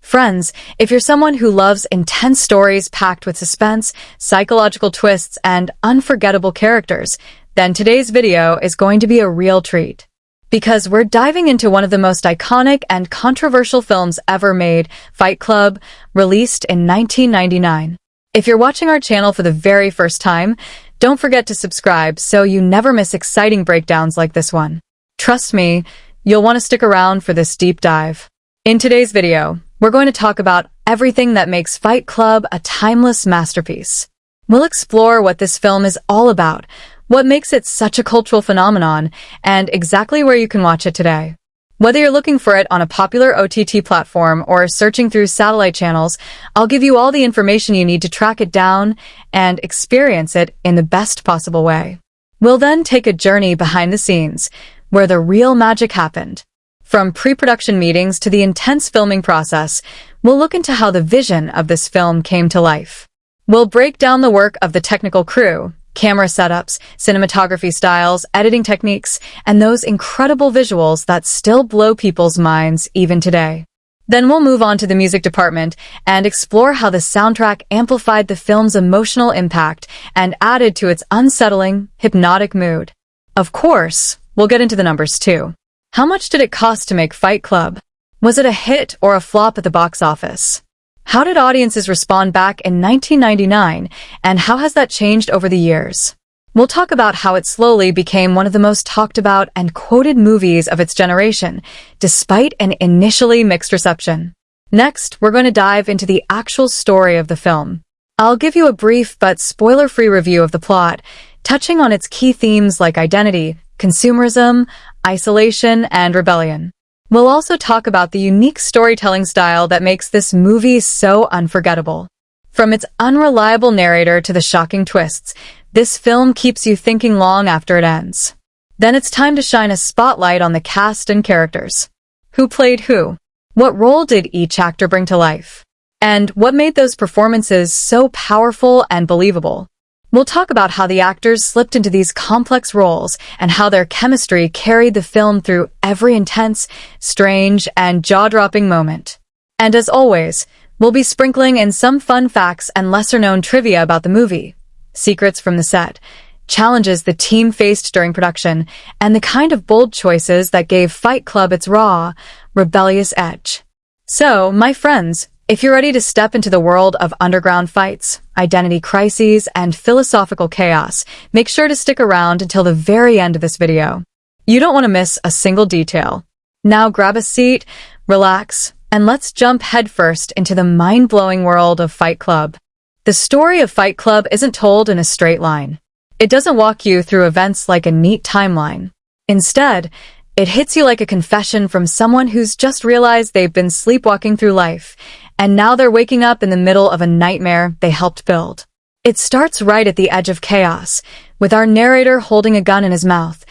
Friends, if you're someone who loves intense stories packed with suspense, psychological twists, and unforgettable characters, then today's video is going to be a real treat. Because we're diving into one of the most iconic and controversial films ever made, Fight Club, released in 1999. If you're watching our channel for the very first time, don't forget to subscribe so you never miss exciting breakdowns like this one. Trust me, you'll want to stick around for this deep dive. In today's video, we're going to talk about everything that makes Fight Club a timeless masterpiece. We'll explore what this film is all about, what makes it such a cultural phenomenon, and exactly where you can watch it today. Whether you're looking for it on a popular OTT platform or searching through satellite channels, I'll give you all the information you need to track it down and experience it in the best possible way. We'll then take a journey behind the scenes, where the real magic happened. From pre-production meetings to the intense filming process, we'll look into how the vision of this film came to life. We'll break down the work of the technical crew, camera setups, cinematography styles, editing techniques, and those incredible visuals that still blow people's minds even today. Then we'll move on to the music department and explore how the soundtrack amplified the film's emotional impact and added to its unsettling, hypnotic mood. Of course, we'll get into the numbers too. How much did it cost to make Fight Club? Was it a hit or a flop at the box office? How did audiences respond back in 1999, and how has that changed over the years? We'll talk about how it slowly became one of the most talked about and quoted movies of its generation, despite an initially mixed reception. Next, we're going to dive into the actual story of the film. I'll give you a brief but spoiler-free review of the plot, touching on its key themes like identity, consumerism, isolation, and rebellion. We'll also talk about the unique storytelling style that makes this movie so unforgettable. From its unreliable narrator to the shocking twists, this film keeps you thinking long after it ends. Then it's time to shine a spotlight on the cast and characters. Who played who? What role did each actor bring to life? And what made those performances so powerful and believable? We'll talk about how the actors slipped into these complex roles and how their chemistry carried the film through every intense, strange, and jaw-dropping moment. And as always, we'll be sprinkling in some fun facts and lesser-known trivia about the movie, secrets from the set, challenges the team faced during production, and the kind of bold choices that gave Fight Club its raw, rebellious edge. So, my friends, if you're ready to step into the world of underground fights, identity crises, and philosophical chaos, make sure to stick around until the very end of this video. You don't want to miss a single detail. Now grab a seat, relax, and let's jump headfirst into the mind-blowing world of Fight Club. The story of Fight Club isn't told in a straight line. It doesn't walk you through events like a neat timeline. Instead, it hits you like a confession from someone who's just realized they've been sleepwalking through life, and now they're waking up in the middle of a nightmare they helped build. It starts right at the edge of chaos, with our narrator holding a gun in his mouth,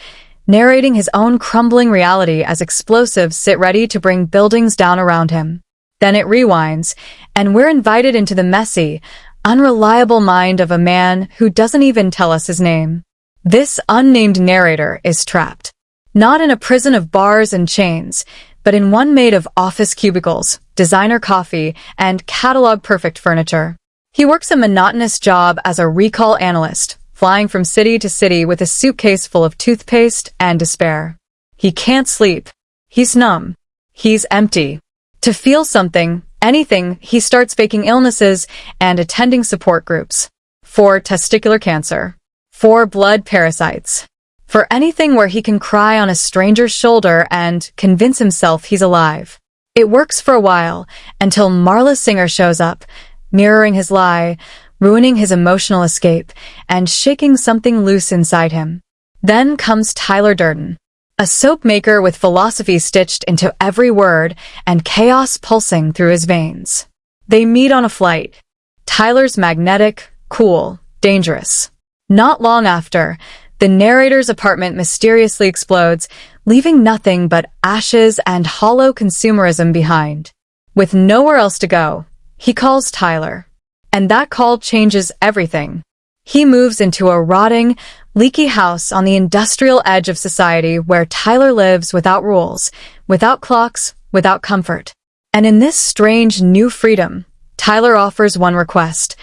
narrating his own crumbling reality as explosives sit ready to bring buildings down around him. Then it rewinds, and we're invited into the messy, unreliable mind of a man who doesn't even tell us his name. This unnamed narrator is trapped, not in a prison of bars and chains, but in one made of office cubicles, designer coffee, and catalog-perfect furniture. He works a monotonous job as a recall analyst, flying from city to city with a suitcase full of toothpaste and despair. He can't sleep. He's numb. He's empty. To feel something, anything, he starts faking illnesses and attending support groups. For testicular cancer. For blood parasites. For anything where he can cry on a stranger's shoulder and convince himself he's alive. It works for a while, until Marla Singer shows up, mirroring his lie, ruining his emotional escape, and shaking something loose inside him. Then comes Tyler Durden, a soap maker with philosophy stitched into every word and chaos pulsing through his veins. They meet on a flight. Tyler's magnetic, cool, dangerous. Not long after, the narrator's apartment mysteriously explodes, leaving nothing but ashes and hollow consumerism behind. With nowhere else to go, he calls Tyler. And that call changes everything. He moves into a rotting, leaky house on the industrial edge of society where Tyler lives without rules, without clocks, without comfort. And in this strange new freedom, Tyler offers one request.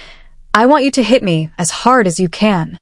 I want you to hit me as hard as you can.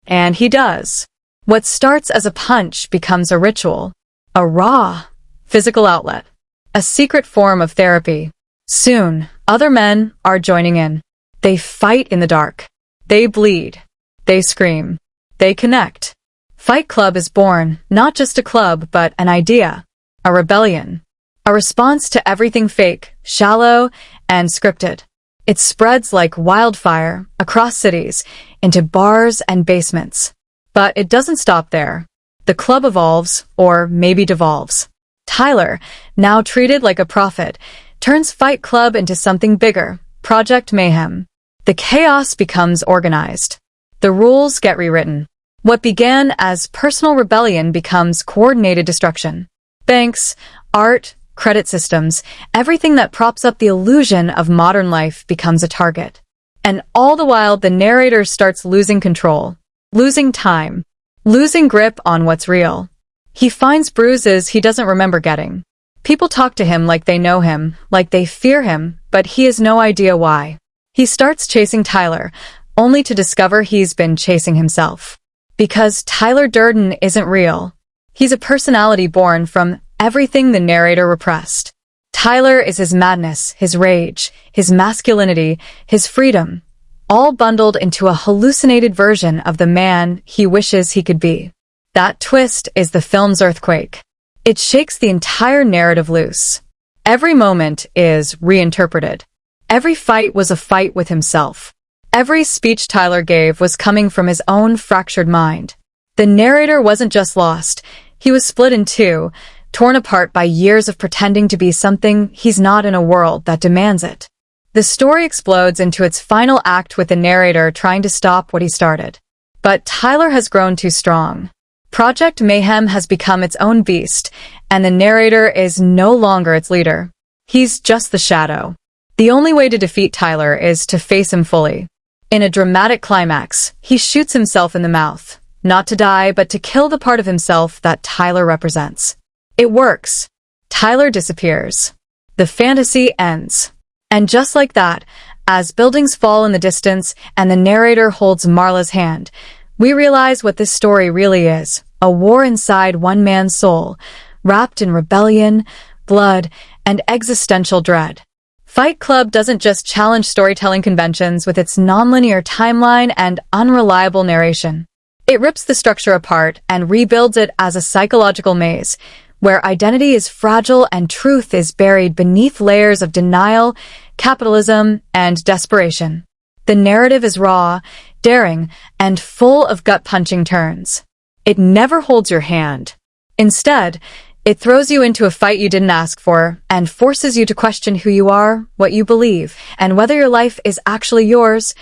And he does. What starts as a punch becomes a ritual, a raw, physical outlet, a secret form of therapy. Soon, other men are joining in. They fight in the dark. They bleed. They scream. They connect. Fight Club is born, not just a club, but an idea, a rebellion, a response to everything fake, shallow, and scripted. It spreads like wildfire across cities, into bars and basements. But it doesn't stop there. The club evolves, or maybe devolves. Tyler, now treated like a prophet, turns Fight Club into something bigger, Project Mayhem. The chaos becomes organized. The rules get rewritten. What began as personal rebellion becomes coordinated destruction. Banks, art, credit systems, everything that props up the illusion of modern life becomes a target. And all the while, the narrator starts losing control, losing time, losing grip on what's real. He finds bruises he doesn't remember getting. People talk to him like they know him, like they fear him, but he has no idea why. He starts chasing Tyler, only to discover he's been chasing himself. Because Tyler Durden isn't real. He's a personality born from everything the narrator repressed. Tyler is his madness, his rage, his masculinity, his freedom, all bundled into a hallucinated version of the man he wishes he could be. That twist is the film's earthquake. It shakes the entire narrative loose. Every moment is reinterpreted. Every fight was a fight with himself. Every speech Tyler gave was coming from his own fractured mind. The narrator wasn't just lost. He was split in two, torn apart by years of pretending to be something he's not in a world that demands it. The story explodes into its final act with the narrator trying to stop what he started. But Tyler has grown too strong. Project Mayhem has become its own beast, and the narrator is no longer its leader. He's just the shadow. The only way to defeat Tyler is to face him fully. In a dramatic climax, he shoots himself in the mouth, not to die, but to kill the part of himself that Tyler represents. It works. Tyler disappears. The fantasy ends. And just like that, as buildings fall in the distance and the narrator holds Marla's hand, we realize what this story really is, a war inside one man's soul, wrapped in rebellion, blood, and existential dread. Fight Club doesn't just challenge storytelling conventions with its nonlinear timeline and unreliable narration. It rips the structure apart and rebuilds it as a psychological maze, where identity is fragile and truth is buried beneath layers of denial, capitalism, and desperation. The narrative is raw, daring, and full of gut-punching turns. It never holds your hand. Instead, it throws you into a fight you didn't ask for and forces you to question who you are, what you believe, and whether your life is actually yours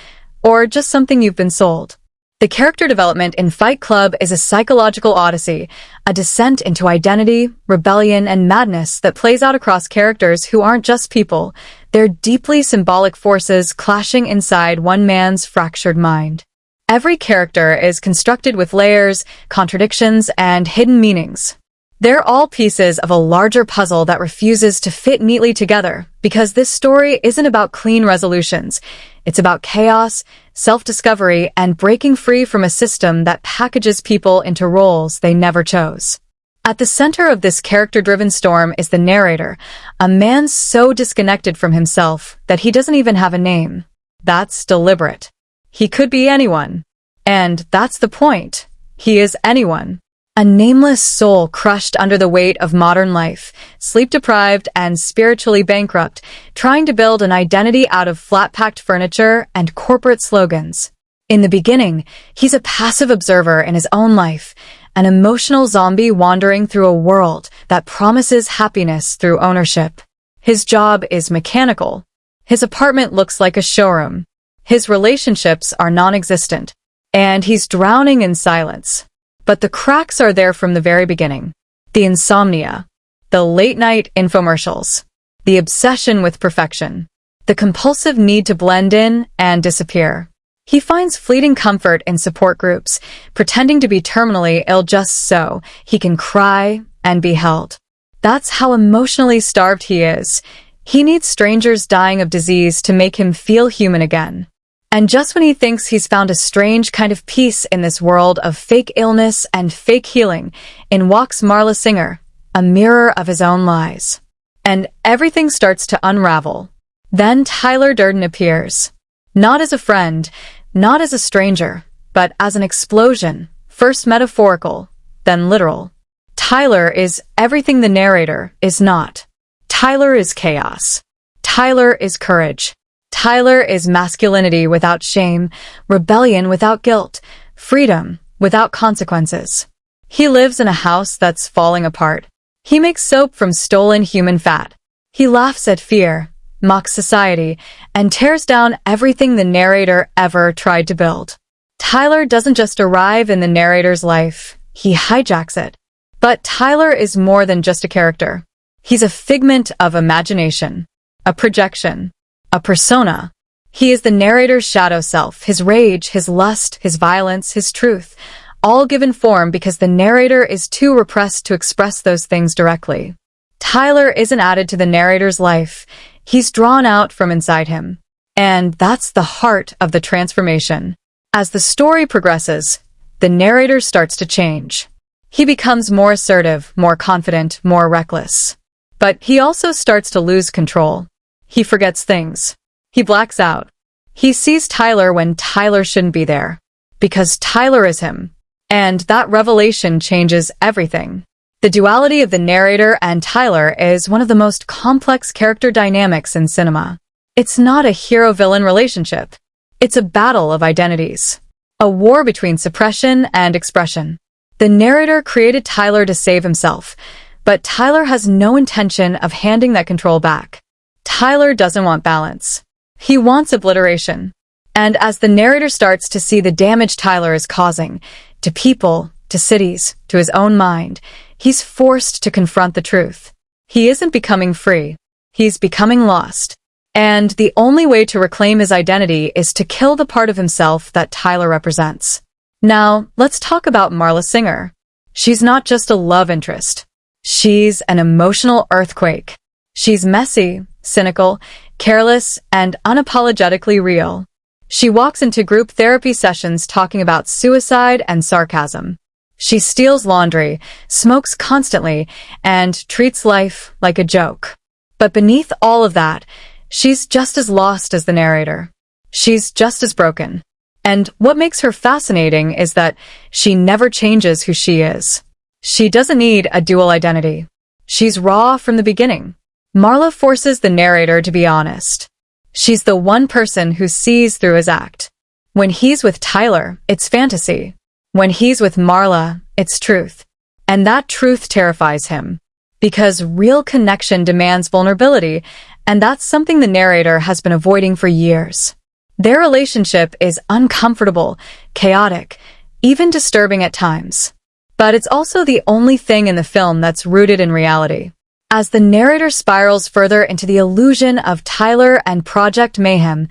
or just something you've been sold. The character development in Fight Club is a psychological odyssey, a descent into identity, rebellion, and madness that plays out across characters who aren't just people. They're deeply symbolic forces clashing inside one man's fractured mind. Every character is constructed with layers, contradictions, and hidden meanings. They're all pieces of a larger puzzle that refuses to fit neatly together, because this story isn't about clean resolutions. It's about chaos, self-discovery, and breaking free from a system that packages people into roles they never chose. At the center of this character-driven storm is the narrator, a man so disconnected from himself that he doesn't even have a name. That's deliberate. He could be anyone. And that's the point. He is anyone. A nameless soul crushed under the weight of modern life, sleep-deprived and spiritually bankrupt, trying to build an identity out of flat-packed furniture and corporate slogans. In the beginning, he's a passive observer in his own life, an emotional zombie wandering through a world that promises happiness through ownership. His job is mechanical. His apartment looks like a showroom. His relationships are non-existent, and he's drowning in silence. But the cracks are there from the very beginning. The insomnia, the late-night infomercials, the obsession with perfection, the compulsive need to blend in and disappear. He finds fleeting comfort in support groups, pretending to be terminally ill just so he can cry and be held. That's how emotionally starved he is. He needs strangers dying of disease to make him feel human again. And just when he thinks he's found a strange kind of peace in this world of fake illness and fake healing, in walks Marla Singer, a mirror of his own lies. And everything starts to unravel. Then Tyler Durden appears. Not as a friend, not as a stranger, but as an explosion, first metaphorical, then literal. Tyler is everything the narrator is not. Tyler is chaos. Tyler is courage. Tyler is masculinity without shame, rebellion without guilt, freedom without consequences. He lives in a house that's falling apart. He makes soap from stolen human fat. He laughs at fear, mocks society, and tears down everything the narrator ever tried to build. Tyler doesn't just arrive in the narrator's life, he hijacks it. But Tyler is more than just a character. He's a figment of imagination, a projection, a persona. He is the narrator's shadow self, his rage, his lust, his violence, his truth, all given form because the narrator is too repressed to express those things directly. Tyler isn't added to the narrator's life, he's drawn out from inside him. And that's the heart of the transformation. As the story progresses, the narrator starts to change. He becomes more assertive, more confident, more reckless. But he also starts to lose control. He forgets things. He blacks out. He sees Tyler when Tyler shouldn't be there. Because Tyler is him. And that revelation changes everything. The duality of the narrator and Tyler is one of the most complex character dynamics in cinema. It's not a hero-villain relationship. It's a battle of identities. A war between suppression and expression. The narrator created Tyler to save himself, but Tyler has no intention of handing that control back. Tyler doesn't want balance. He wants obliteration. And as the narrator starts to see the damage Tyler is causing, to people, to cities, to his own mind, he's forced to confront the truth. He isn't becoming free. He's becoming lost. And the only way to reclaim his identity is to kill the part of himself that Tyler represents. Now, let's talk about Marla Singer. She's not just a love interest. She's an emotional earthquake. She's messy, cynical, careless, and unapologetically real. She walks into group therapy sessions talking about suicide and sarcasm. She steals laundry, smokes constantly, and treats life like a joke. But beneath all of that, she's just as lost as the narrator. She's just as broken. And what makes her fascinating is that she never changes who she is. She doesn't need a dual identity. She's raw from the beginning. Marla forces the narrator to be honest. She's the one person who sees through his act. When he's with Tyler, it's fantasy. When he's with Marla, it's truth. And that truth terrifies him. Because real connection demands vulnerability, and that's something the narrator has been avoiding for years. Their relationship is uncomfortable, chaotic, even disturbing at times. But it's also the only thing in the film that's rooted in reality. As the narrator spirals further into the illusion of Tyler and Project Mayhem,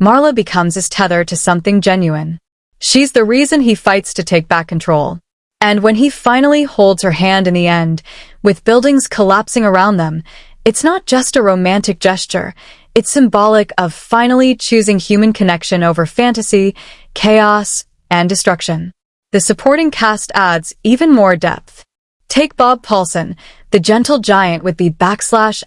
Marla becomes his tether to something genuine. She's the reason he fights to take back control. And when he finally holds her hand in the end, with buildings collapsing around them, it's not just a romantic gesture. It's symbolic of finally choosing human connection over fantasy, chaos, and destruction. The supporting cast adds even more depth. Take Bob Paulson, the gentle giant with the ****************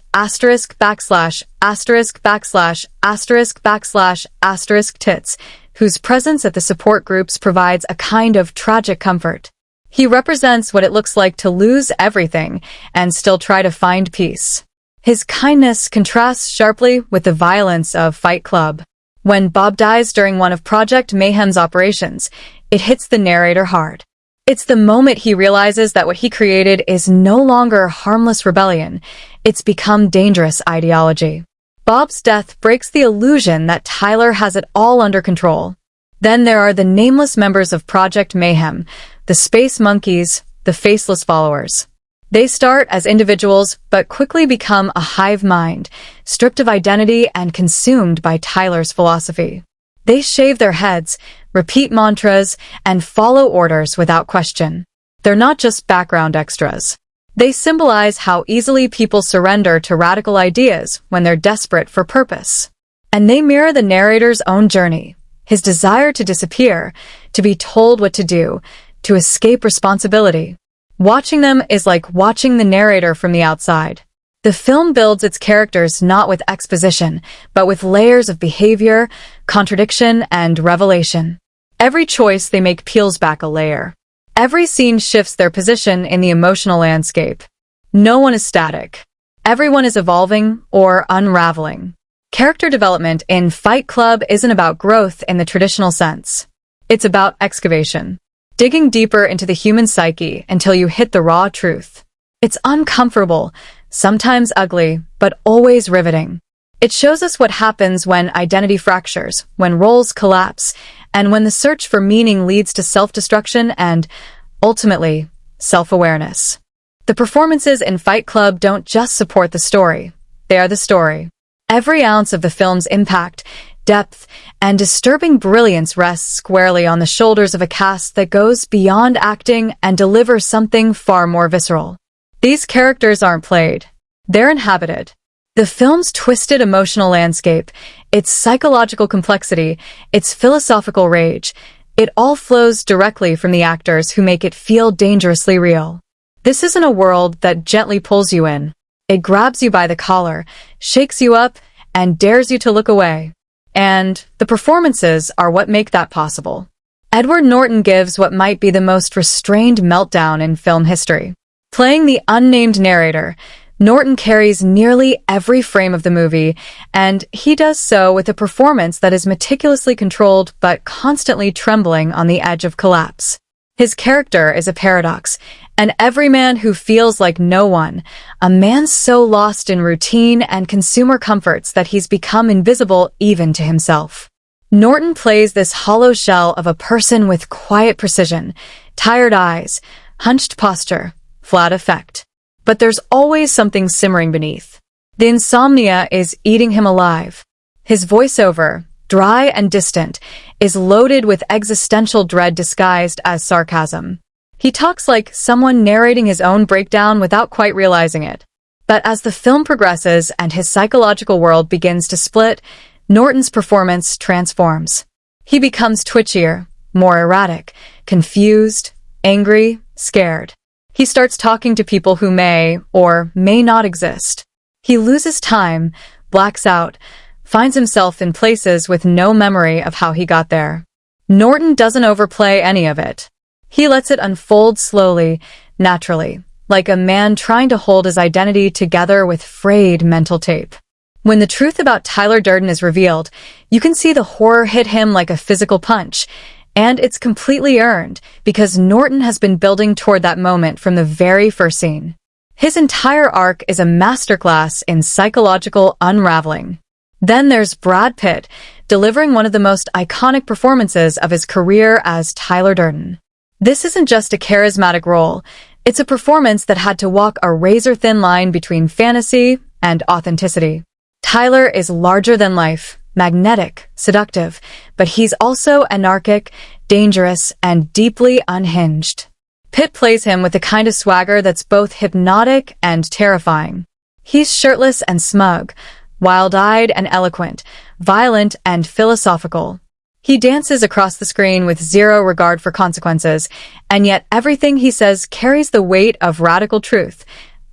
tits, whose presence at the support groups provides a kind of tragic comfort. He represents what it looks like to lose everything and still try to find peace. His kindness contrasts sharply with the violence of Fight Club. When Bob dies during one of Project Mayhem's operations, it hits the narrator hard. It's the moment he realizes that what he created is no longer harmless rebellion. It's become dangerous ideology. Bob's death breaks the illusion that Tyler has it all under control. Then there are the nameless members of Project Mayhem, the space monkeys, the faceless followers. They start as individuals, but quickly become a hive mind, stripped of identity and consumed by Tyler's philosophy. They shave their heads, repeat mantras, and follow orders without question. They're not just background extras. They symbolize how easily people surrender to radical ideas when they're desperate for purpose. And they mirror the narrator's own journey, his desire to disappear, to be told what to do, to escape responsibility. Watching them is like watching the narrator from the outside. The film builds its characters not with exposition, but with layers of behavior, contradiction, and revelation. Every choice they make peels back a layer. Every scene shifts their position in the emotional landscape. No one is static. Everyone is evolving or unraveling. Character development in Fight Club isn't about growth in the traditional sense. It's about excavation. Digging deeper into the human psyche until you hit the raw truth. It's uncomfortable, sometimes ugly, but always riveting. It shows us what happens when identity fractures, when roles collapse, and when the search for meaning leads to self-destruction and, ultimately, self-awareness. The performances in Fight Club don't just support the story. They are the story. Every ounce of the film's impact, depth, and disturbing brilliance rests squarely on the shoulders of a cast that goes beyond acting and delivers something far more visceral. These characters aren't played. They're inhabited. The film's twisted emotional landscape, its psychological complexity, its philosophical rage, it all flows directly from the actors who make it feel dangerously real. This isn't a world that gently pulls you in. It grabs you by the collar, shakes you up, and dares you to look away. And the performances are what make that possible. Edward Norton gives what might be the most restrained meltdown in film history. Playing the unnamed narrator, Norton carries nearly every frame of the movie, and he does so with a performance that is meticulously controlled but constantly trembling on the edge of collapse. His character is a paradox, an everyman who feels like no one, a man so lost in routine and consumer comforts that he's become invisible even to himself. Norton plays this hollow shell of a person with quiet precision, tired eyes, hunched posture, flat effect. But there's always something simmering beneath. The insomnia is eating him alive. His voiceover, dry and distant, is loaded with existential dread disguised as sarcasm. He talks like someone narrating his own breakdown without quite realizing it. But as the film progresses and his psychological world begins to split, Norton's performance transforms. He becomes twitchier, more erratic, confused, angry, scared. He starts talking to people who may or may not exist. He loses time, blacks out, finds himself in places with no memory of how he got there. Norton doesn't overplay any of it. He lets it unfold slowly, naturally, like a man trying to hold his identity together with frayed mental tape. When the truth about Tyler Durden is revealed, you can see the horror hit him like a physical punch. And it's completely earned, because Norton has been building toward that moment from the very first scene. His entire arc is a masterclass in psychological unraveling. Then there's Brad Pitt, delivering one of the most iconic performances of his career as Tyler Durden. This isn't just a charismatic role, it's a performance that had to walk a razor-thin line between fantasy and authenticity. Tyler is larger than life, magnetic, seductive, but he's also anarchic, dangerous, and deeply unhinged. Pitt plays him with the kind of swagger that's both hypnotic and terrifying. He's shirtless and smug, wild-eyed and eloquent, violent and philosophical. He dances across the screen with zero regard for consequences, and yet everything he says carries the weight of radical truth,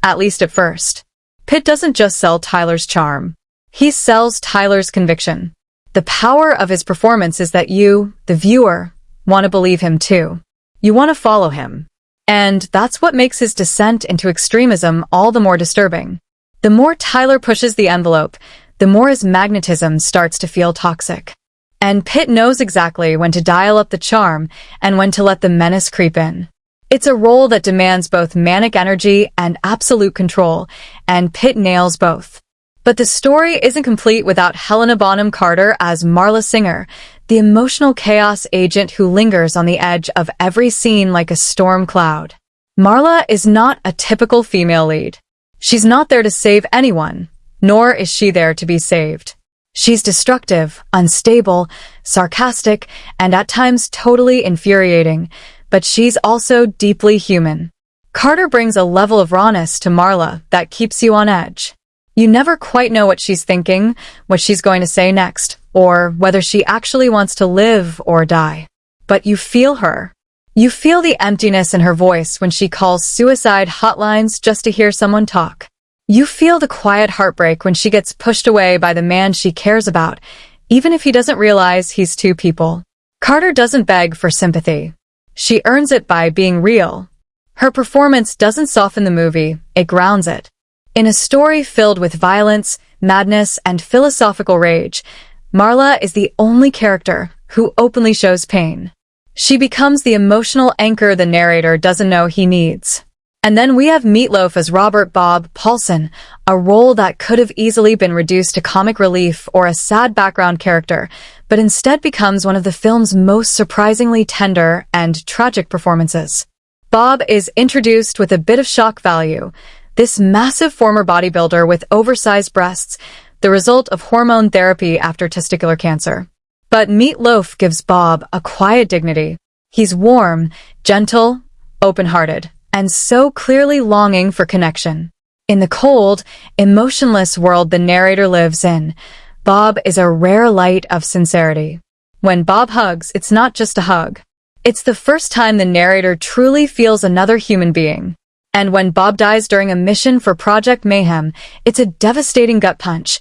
at least at first. Pitt doesn't just sell Tyler's charm. He sells Tyler's conviction. The power of his performance is that you, the viewer, want to believe him too. You want to follow him. And that's what makes his descent into extremism all the more disturbing. The more Tyler pushes the envelope, the more his magnetism starts to feel toxic. And Pitt knows exactly when to dial up the charm and when to let the menace creep in. It's a role that demands both manic energy and absolute control, and Pitt nails both. But the story isn't complete without Helena Bonham Carter as Marla Singer, the emotional chaos agent who lingers on the edge of every scene like a storm cloud. Marla is not a typical female lead. She's not there to save anyone, nor is she there to be saved. She's destructive, unstable, sarcastic, and at times totally infuriating, but she's also deeply human. Carter brings a level of rawness to Marla that keeps you on edge. You never quite know what she's thinking, what she's going to say next, or whether she actually wants to live or die. But you feel her. You feel the emptiness in her voice when she calls suicide hotlines just to hear someone talk. You feel the quiet heartbreak when she gets pushed away by the man she cares about, even if he doesn't realize he's two people. Carter doesn't beg for sympathy. She earns it by being real. Her performance doesn't soften the movie, it grounds it. In a story filled with violence, madness, and philosophical rage, Marla is the only character who openly shows pain. She becomes the emotional anchor the narrator doesn't know he needs. And then we have Meatloaf as Robert Bob Paulson, a role that could have easily been reduced to comic relief or a sad background character, but instead becomes one of the film's most surprisingly tender and tragic performances. Bob is introduced with a bit of shock value. This massive former bodybuilder with oversized breasts, the result of hormone therapy after testicular cancer. But Meatloaf gives Bob a quiet dignity. He's warm, gentle, open-hearted, and so clearly longing for connection. In the cold, emotionless world the narrator lives in, Bob is a rare light of sincerity. When Bob hugs, it's not just a hug. It's the first time the narrator truly feels another human being. And when Bob dies during a mission for Project Mayhem, it's a devastating gut punch,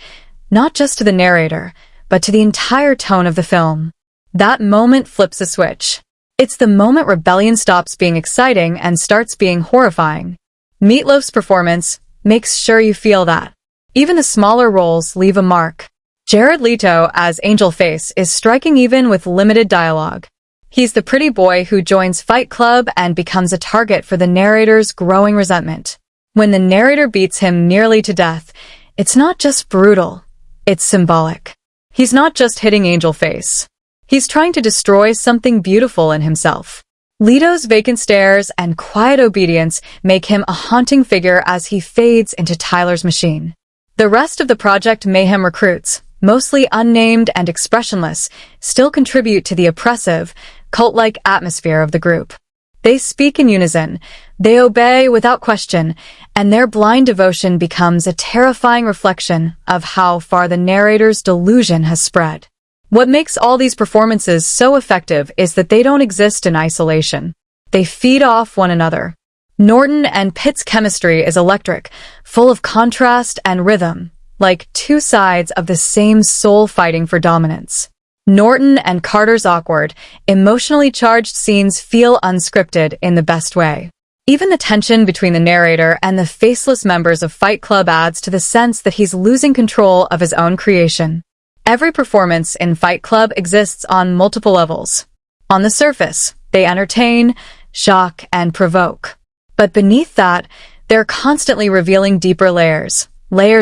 not just to the narrator, but to the entire tone of the film. That moment flips a switch. It's the moment rebellion stops being exciting and starts being horrifying. Meatloaf's performance makes sure you feel that. Even the smaller roles leave a mark. Jared Leto as Angel Face is striking even with limited dialogue. He's the pretty boy who joins Fight Club and becomes a target for the narrator's growing resentment. When the narrator beats him nearly to death, it's not just brutal, it's symbolic. He's not just hitting Angel Face. He's trying to destroy something beautiful in himself. Leto's vacant stares and quiet obedience make him a haunting figure as he fades into Tyler's machine. The rest of the Project Mayhem recruits, mostly unnamed and expressionless, still contribute to the oppressive, cult-like atmosphere of the group. They speak in unison, they obey without question, and their blind devotion becomes a terrifying reflection of how far the narrator's delusion has spread. What makes all these performances so effective is that they don't exist in isolation. They feed off one another. Norton and Pitt's chemistry is electric, full of contrast and rhythm, like two sides of the same soul fighting for dominance. Norton and Carter's awkward, emotionally charged scenes feel unscripted in the best way. Even the tension between the narrator and the faceless members of Fight Club adds to the sense that he's losing control of his own creation. Every performance in Fight Club exists on multiple levels. On the surface, they entertain, shock, and provoke. But beneath that, they're constantly revealing deeper layers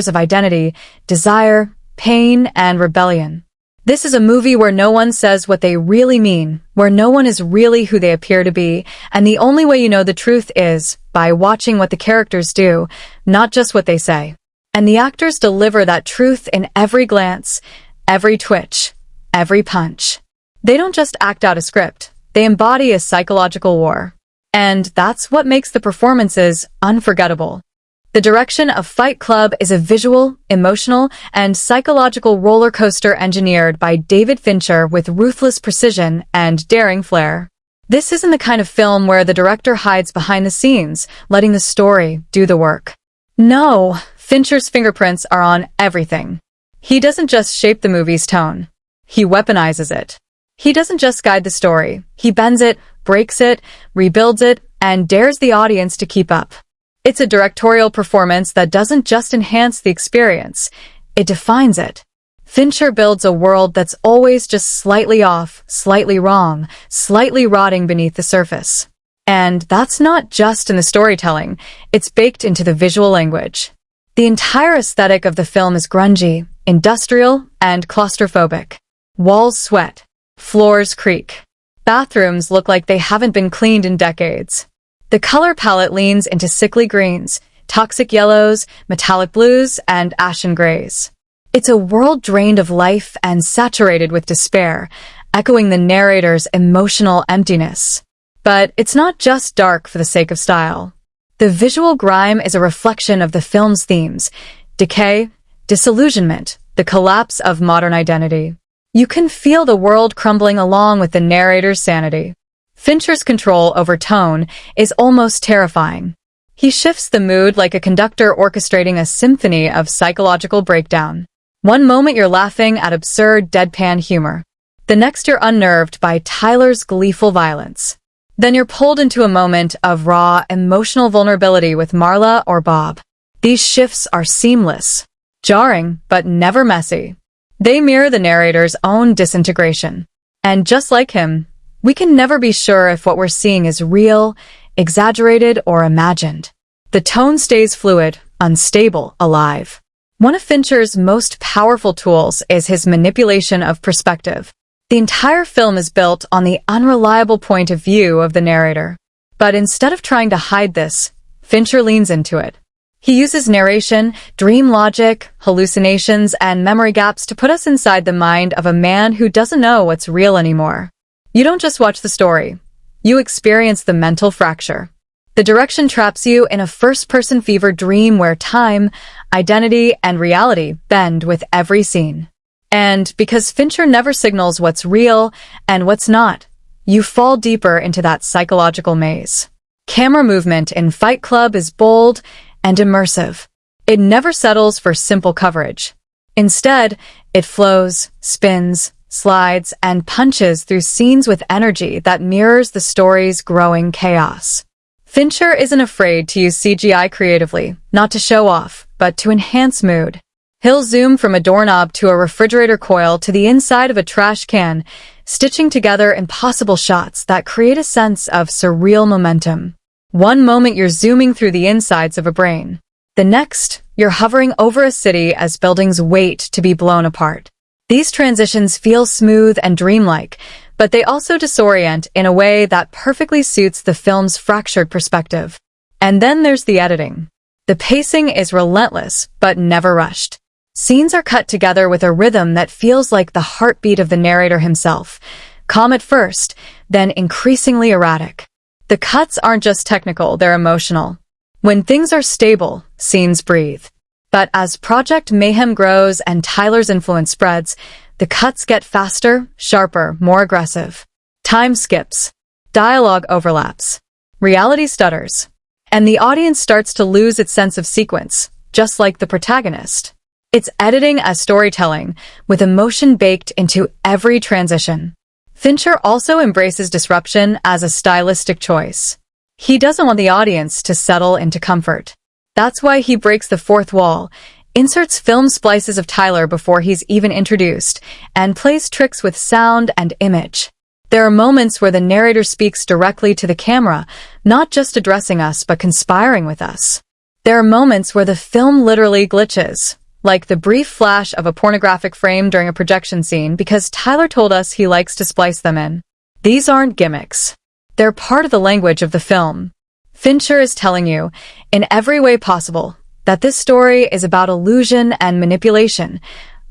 of identity, desire, pain, and rebellion. This is a movie where no one says what they really mean, where no one is really who they appear to be, and the only way you know the truth is by watching what the characters do, not just what they say. And the actors deliver that truth in every glance, every twitch, every punch. They don't just act out a script, they embody a psychological war. And that's what makes the performances unforgettable. The direction of Fight Club is a visual, emotional, and psychological roller coaster engineered by David Fincher with ruthless precision and daring flair. This isn't the kind of film where the director hides behind the scenes, letting the story do the work. No, Fincher's fingerprints are on everything. He doesn't just shape the movie's tone. He weaponizes it. He doesn't just guide the story. He bends it, breaks it, rebuilds it, and dares the audience to keep up. It's a directorial performance that doesn't just enhance the experience, it defines it. Fincher builds a world that's always just slightly off, slightly wrong, slightly rotting beneath the surface. And that's not just in the storytelling, it's baked into the visual language. The entire aesthetic of the film is grungy, industrial, and claustrophobic. Walls sweat, floors creak. Bathrooms look like they haven't been cleaned in decades. The color palette leans into sickly greens, toxic yellows, metallic blues, and ashen grays. It's a world drained of life and saturated with despair, echoing the narrator's emotional emptiness. But it's not just dark for the sake of style. The visual grime is a reflection of the film's themes: decay, disillusionment, the collapse of modern identity. You can feel the world crumbling along with the narrator's sanity. Fincher's control over tone is almost terrifying. He shifts the mood like a conductor orchestrating a symphony of psychological breakdown. One moment you're laughing at absurd, deadpan humor. The next you're unnerved by Tyler's gleeful violence. Then you're pulled into a moment of raw, emotional vulnerability with Marla or Bob. These shifts are seamless, jarring, but never messy. They mirror the narrator's own disintegration. And just like him, we can never be sure if what we're seeing is real, exaggerated, or imagined. The tone stays fluid, unstable, alive. One of Fincher's most powerful tools is his manipulation of perspective. The entire film is built on the unreliable point of view of the narrator. But instead of trying to hide this, Fincher leans into it. He uses narration, dream logic, hallucinations, and memory gaps to put us inside the mind of a man who doesn't know what's real anymore. You don't just watch the story. You experience the mental fracture. The direction traps you in a first-person fever dream where time, identity, and reality bend with every scene. And because Fincher never signals what's real and what's not, you fall deeper into that psychological maze. Camera movement in Fight Club is bold and immersive. It never settles for simple coverage. Instead, it flows, spins, slides, and punches through scenes with energy that mirrors the story's growing chaos. Fincher isn't afraid to use CGI creatively, not to show off, but to enhance mood. He'll zoom from a doorknob to a refrigerator coil to the inside of a trash can, stitching together impossible shots that create a sense of surreal momentum. One moment you're zooming through the insides of a brain. The next, you're hovering over a city as buildings wait to be blown apart. These transitions feel smooth and dreamlike, but they also disorient in a way that perfectly suits the film's fractured perspective. And then there's the editing. The pacing is relentless, but never rushed. Scenes are cut together with a rhythm that feels like the heartbeat of the narrator himself, calm at first, then increasingly erratic. The cuts aren't just technical, they're emotional. When things are stable, scenes breathe. But as Project Mayhem grows and Tyler's influence spreads, the cuts get faster, sharper, more aggressive. Time skips. Dialogue overlaps. Reality stutters. And the audience starts to lose its sense of sequence, just like the protagonist. It's editing as storytelling, with emotion baked into every transition. Fincher also embraces disruption as a stylistic choice. He doesn't want the audience to settle into comfort. That's why he breaks the fourth wall, inserts film splices of Tyler before he's even introduced, and plays tricks with sound and image. There are moments where the narrator speaks directly to the camera, not just addressing us but conspiring with us. There are moments where the film literally glitches, like the brief flash of a pornographic frame during a projection scene because Tyler told us he likes to splice them in. These aren't gimmicks. They're part of the language of the film. Fincher is telling you, in every way possible, that this story is about illusion and manipulation,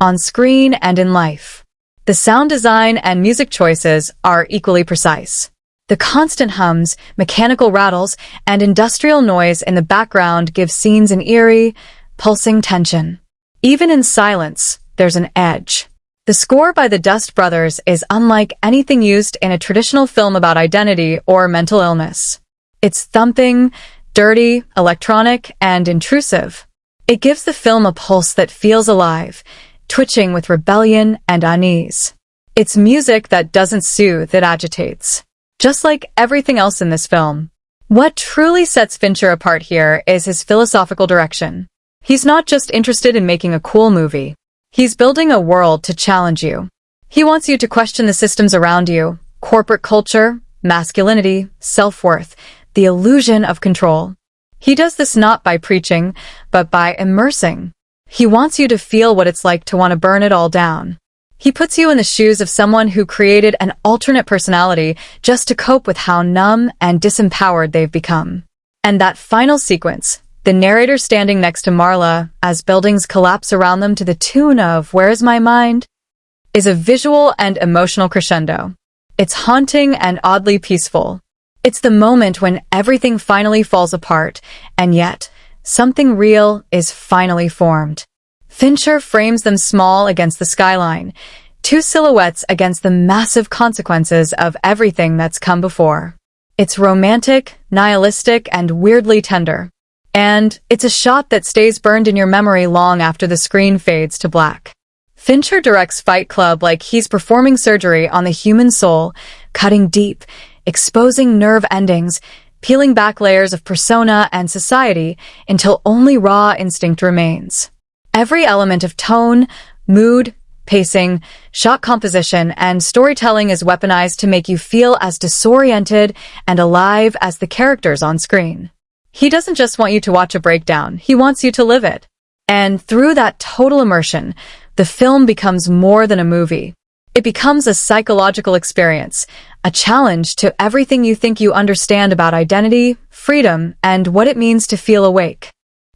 on screen and in life. The sound design and music choices are equally precise. The constant hums, mechanical rattles, and industrial noise in the background give scenes an eerie, pulsing tension. Even in silence, there's an edge. The score by the Dust Brothers is unlike anything used in a traditional film about identity or mental illness. It's thumping, dirty, electronic, and intrusive. It gives the film a pulse that feels alive, twitching with rebellion and unease. It's music that doesn't soothe, it agitates. Just like everything else in this film. What truly sets Fincher apart here is his philosophical direction. He's not just interested in making a cool movie. He's building a world to challenge you. He wants you to question the systems around you, corporate culture, masculinity, self-worth, the illusion of control. He does this not by preaching, but by immersing. He wants you to feel what it's like to want to burn it all down. He puts you in the shoes of someone who created an alternate personality just to cope with how numb and disempowered they've become. And that final sequence, the narrator standing next to Marla as buildings collapse around them to the tune of "Where's My Mind?" is a visual and emotional crescendo. It's haunting and oddly peaceful. It's the moment when everything finally falls apart, and yet, something real is finally formed. Fincher frames them small against the skyline, two silhouettes against the massive consequences of everything that's come before. It's romantic, nihilistic, and weirdly tender. And it's a shot that stays burned in your memory long after the screen fades to black. Fincher directs Fight Club like he's performing surgery on the human soul, cutting deep, exposing nerve endings, peeling back layers of persona and society until only raw instinct remains. Every element of tone, mood, pacing, shot composition, and storytelling is weaponized to make you feel as disoriented and alive as the characters on screen. He doesn't just want you to watch a breakdown, he wants you to live it. And through that total immersion, the film becomes more than a movie. It becomes a psychological experience, a challenge to everything you think you understand about identity, freedom, and what it means to feel awake.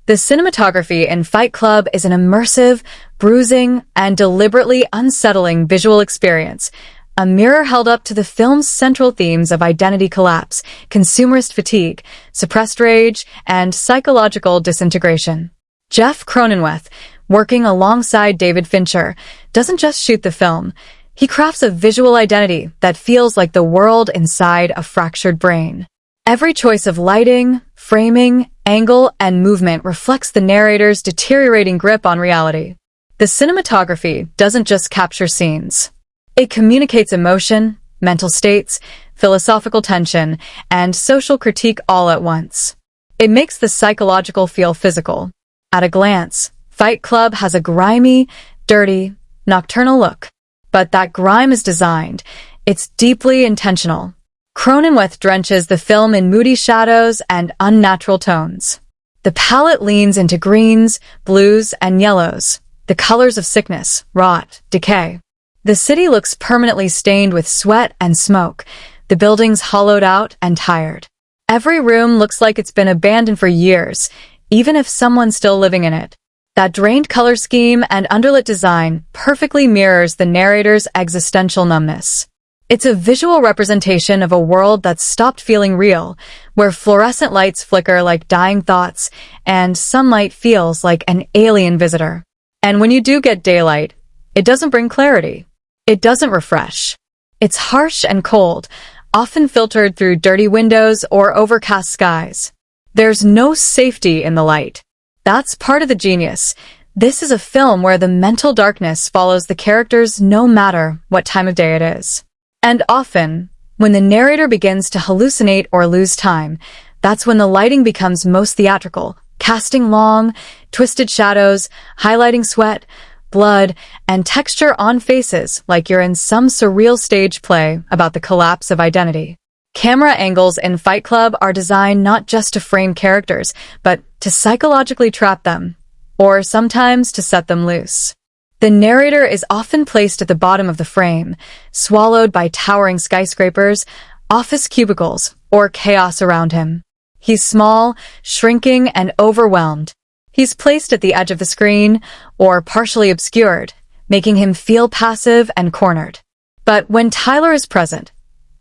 The cinematography in Fight Club is an immersive, bruising, and deliberately unsettling visual experience, a mirror held up to the film's central themes of identity collapse, consumerist fatigue, suppressed rage, and psychological disintegration. Jeff Cronenweth, working alongside David Fincher, doesn't just shoot the film. He crafts a visual identity that feels like the world inside a fractured brain. Every choice of lighting, framing, angle, and movement reflects the narrator's deteriorating grip on reality. The cinematography doesn't just capture scenes. It communicates emotion, mental states, philosophical tension, and social critique all at once. It makes the psychological feel physical. At a glance, Fight Club has a grimy, dirty, nocturnal look. But that grime is designed. It's deeply intentional. Cronenweth drenches the film in moody shadows and unnatural tones. The palette leans into greens, blues, and yellows, the colors of sickness, rot, decay. The city looks permanently stained with sweat and smoke, the buildings hollowed out and tired. Every room looks like it's been abandoned for years, even if someone's still living in it. That drained color scheme and underlit design perfectly mirrors the narrator's existential numbness. It's a visual representation of a world that's stopped feeling real, where fluorescent lights flicker like dying thoughts, and sunlight feels like an alien visitor. And when you do get daylight, it doesn't bring clarity. It doesn't refresh. It's harsh and cold, often filtered through dirty windows or overcast skies. There's no safety in the light. That's part of the genius. This is a film where the mental darkness follows the characters no matter what time of day it is. And often, when the narrator begins to hallucinate or lose time, that's when the lighting becomes most theatrical, casting long, twisted shadows, highlighting sweat, blood, and texture on faces like you're in some surreal stage play about the collapse of identity. Camera angles in Fight Club are designed not just to frame characters, but to psychologically trap them, or sometimes to set them loose. The narrator is often placed at the bottom of the frame, swallowed by towering skyscrapers, office cubicles, or chaos around him. He's small, shrinking, and overwhelmed. He's placed at the edge of the screen, or partially obscured, making him feel passive and cornered. But when Tyler is present,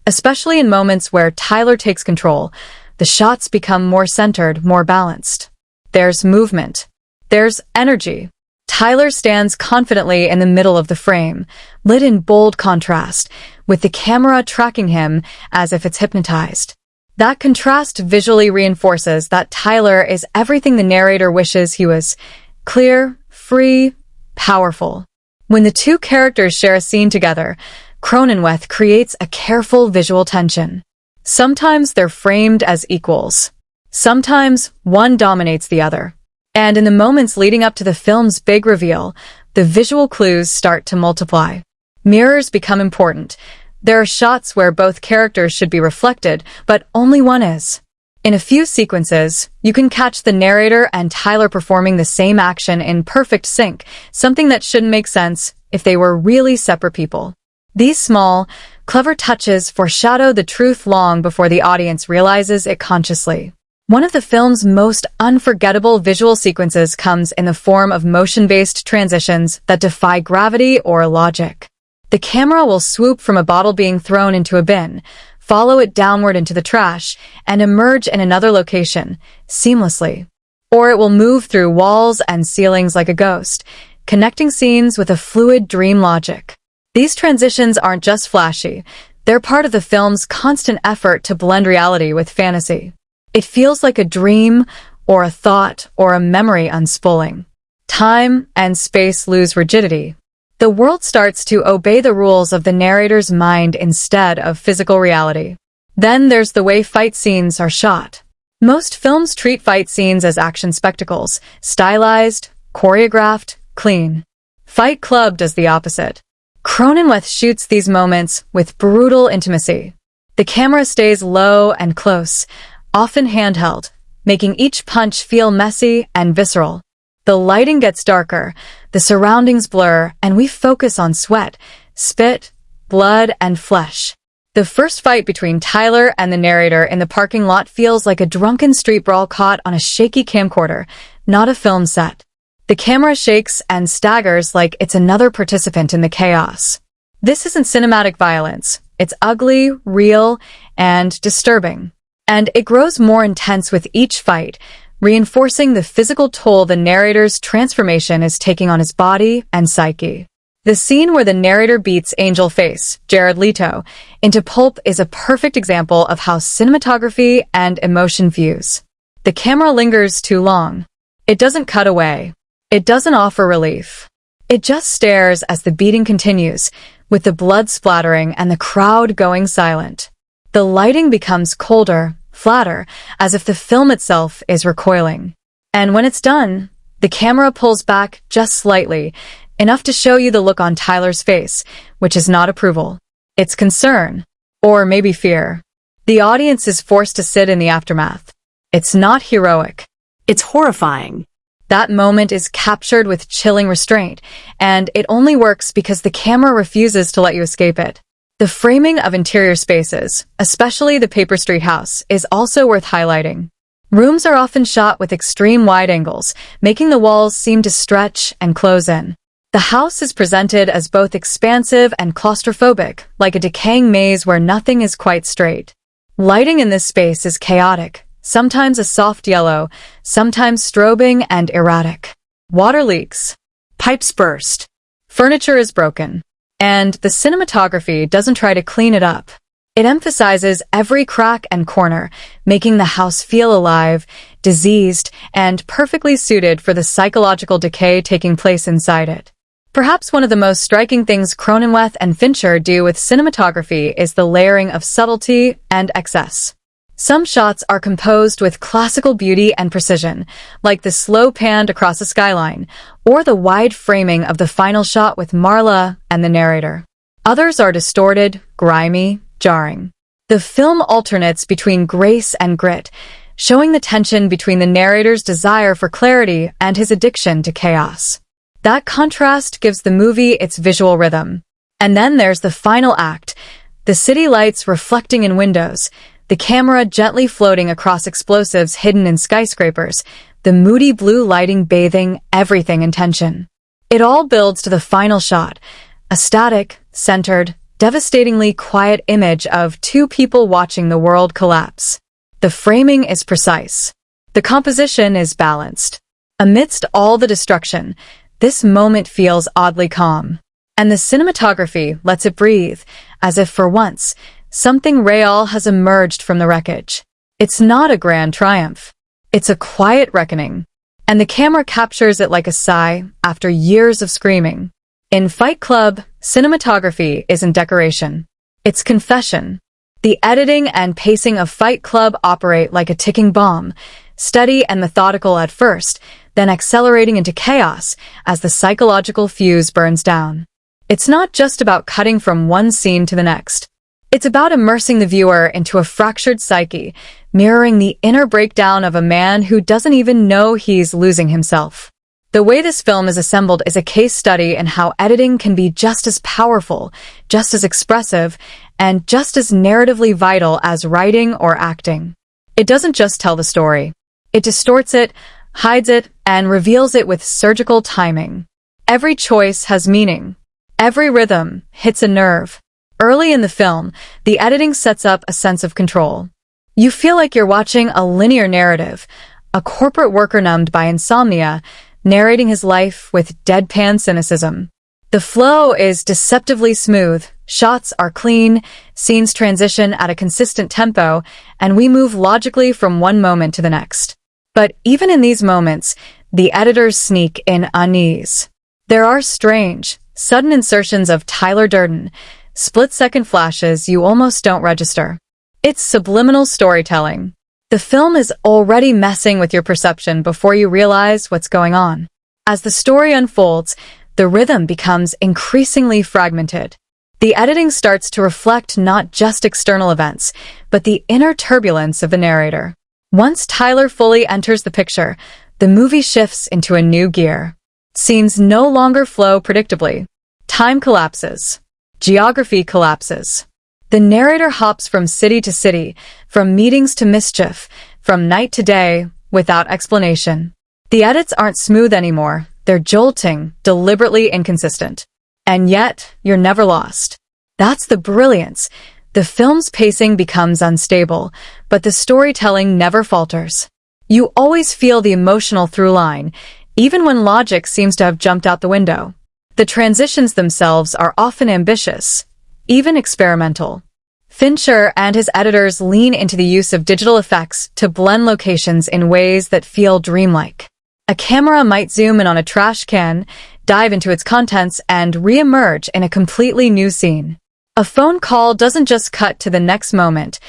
especially in moments where Tyler takes control, the shots become more centered, more balanced. There's movement. There's energy. Tyler stands confidently in the middle of the frame, lit in bold contrast, with the camera tracking him as if it's hypnotized. That contrast visually reinforces that Tyler is everything the narrator wishes he was: clear, free, powerful. When the two characters share a scene together, Cronenweth creates a careful visual tension. Sometimes they're framed as equals. Sometimes one dominates the other. And in the moments leading up to the film's big reveal, the visual clues start to multiply. Mirrors become important. There are shots where both characters should be reflected, but only one is. In a few sequences, you can catch the narrator and Tyler performing the same action in perfect sync, something that shouldn't make sense if they were really separate people. These small, clever touches foreshadow the truth long before the audience realizes it consciously. One of the film's most unforgettable visual sequences comes in the form of motion-based transitions that defy gravity or logic. The camera will swoop from a bottle being thrown into a bin, follow it downward into the trash, and emerge in another location, seamlessly. Or it will move through walls and ceilings like a ghost, connecting scenes with a fluid dream logic. These transitions aren't just flashy, they're part of the film's constant effort to blend reality with fantasy. It feels like a dream, or a thought, or a memory unspooling. Time and space lose rigidity. The world starts to obey the rules of the narrator's mind instead of physical reality. Then there's the way fight scenes are shot. Most films treat fight scenes as action spectacles, stylized, choreographed, clean. Fight Club does the opposite. Cronenweth shoots these moments with brutal intimacy. The camera stays low and close, often handheld, making each punch feel messy and visceral. The lighting gets darker, the surroundings blur, and we focus on sweat, spit, blood, and flesh. The first fight between Tyler and the narrator in the parking lot feels like a drunken street brawl caught on a shaky camcorder, not a film set. The camera shakes and staggers like it's another participant in the chaos. This isn't cinematic violence. It's ugly, real, and disturbing. And it grows more intense with each fight, reinforcing the physical toll the narrator's transformation is taking on his body and psyche. The scene where the narrator beats Angel Face, Jared Leto, into pulp is a perfect example of how cinematography and emotion fuse. The camera lingers too long. It doesn't cut away. It doesn't offer relief. It just stares as the beating continues, with the blood splattering and the crowd going silent. The lighting becomes colder, flatter, as if the film itself is recoiling. And when it's done, the camera pulls back just slightly, enough to show you the look on Tyler's face, which is not approval. It's concern, or maybe fear. The audience is forced to sit in the aftermath. It's not heroic. It's horrifying. That moment is captured with chilling restraint, and it only works because the camera refuses to let you escape it. The framing of interior spaces, especially the Paper Street house, is also worth highlighting. Rooms are often shot with extreme wide angles, making the walls seem to stretch and close in. The house is presented as both expansive and claustrophobic, like a decaying maze where nothing is quite straight. Lighting in this space is chaotic, sometimes a soft yellow, sometimes strobing and erratic. Water leaks. Pipes burst. Furniture is broken. And the cinematography doesn't try to clean it up. It emphasizes every crack and corner, making the house feel alive, diseased, and perfectly suited for the psychological decay taking place inside it. Perhaps one of the most striking things Cronenweth and Fincher do with cinematography is the layering of subtlety and excess. Some shots are composed with classical beauty and precision, like the slow pan across a skyline, or the wide framing of the final shot with Marla and the narrator. Others are distorted, grimy, jarring. The film alternates between grace and grit, showing the tension between the narrator's desire for clarity and his addiction to chaos. That contrast gives the movie its visual rhythm. And then there's the final act, the city lights reflecting in windows, the camera gently floating across explosives hidden in skyscrapers, the moody blue lighting bathing everything in tension. It all builds to the final shot, a static, centered, devastatingly quiet image of two people watching the world collapse. The framing is precise. The composition is balanced. Amidst all the destruction, this moment feels oddly calm. And the cinematography lets it breathe, as if for once, something real has emerged from the wreckage. It's not a grand triumph. It's a quiet reckoning. And the camera captures it like a sigh after years of screaming. In Fight Club, cinematography isn't decoration. It's confession. The editing and pacing of Fight Club operate like a ticking bomb, steady and methodical at first, then accelerating into chaos as the psychological fuse burns down. It's not just about cutting from one scene to the next. It's about immersing the viewer into a fractured psyche, mirroring the inner breakdown of a man who doesn't even know he's losing himself. The way this film is assembled is a case study in how editing can be just as powerful, just as expressive, and just as narratively vital as writing or acting. It doesn't just tell the story. It distorts it, hides it, and reveals it with surgical timing. Every choice has meaning. Every rhythm hits a nerve. Early in the film, the editing sets up a sense of control. You feel like you're watching a linear narrative, a corporate worker numbed by insomnia, narrating his life with deadpan cynicism. The flow is deceptively smooth, shots are clean, scenes transition at a consistent tempo, and we move logically from one moment to the next. But even in these moments, the editors sneak in unease. There are strange, sudden insertions of Tyler Durden, split-second flashes you almost don't register. It's subliminal storytelling. The film is already messing with your perception before you realize what's going on. As the story unfolds, the rhythm becomes increasingly fragmented. The editing starts to reflect not just external events, but the inner turbulence of the narrator. Once Tyler fully enters the picture, the movie shifts into a new gear. Scenes no longer flow predictably. Time collapses. Geography collapses. The narrator hops from city to city, from meetings to mischief, from night to day, without explanation. The edits aren't smooth anymore. They're jolting, deliberately inconsistent. And yet, you're never lost. That's the brilliance. The film's pacing becomes unstable, but the storytelling never falters. You always feel the emotional through line, even when logic seems to have jumped out the window. The transitions themselves are often ambitious, even experimental. Fincher and his editors lean into the use of digital effects to blend locations in ways that feel dreamlike. A camera might zoom in on a trash can, dive into its contents, and re-emerge in a completely new scene. A phone call doesn't just cut to the next moment,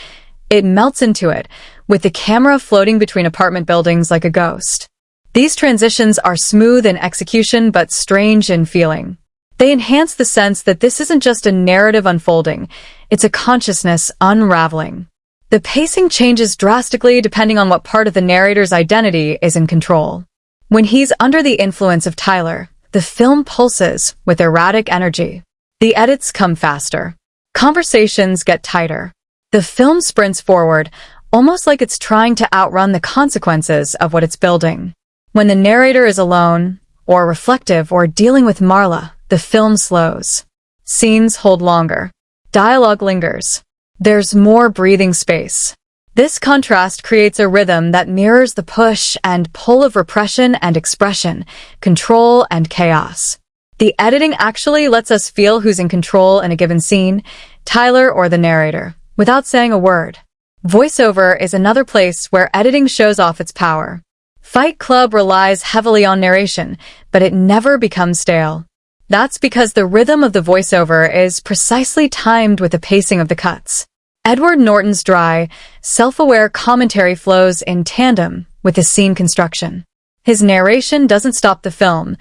it melts into it, with the camera floating between apartment buildings like a ghost. These transitions are smooth in execution but strange in feeling. They enhance the sense that this isn't just a narrative unfolding, it's a consciousness unraveling. The pacing changes drastically depending on what part of the narrator's identity is in control. When he's under the influence of Tyler, the film pulses with erratic energy. The edits come faster. Conversations get tighter. The film sprints forward, almost like it's trying to outrun the consequences of what it's building. When the narrator is alone, or reflective, or dealing with Marla, the film slows. Scenes hold longer. Dialogue lingers. There's more breathing space. This contrast creates a rhythm that mirrors the push and pull of repression and expression, control and chaos. The editing actually lets us feel who's in control in a given scene, Tyler or the narrator, without saying a word. Voiceover is another place where editing shows off its power. Fight Club relies heavily on narration, but it never becomes stale. That's because the rhythm of the voiceover is precisely timed with the pacing of the cuts. Edward Norton's dry, self-aware commentary flows in tandem with the scene construction. His narration doesn't stop the film.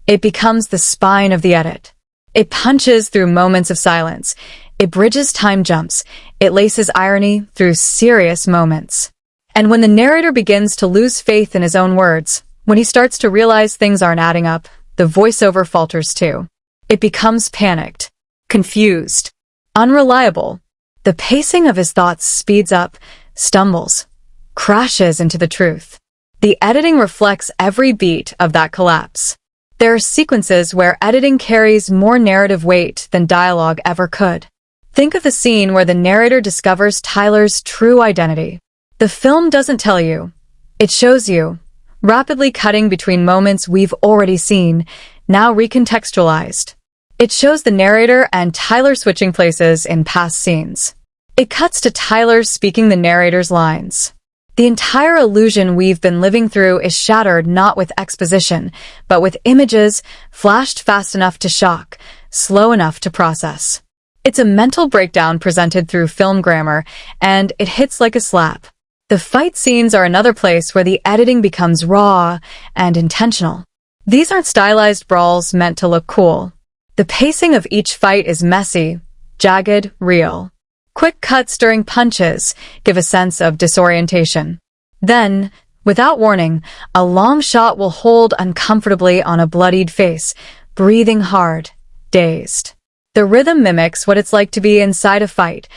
It becomes the spine of the edit. It punches through moments of silence. It bridges time jumps. It laces irony through serious moments. And when the narrator begins to lose faith in his own words, when he starts to realize things aren't adding up, the voiceover falters too. It becomes panicked, confused, unreliable. The pacing of his thoughts speeds up, stumbles, crashes into the truth. The editing reflects every beat of that collapse. There are sequences where editing carries more narrative weight than dialogue ever could. Think of the scene where the narrator discovers Tyler's true identity. The film doesn't tell you. It shows you, rapidly cutting between moments we've already seen, now recontextualized. It shows the narrator and Tyler switching places in past scenes. It cuts to Tyler speaking the narrator's lines. The entire illusion we've been living through is shattered not with exposition, but with images flashed fast enough to shock, slow enough to process. It's a mental breakdown presented through film grammar, and it hits like a slap. The fight scenes are another place where the editing becomes raw and intentional. These aren't stylized brawls meant to look cool. The pacing of each fight is messy, jagged, real. Quick cuts during punches give a sense of disorientation. Then, without warning, a long shot will hold uncomfortably on a bloodied face, breathing hard, dazed. The rhythm mimics what it's like to be inside a fight,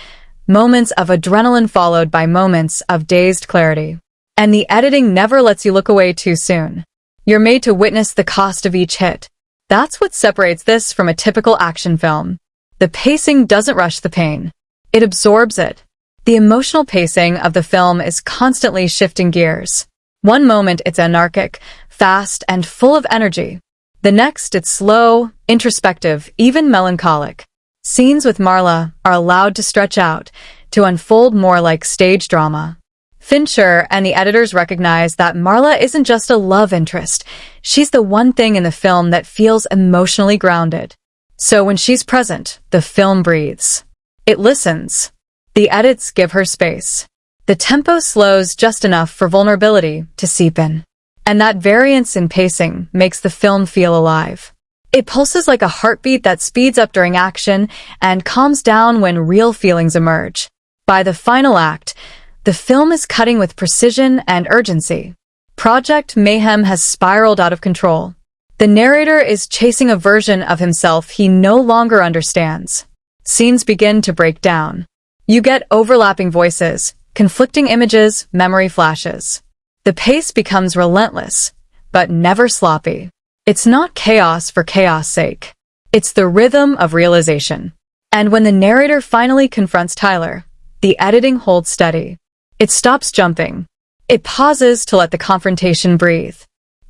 moments of adrenaline followed by moments of dazed clarity. And the editing never lets you look away too soon. You're made to witness the cost of each hit. That's what separates this from a typical action film. The pacing doesn't rush the pain. It absorbs it. The emotional pacing of the film is constantly shifting gears. One moment it's anarchic, fast, and full of energy. The next it's slow, introspective, even melancholic. Scenes with Marla are allowed to stretch out, to unfold more like stage drama. Fincher and the editors recognize that Marla isn't just a love interest. She's the one thing in the film that feels emotionally grounded. So when she's present, the film breathes. It listens. The edits give her space. The tempo slows just enough for vulnerability to seep in. And that variance in pacing makes the film feel alive. It pulses like a heartbeat that speeds up during action and calms down when real feelings emerge. By the final act, the film is cutting with precision and urgency. Project Mayhem has spiraled out of control. The narrator is chasing a version of himself he no longer understands. Scenes begin to break down. You get overlapping voices, conflicting images, memory flashes. The pace becomes relentless, but never sloppy. It's not chaos for chaos' sake. It's the rhythm of realization. And when the narrator finally confronts Tyler, the editing holds steady. It stops jumping. It pauses to let the confrontation breathe.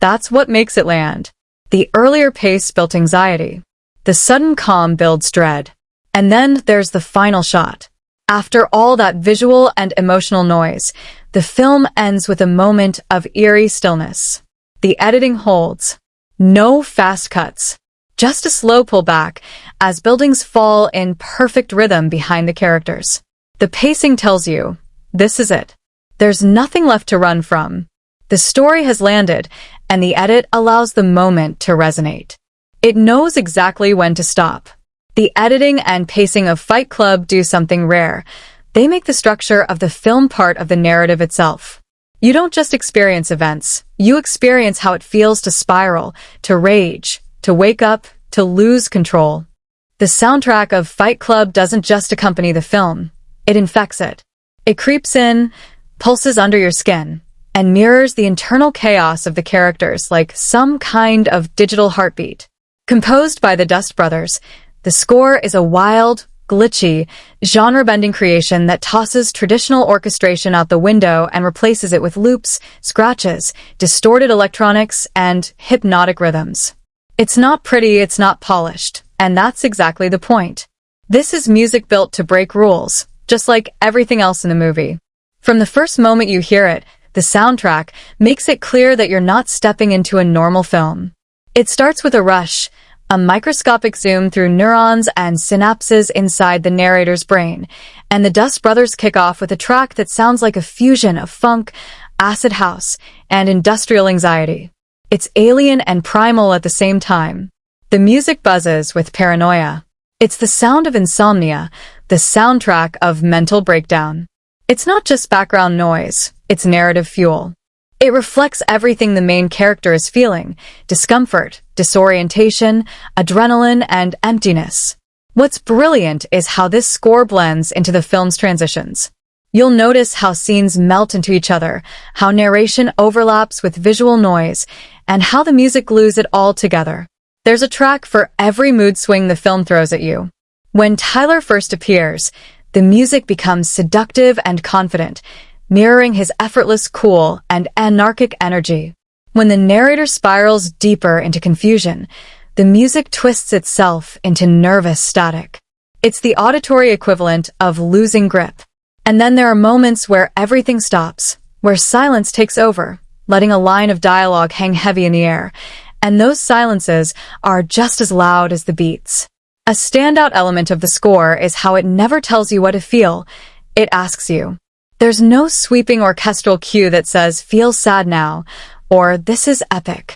That's what makes it land. The earlier pace built anxiety. The sudden calm builds dread. And then there's the final shot. After all that visual and emotional noise, the film ends with a moment of eerie stillness. The editing holds. No fast cuts. Just a slow pullback as buildings fall in perfect rhythm behind the characters. The pacing tells you, this is it. There's nothing left to run from. The story has landed, and the edit allows the moment to resonate. It knows exactly when to stop. The editing and pacing of Fight Club do something rare. They make the structure of the film part of the narrative itself. You don't just experience events, you experience how it feels to spiral, to rage, to wake up, to lose control. The soundtrack of Fight Club doesn't just accompany the film, it infects it. It creeps in, pulses under your skin, and mirrors the internal chaos of the characters like some kind of digital heartbeat. Composed by the Dust Brothers, the score is a wild, glitchy, genre-bending creation that tosses traditional orchestration out the window and replaces it with loops, scratches, distorted electronics, and hypnotic rhythms. It's not pretty, it's not polished, and that's exactly the point. This is music built to break rules, just like everything else in the movie. From the first moment you hear it, the soundtrack makes it clear that you're not stepping into a normal film. It starts with a rush, a microscopic zoom through neurons and synapses inside the narrator's brain, and the Dust Brothers kick off with a track that sounds like a fusion of funk, acid house, and industrial anxiety. It's alien and primal at the same time. The music buzzes with paranoia. It's the sound of insomnia, the soundtrack of mental breakdown. It's not just background noise, it's narrative fuel. It reflects everything the main character is feeling: discomfort, disorientation, adrenaline, and emptiness. What's brilliant is how this score blends into the film's transitions. You'll notice how scenes melt into each other, how narration overlaps with visual noise, and how the music glues it all together. There's a track for every mood swing the film throws at you. When Tyler first appears, the music becomes seductive and confident, mirroring his effortless cool and anarchic energy. When the narrator spirals deeper into confusion, the music twists itself into nervous static. It's the auditory equivalent of losing grip. And then there are moments where everything stops, where silence takes over, letting a line of dialogue hang heavy in the air, and those silences are just as loud as the beats. A standout element of the score is how it never tells you what to feel, it asks you. There's no sweeping orchestral cue that says, "Feel sad now," or "This is epic."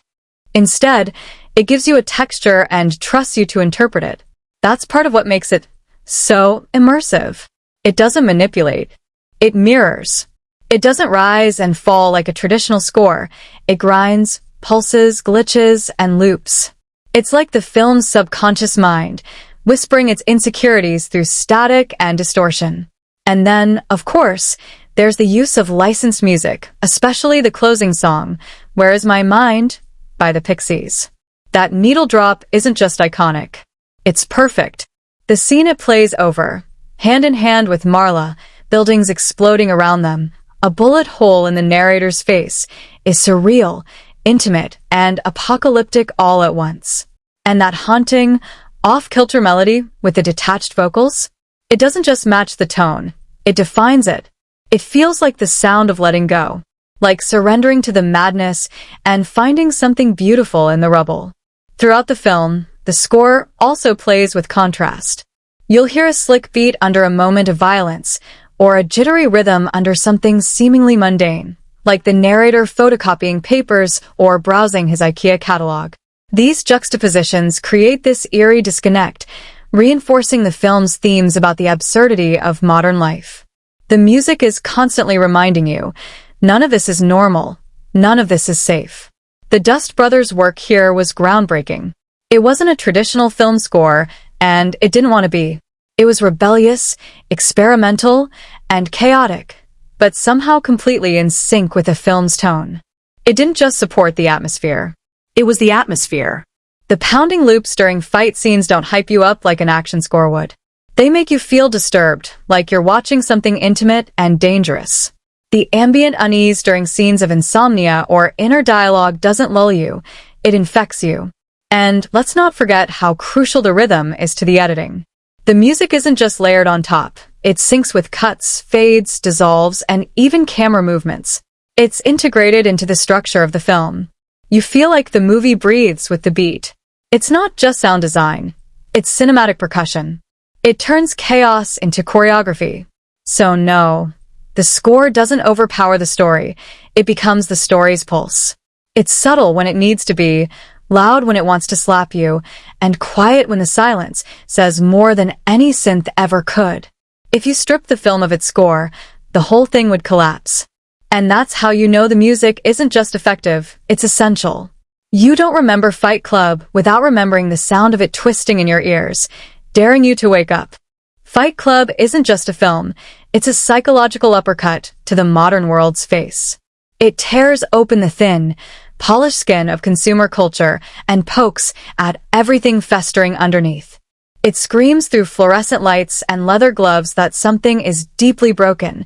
Instead, it gives you a texture and trusts you to interpret it. That's part of what makes it so immersive. It doesn't manipulate. It mirrors. It doesn't rise and fall like a traditional score. It grinds, pulses, glitches, and loops. It's like the film's subconscious mind, whispering its insecurities through static and distortion. And then, of course, there's the use of licensed music, especially the closing song, "Where Is My Mind?" by the Pixies. That needle drop isn't just iconic. It's perfect. The scene it plays over, hand in hand with Marla, buildings exploding around them, a bullet hole in the narrator's face, is surreal, intimate, and apocalyptic all at once. And that haunting, off-kilter melody with the detached vocals? It doesn't just match the tone, it defines it. It feels like the sound of letting go, like surrendering to the madness and finding something beautiful in the rubble. Throughout the film, the score also plays with contrast. You'll hear a slick beat under a moment of violence, or a jittery rhythm under something seemingly mundane, like the narrator photocopying papers or browsing his IKEA catalog. These juxtapositions create this eerie disconnect, reinforcing the film's themes about the absurdity of modern life. The music is constantly reminding you, none of this is normal, none of this is safe. The Dust Brothers' work here was groundbreaking. It wasn't a traditional film score, and it didn't want to be. It was rebellious, experimental, and chaotic, but somehow completely in sync with the film's tone. It didn't just support the atmosphere. It was the atmosphere. The pounding loops during fight scenes don't hype you up like an action score would. They make you feel disturbed, like you're watching something intimate and dangerous. The ambient unease during scenes of insomnia or inner dialogue doesn't lull you, it infects you. And let's not forget how crucial the rhythm is to the editing. The music isn't just layered on top, it syncs with cuts, fades, dissolves, and even camera movements. It's integrated into the structure of the film. You feel like the movie breathes with the beat. It's not just sound design, it's cinematic percussion. It turns chaos into choreography. So no, the score doesn't overpower the story, it becomes the story's pulse. It's subtle when it needs to be, loud when it wants to slap you, and quiet when the silence says more than any synth ever could. If you strip the film of its score, the whole thing would collapse. And that's how you know the music isn't just effective, it's essential. You don't remember Fight Club without remembering the sound of it twisting in your ears, daring you to wake up. Fight Club isn't just a film, it's a psychological uppercut to the modern world's face. It tears open the thin, polished skin of consumer culture and pokes at everything festering underneath. It screams through fluorescent lights and leather gloves that something is deeply broken,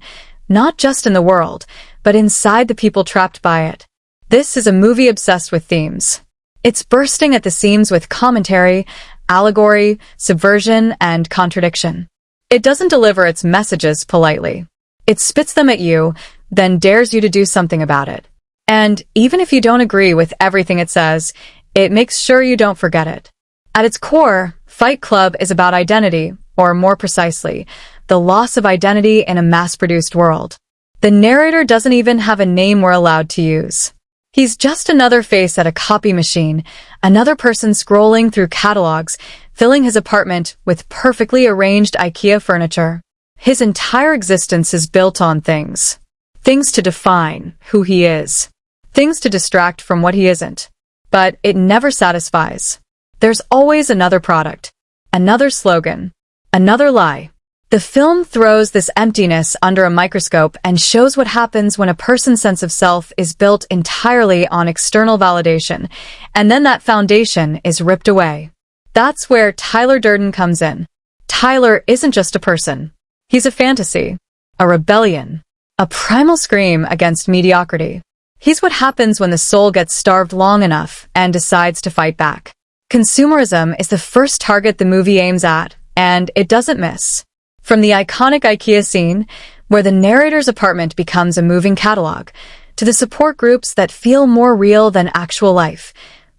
not just in the world, but inside the people trapped by it. This is a movie obsessed with themes. It's bursting at the seams with commentary, allegory, subversion, and contradiction. It doesn't deliver its messages politely. It spits them at you, then dares you to do something about it. And even if you don't agree with everything it says, it makes sure you don't forget it. At its core, Fight Club is about identity, or more precisely, the loss of identity in a mass-produced world. The narrator doesn't even have a name we're allowed to use. He's just another face at a copy machine, another person scrolling through catalogs, filling his apartment with perfectly arranged IKEA furniture. His entire existence is built on things. Things to define who he is. Things to distract from what he isn't. But it never satisfies. There's always another product, another slogan, another lie. The film throws this emptiness under a microscope and shows what happens when a person's sense of self is built entirely on external validation, and then that foundation is ripped away. That's where Tyler Durden comes in. Tyler isn't just a person. He's a fantasy, a rebellion, a primal scream against mediocrity. He's what happens when the soul gets starved long enough and decides to fight back. Consumerism is the first target the movie aims at, and it doesn't miss. From the iconic IKEA scene, where the narrator's apartment becomes a moving catalog, to the support groups that feel more real than actual life,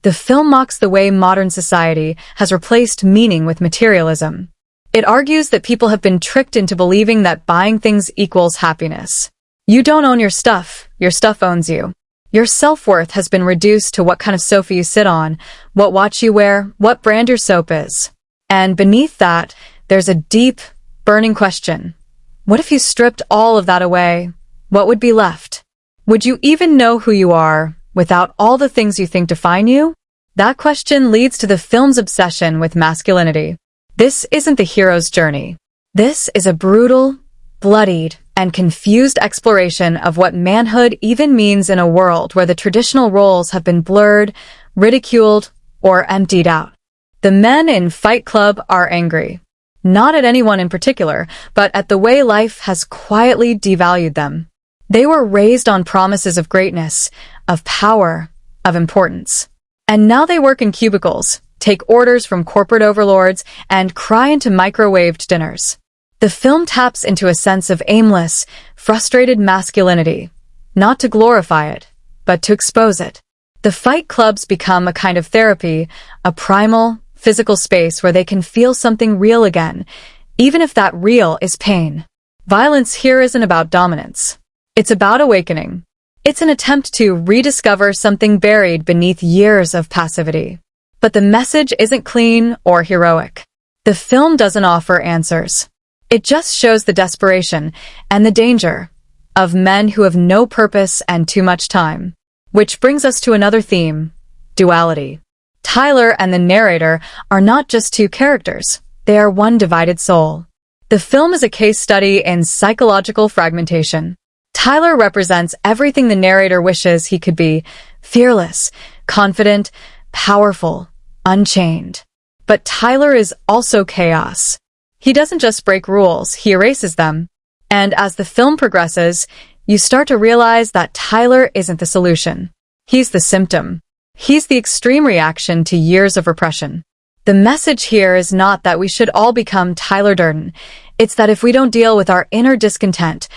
the film mocks the way modern society has replaced meaning with materialism. It argues that people have been tricked into believing that buying things equals happiness. You don't own your stuff owns you. Your self-worth has been reduced to what kind of sofa you sit on, what watch you wear, what brand your soap is. And beneath that, there's a deep, burning question. What if you stripped all of that away? What would be left? Would you even know who you are without all the things you think define you? That question leads to the film's obsession with masculinity. This isn't the hero's journey. This is a brutal, bloodied, and confused exploration of what manhood even means in a world where the traditional roles have been blurred, ridiculed, or emptied out. The men in Fight Club are angry. Not at anyone in particular, but at the way life has quietly devalued them. They were raised on promises of greatness, of power, of importance. And now they work in cubicles, take orders from corporate overlords, and cry into microwaved dinners. The film taps into a sense of aimless, frustrated masculinity, not to glorify it, but to expose it. The fight clubs become a kind of therapy, a primal, physical space where they can feel something real again, even if that real is pain. Violence here isn't about dominance. It's about awakening. It's an attempt to rediscover something buried beneath years of passivity. But the message isn't clean or heroic. The film doesn't offer answers. It just shows the desperation and the danger of men who have no purpose and too much time. Which brings us to another theme, duality. Tyler and the narrator are not just two characters, they are one divided soul. The film is a case study in psychological fragmentation. Tyler represents everything the narrator wishes he could be: fearless, confident, powerful, unchained. But Tyler is also chaos. He doesn't just break rules, he erases them. And as the film progresses, you start to realize that Tyler isn't the solution. He's the symptom. He's the extreme reaction to years of repression. The message here is not that we should all become Tyler Durden. It's that if we don't deal with our inner discontent,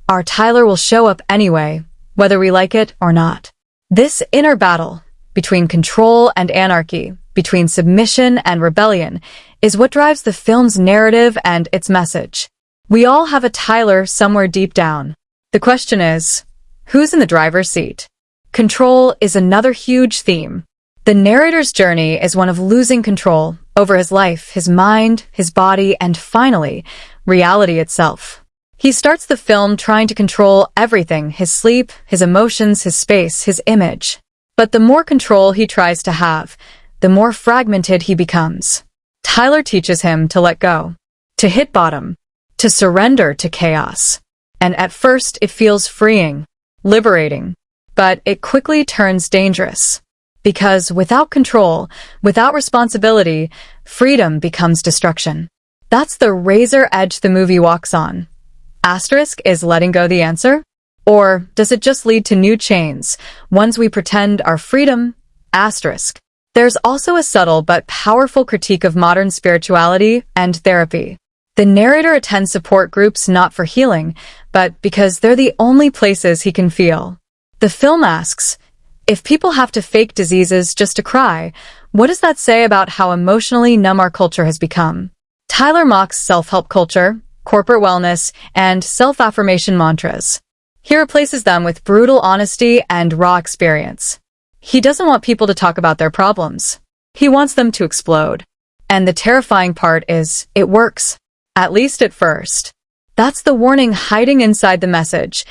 our Tyler will show up anyway, whether we like it or not. This inner battle between control and anarchy, between submission and rebellion, is what drives the film's narrative and its message. We all have a Tyler somewhere deep down. The question is, who's in the driver's seat? Control is another huge theme. The narrator's journey is one of losing control over his life, his mind, his body, and finally, reality itself. He starts the film trying to control everything: his sleep, his emotions, his space, his image. But the more control he tries to have, the more fragmented he becomes. Tyler teaches him to let go, to hit bottom, to surrender to chaos. And at first it feels freeing, liberating, but it quickly turns dangerous. Because without control, without responsibility, freedom becomes destruction. That's the razor edge the movie walks on. Asterisk, is letting go the answer? Or does it just lead to new chains, ones we pretend are freedom? Asterisk. There's also a subtle but powerful critique of modern spirituality and therapy. The narrator attends support groups not for healing, but because they're the only places he can feel. The film asks, if people have to fake diseases just to cry, what does that say about how emotionally numb our culture has become? Tyler mocks self-help culture, corporate wellness, and self-affirmation mantras. He replaces them with brutal honesty and raw experience. He doesn't want people to talk about their problems. He wants them to explode. And the terrifying part is, it works. At least at first. That's the warning hiding inside the message.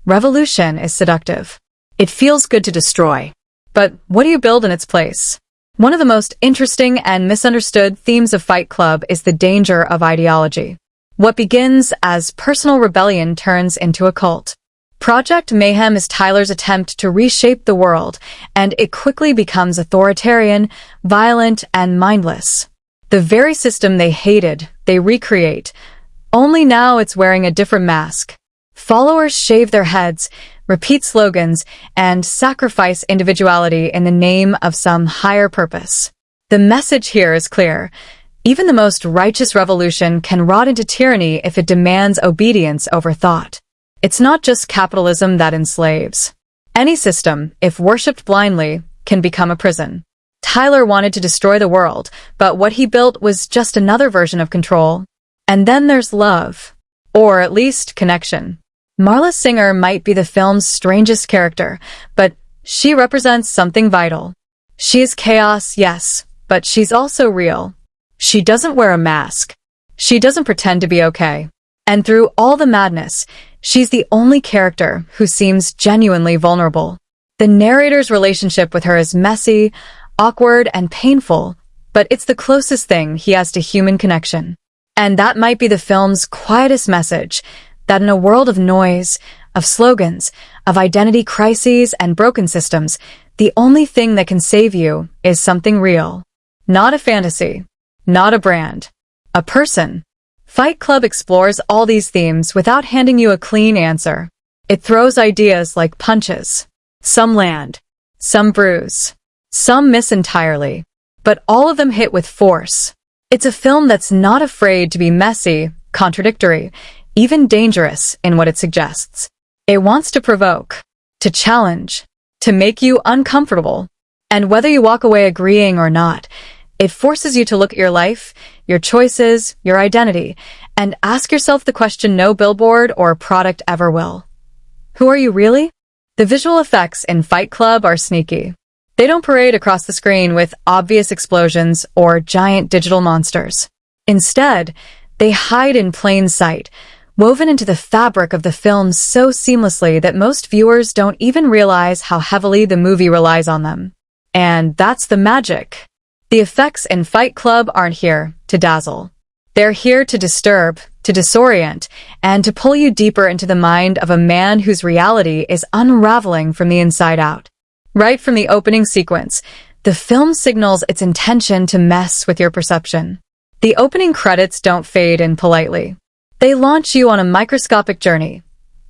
Revolution is seductive. It feels good to destroy. But what do you build in its place? One of the most interesting and misunderstood themes of Fight Club is the danger of ideology. What begins as personal rebellion turns into a cult. Project Mayhem is Tyler's attempt to reshape the world, and it quickly becomes authoritarian, violent, and mindless. The very system they hated, they recreate. Only now it's wearing a different mask. Followers shave their heads, repeat slogans, and sacrifice individuality in the name of some higher purpose. The message here is clear. Even the most righteous revolution can rot into tyranny if it demands obedience over thought. It's not just capitalism that enslaves. Any system, if worshipped blindly, can become a prison. Tyler wanted to destroy the world, but what he built was just another version of control. And then there's love. Or at least connection. Marla Singer might be the film's strangest character, but she represents something vital. She is chaos, yes, but she's also real. She doesn't wear a mask. She doesn't pretend to be okay. And through all the madness, she's the only character who seems genuinely vulnerable. The narrator's relationship with her is messy, awkward, and painful, but it's the closest thing he has to human connection. And that might be the film's quietest message, that in a world of noise, of slogans, of identity crises and broken systems, the only thing that can save you is something real. Not a fantasy, not a brand, a person. Fight Club explores all these themes without handing you a clean answer. It throws ideas like punches. Some land, some bruise, some miss entirely, but all of them hit with force. It's a film that's not afraid to be messy, contradictory, even dangerous in what it suggests. It wants to provoke, to challenge, to make you uncomfortable. And whether you walk away agreeing or not, it forces you to look at your life, your choices, your identity, and ask yourself the question no billboard or product ever will. Who are you really? The visual effects in Fight Club are sneaky. They don't parade across the screen with obvious explosions or giant digital monsters. Instead, they hide in plain sight, woven into the fabric of the film so seamlessly that most viewers don't even realize how heavily the movie relies on them. And that's the magic. The effects in Fight Club aren't here to dazzle. They're here to disturb, to disorient, and to pull you deeper into the mind of a man whose reality is unraveling from the inside out. Right from the opening sequence, the film signals its intention to mess with your perception. The opening credits don't fade in politely. They launch you on a microscopic journey,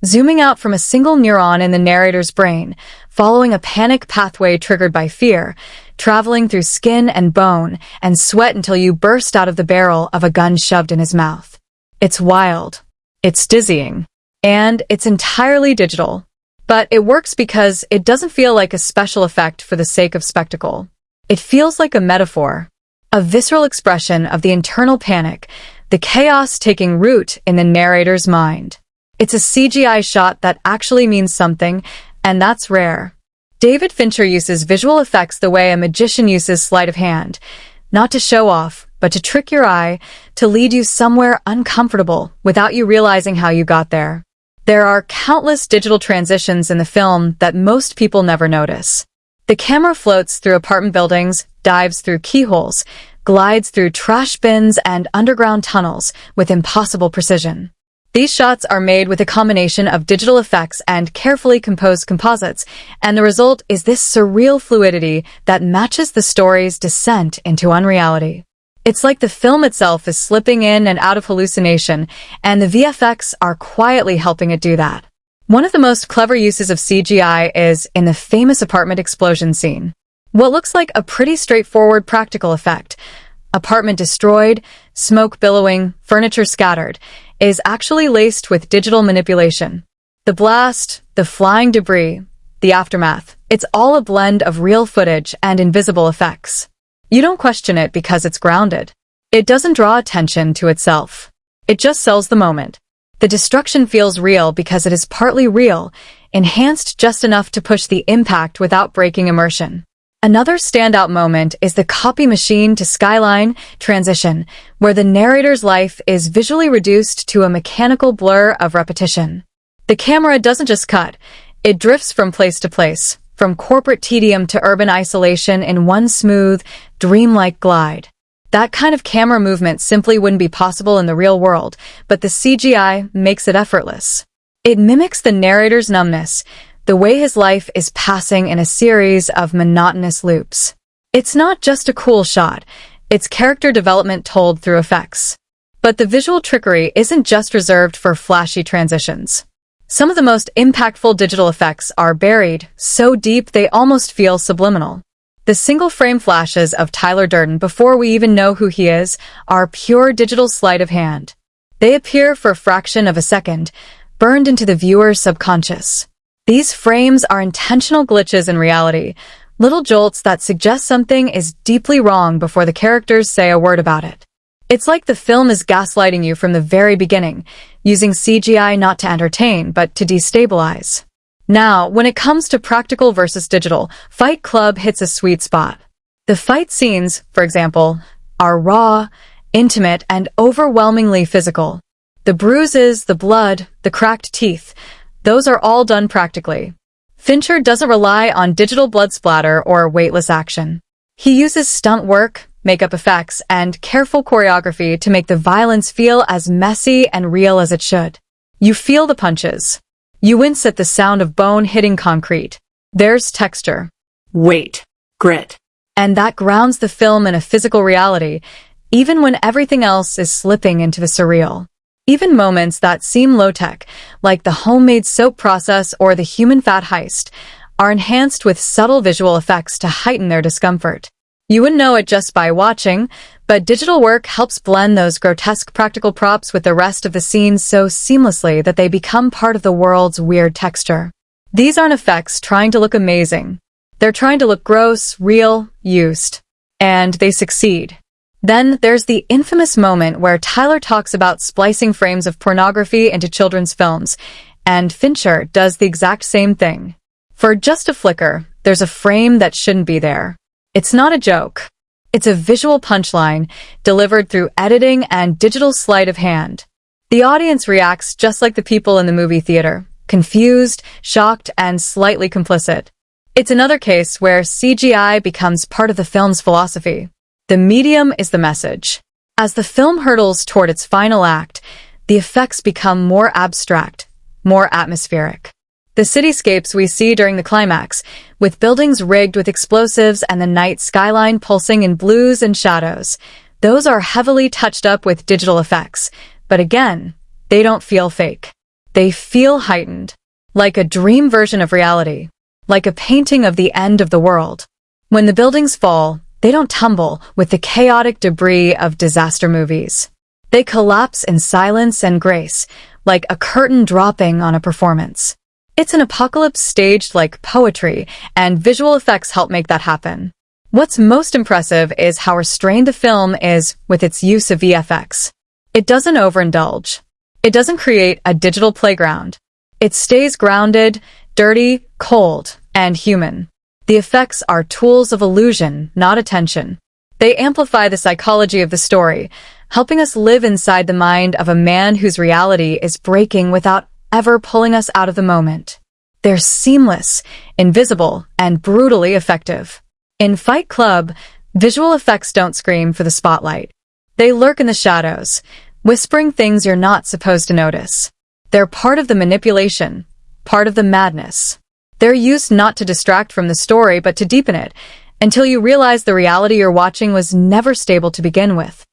zooming out from a single neuron in the narrator's brain, following a panic pathway triggered by fear, traveling through skin and bone and sweat until you burst out of the barrel of a gun shoved in his mouth. It's wild. It's dizzying. And it's entirely digital. But it works because it doesn't feel like a special effect for the sake of spectacle. It feels like a metaphor, a visceral expression of the internal panic, the chaos taking root in the narrator's mind. It's a CGI shot that actually means something, and that's rare. David Fincher uses visual effects the way a magician uses sleight of hand, not to show off, but to trick your eye, to lead you somewhere uncomfortable without you realizing how you got there. There are countless digital transitions in the film that most people never notice. The camera floats through apartment buildings, dives through keyholes, glides through trash bins and underground tunnels with impossible precision. These shots are made with a combination of digital effects and carefully composed composites, and the result is this surreal fluidity that matches the story's descent into unreality. It's like the film itself is slipping in and out of hallucination, and the VFX are quietly helping it do that. One of the most clever uses of CGI is in the famous apartment explosion scene. What looks like a pretty straightforward practical effect, apartment destroyed, smoke billowing, furniture scattered, is actually laced with digital manipulation. The blast, the flying debris, the aftermath, it's all a blend of real footage and invisible effects. You don't question it because it's grounded. It doesn't draw attention to itself. It just sells the moment. The destruction feels real because it is partly real, enhanced just enough to push the impact without breaking immersion. Another standout moment is the copy machine to skyline transition, where the narrator's life is visually reduced to a mechanical blur of repetition. The camera doesn't just cut, it drifts from place to place, from corporate tedium to urban isolation in one smooth, dreamlike glide. That kind of camera movement simply wouldn't be possible in the real world, but the CGI makes it effortless. It mimics the narrator's numbness, the way his life is passing in a series of monotonous loops. It's not just a cool shot, it's character development told through effects. But the visual trickery isn't just reserved for flashy transitions. Some of the most impactful digital effects are buried so deep they almost feel subliminal. The single-frame flashes of Tyler Durden before we even know who he is are pure digital sleight of hand. They appear for a fraction of a second, burned into the viewer's subconscious. These frames are intentional glitches in reality, little jolts that suggest something is deeply wrong before the characters say a word about it. It's like the film is gaslighting you from the very beginning, using CGI not to entertain, but to destabilize. Now, when it comes to practical versus digital, Fight Club hits a sweet spot. The fight scenes, for example, are raw, intimate, and overwhelmingly physical. The bruises, the blood, the cracked teeth, those are all done practically. Fincher doesn't rely on digital blood splatter or weightless action. He uses stunt work, makeup effects, and careful choreography to make the violence feel as messy and real as it should. You feel the punches. You wince at the sound of bone hitting concrete. There's texture, weight, grit. and that grounds the film in a physical reality. even when everything else is slipping into the surreal. Even moments that seem low-tech, like the homemade soap process or the human fat heist, are enhanced with subtle visual effects to heighten their discomfort. You wouldn't know it just by watching, but digital work helps blend those grotesque practical props with the rest of the scene so seamlessly that they become part of the world's weird texture. These aren't effects trying to look amazing. They're trying to look gross, real, used. And they succeed. Then there's the infamous moment where Tyler talks about splicing frames of pornography into children's films, and Fincher does the exact same thing. For just a flicker, there's a frame that shouldn't be there. It's not a joke. It's a visual punchline delivered through editing and digital sleight of hand. The audience reacts just like the people in the movie theater, confused, shocked, and slightly complicit. It's another case where CGI becomes part of the film's philosophy. The medium is the message. As the film hurtles toward its final act, the effects become more abstract, more atmospheric. The cityscapes we see during the climax, with buildings rigged with explosives and the night skyline pulsing in blues and shadows, those are heavily touched up with digital effects. But again, they don't feel fake. They feel heightened, like a dream version of reality, like a painting of the end of the world. When the buildings fall, they don't tumble with the chaotic debris of disaster movies. They collapse in silence and grace, like a curtain dropping on a performance. It's an apocalypse staged like poetry, and visual effects help make that happen. What's most impressive is how restrained the film is with its use of VFX. It doesn't overindulge. It doesn't create a digital playground. It stays grounded, dirty, cold, and human. The effects are tools of illusion, not attention. They amplify the psychology of the story, helping us live inside the mind of a man whose reality is breaking without ever pulling us out of the moment. They're seamless, invisible, and brutally effective. In Fight Club, visual effects don't scream for the spotlight. They lurk in the shadows, whispering things you're not supposed to notice. They're part of the manipulation, part of the madness. They're used not to distract from the story, but to deepen it, until you realize the reality you're watching was never stable to begin with.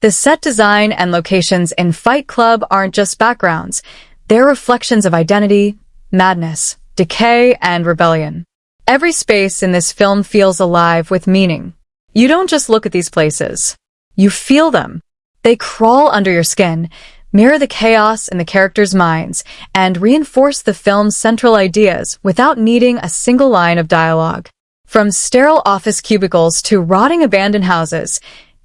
The set design and locations in Fight Club aren't just backgrounds. They're reflections of identity, madness, decay, and rebellion. Every space in this film feels alive with meaning. You don't just look at these places. You feel them. They crawl under your skin, mirror the chaos in the characters' minds, and reinforce the film's central ideas without needing a single line of dialogue. From sterile office cubicles to rotting abandoned houses,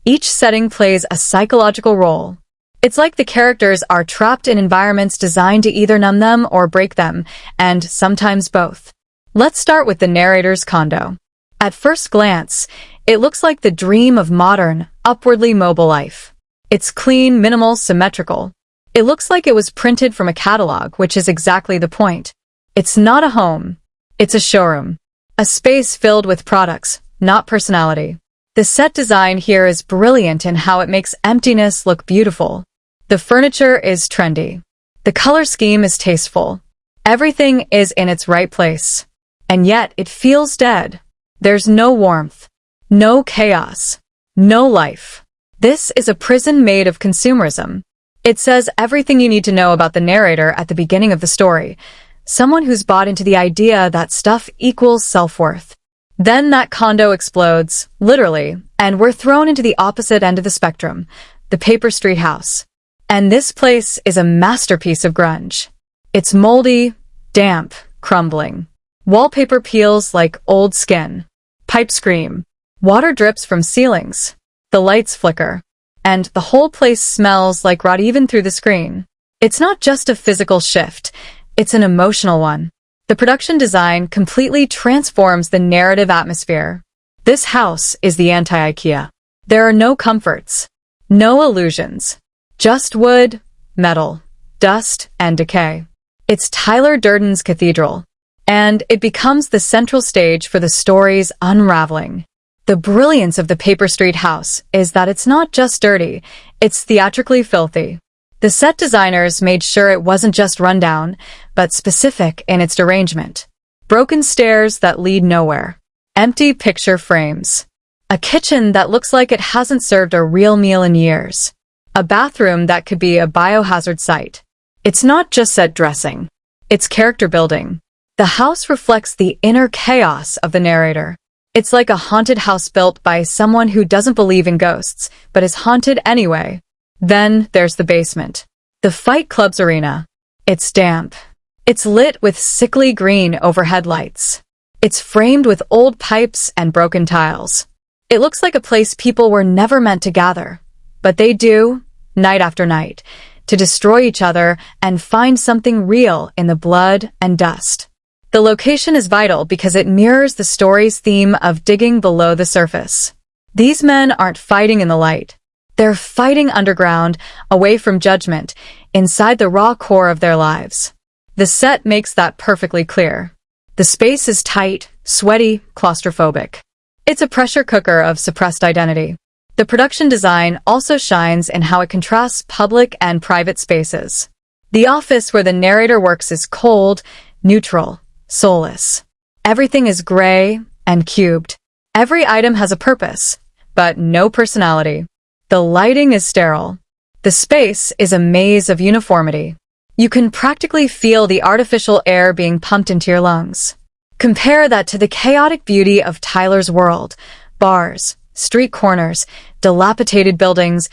each setting plays a psychological role. It's like the characters are trapped in environments designed to either numb them or break them, and sometimes both. Let's start with the narrator's condo. At first glance, it looks like the dream of modern, upwardly mobile life. It's clean, minimal, symmetrical. It looks like it was printed from a catalog, which is exactly the point. It's not a home. It's a showroom. A space filled with products, not personality. The set design here is brilliant in how it makes emptiness look beautiful. The furniture is trendy. The color scheme is tasteful. Everything is in its right place. And yet it feels dead. There's no warmth, no chaos, no life. This is a prison made of consumerism. It says everything you need to know about the narrator at the beginning of the story. Someone who's bought into the idea that stuff equals self-worth. Then that condo explodes, literally, and we're thrown into the opposite end of the spectrum, the Paper Street house. And this place is a masterpiece of grunge. It's moldy, damp, crumbling. Wallpaper peels like old skin. Pipes scream. Water drips from ceilings. The lights flicker. And the whole place smells like rot even through the screen. It's not just a physical shift. It's an emotional one. The production design completely transforms the narrative atmosphere. This house is the anti-IKEA. There are no comforts. No illusions. Just wood, metal, dust, and decay. It's Tyler Durden's cathedral, and it becomes the central stage for the story's unraveling. The brilliance of the Paper Street house is that it's not just dirty, it's theatrically filthy. The set designers made sure it wasn't just rundown, but specific in its derangement. Broken stairs that lead nowhere. Empty picture frames. A kitchen that looks like it hasn't served a real meal in years. A bathroom that could be a biohazard site. It's not just set dressing. It's character building. The house reflects the inner chaos of the narrator. It's like a haunted house built by someone who doesn't believe in ghosts, but is haunted anyway. Then there's the basement. The Fight Club's arena. It's damp. It's lit with sickly green overhead lights. It's framed with old pipes and broken tiles. It looks like a place people were never meant to gather. But they do, night after night, to destroy each other and find something real in the blood and dust. The location is vital because it mirrors the story's theme of digging below the surface. These men aren't fighting in the light. They're fighting underground, away from judgment, inside the raw core of their lives. The set makes that perfectly clear. The space is tight, sweaty, claustrophobic. It's a pressure cooker of suppressed identity. The production design also shines in how it contrasts public and private spaces. The office where the narrator works is cold, neutral, soulless. Everything is gray and cubed. Every item has a purpose, but no personality. The lighting is sterile. The space is a maze of uniformity. You can practically feel the artificial air being pumped into your lungs. Compare that to the chaotic beauty of Tyler's world. Bars, street corners, dilapidated buildings,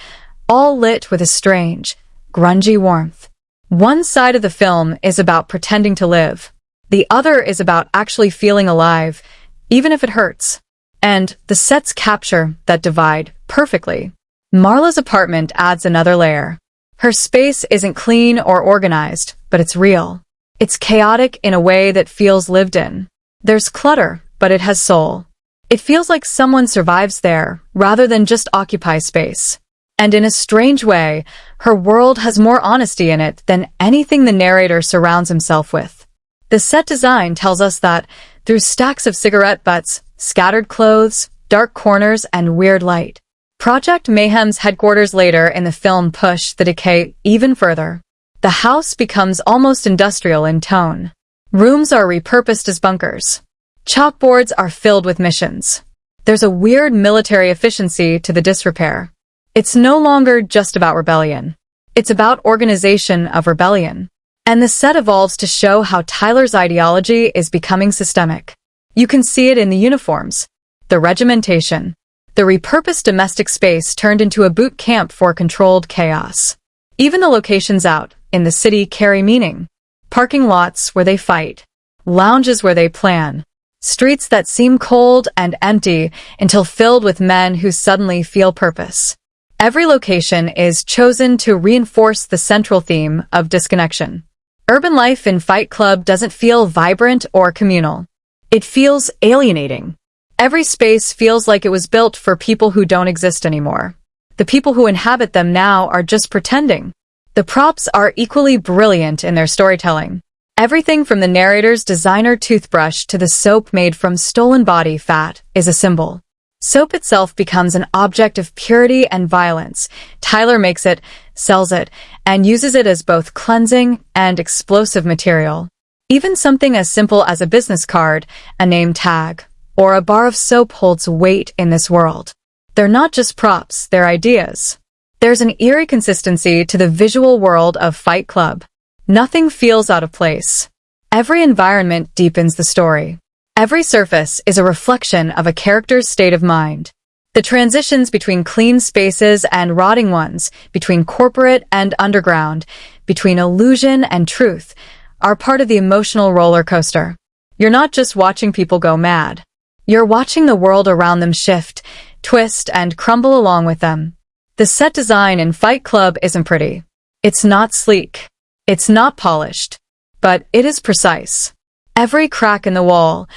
all lit with a strange, grungy warmth. One side of the film is about pretending to live. The other is about actually feeling alive, even if it hurts. And the sets capture that divide perfectly. Marla's apartment adds another layer. Her space isn't clean or organized, but it's real. It's chaotic in a way that feels lived in. There's clutter, but it has soul. It feels like someone survives there, rather than just occupies space. And in a strange way, her world has more honesty in it than anything the narrator surrounds himself with. The set design tells us that, through stacks of cigarette butts, scattered clothes, dark corners, and weird light, Project Mayhem's headquarters later in the film push the decay even further. The house becomes almost industrial in tone. Rooms are repurposed as bunkers. Chalkboards are filled with missions. There's a weird military efficiency to the disrepair. It's no longer just about rebellion. It's about organization of rebellion. And the set evolves to show how Tyler's ideology is becoming systemic. You can see it in the uniforms, the regimentation, the repurposed domestic space turned into a boot camp for controlled chaos. Even the locations out in the city carry meaning. Parking lots where they fight, lounges where they plan, streets that seem cold and empty until filled with men who suddenly feel purpose. Every location is chosen to reinforce the central theme of disconnection. Urban life in Fight Club doesn't feel vibrant or communal. It feels alienating. Every space feels like it was built for people who don't exist anymore. The people who inhabit them now are just pretending. The props are equally brilliant in their storytelling. Everything from the narrator's designer toothbrush to the soap made from stolen body fat is a symbol. Soap itself becomes an object of purity and violence. Tyler makes it, sells it, and uses it as both cleansing and explosive material. Even something as simple as a business card, a name tag, or a bar of soap holds weight in this world. They're not just props, they're ideas. There's an eerie consistency to the visual world of Fight Club. Nothing feels out of place. Every environment deepens the story. Every surface is a reflection of a character's state of mind. The transitions between clean spaces and rotting ones, between corporate and underground, between illusion and truth, are part of the emotional roller coaster. You're not just watching people go mad. You're watching the world around them shift, twist, and crumble along with them. The set design in Fight Club isn't pretty. It's not sleek. It's not polished. But it is precise. Every crack in the wall,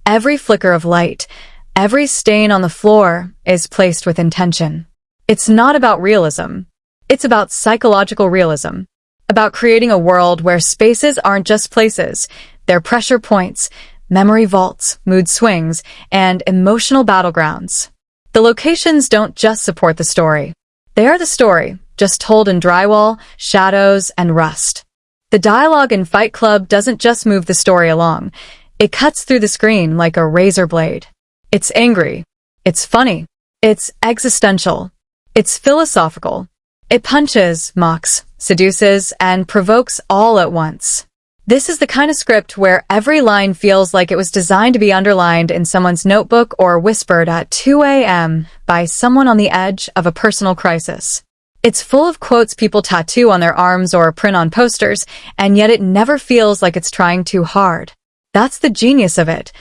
every flicker of light, every stain on the floor is placed with intention. It's not about realism. It's about psychological realism. About creating a world where spaces aren't just places. They're pressure points, memory vaults, mood swings, and emotional battlegrounds. The locations don't just support the story. They are the story, just told in drywall, shadows, and rust. The dialogue in Fight Club doesn't just move the story along. It cuts through the screen like a razor blade. It's angry. It's funny. It's existential. It's philosophical. It punches, mocks, seduces, and provokes all at once. This is the kind of script where every line feels like it was designed to be underlined in someone's notebook or whispered at 2 a.m. by someone on the edge of a personal crisis. It's full of quotes people tattoo on their arms or print on posters, and yet it never feels like it's trying too hard. That's the genius of it.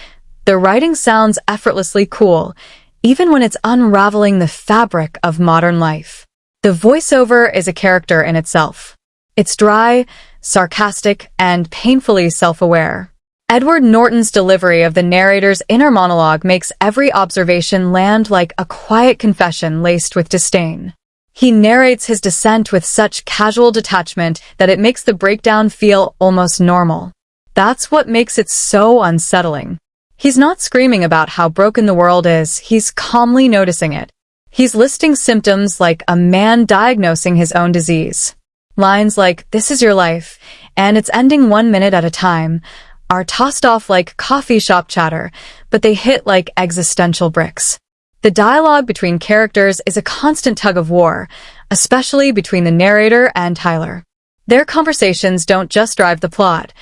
The writing sounds effortlessly cool, even when it's unraveling the fabric of modern life. The voiceover is a character in itself. It's dry, sarcastic, and painfully self-aware. Edward Norton's delivery of the narrator's inner monologue makes every observation land like a quiet confession laced with disdain. He narrates his descent with such casual detachment that it makes the breakdown feel almost normal. That's what makes it so unsettling. He's not screaming about how broken the world is, he's calmly noticing it. He's listing symptoms like a man diagnosing his own disease. Lines like, "This is your life, and it's ending 1 minute at a time," are tossed off like coffee shop chatter, but they hit like existential bricks. The dialogue between characters is a constant tug of war, especially between the narrator and Tyler. Their conversations don't just drive the plot.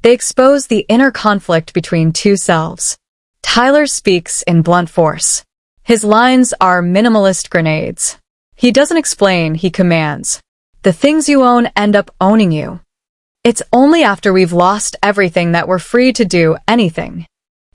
They expose the inner conflict between two selves. Tyler speaks in blunt force. His lines are minimalist grenades. He doesn't explain, he commands. The things you own end up owning you. It's only after we've lost everything that we're free to do anything.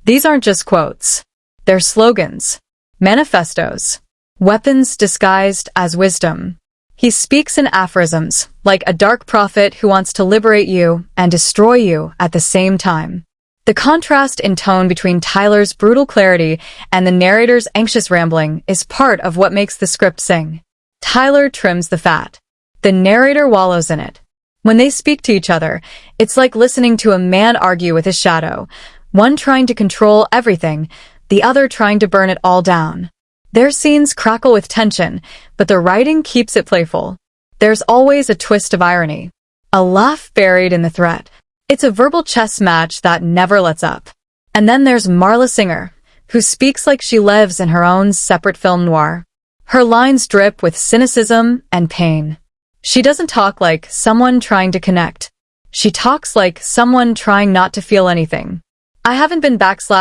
These aren't just quotes. They're slogans, manifestos, weapons disguised as wisdom. He speaks in aphorisms, like a dark prophet who wants to liberate you and destroy you at the same time. The contrast in tone between Tyler's brutal clarity and the narrator's anxious rambling is part of what makes the script sing. Tyler trims the fat. The narrator wallows in it. When they speak to each other, it's like listening to a man argue with his shadow, one trying to control everything, the other trying to burn it all down. Their scenes crackle with tension, but the writing keeps it playful. There's always a twist of irony, a laugh buried in the threat. It's a verbal chess match that never lets up. And then there's Marla Singer, who speaks like she lives in her own separate film noir. Her lines drip with cynicism and pain. She doesn't talk like someone trying to connect. She talks like someone trying not to feel anything. I haven't been / ***********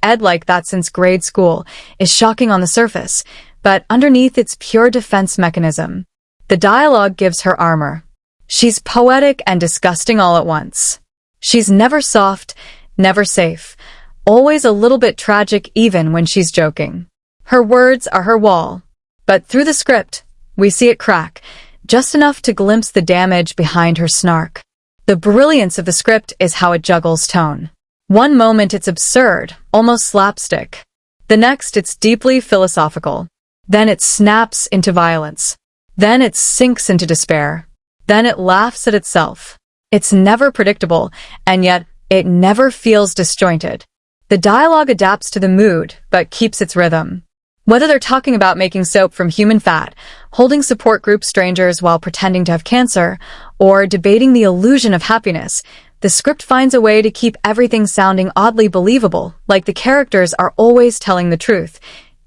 ed like that since grade school is shocking on the surface, but underneath it's pure defense mechanism. The dialogue gives her armor. She's poetic and disgusting all at once. She's never soft, never safe, always a little bit tragic even when she's joking. Her words are her wall, but through the script, we see it crack, just enough to glimpse the damage behind her snark. The brilliance of the script is how it juggles tone. One moment it's absurd, almost slapstick. The next it's deeply philosophical. Then it snaps into violence. Then it sinks into despair. Then it laughs at itself. It's never predictable, and yet it never feels disjointed. The dialogue adapts to the mood, but keeps its rhythm. Whether they're talking about making soap from human fat, holding support group strangers while pretending to have cancer, or debating the illusion of happiness, the script finds a way to keep everything sounding oddly believable, like the characters are always telling the truth,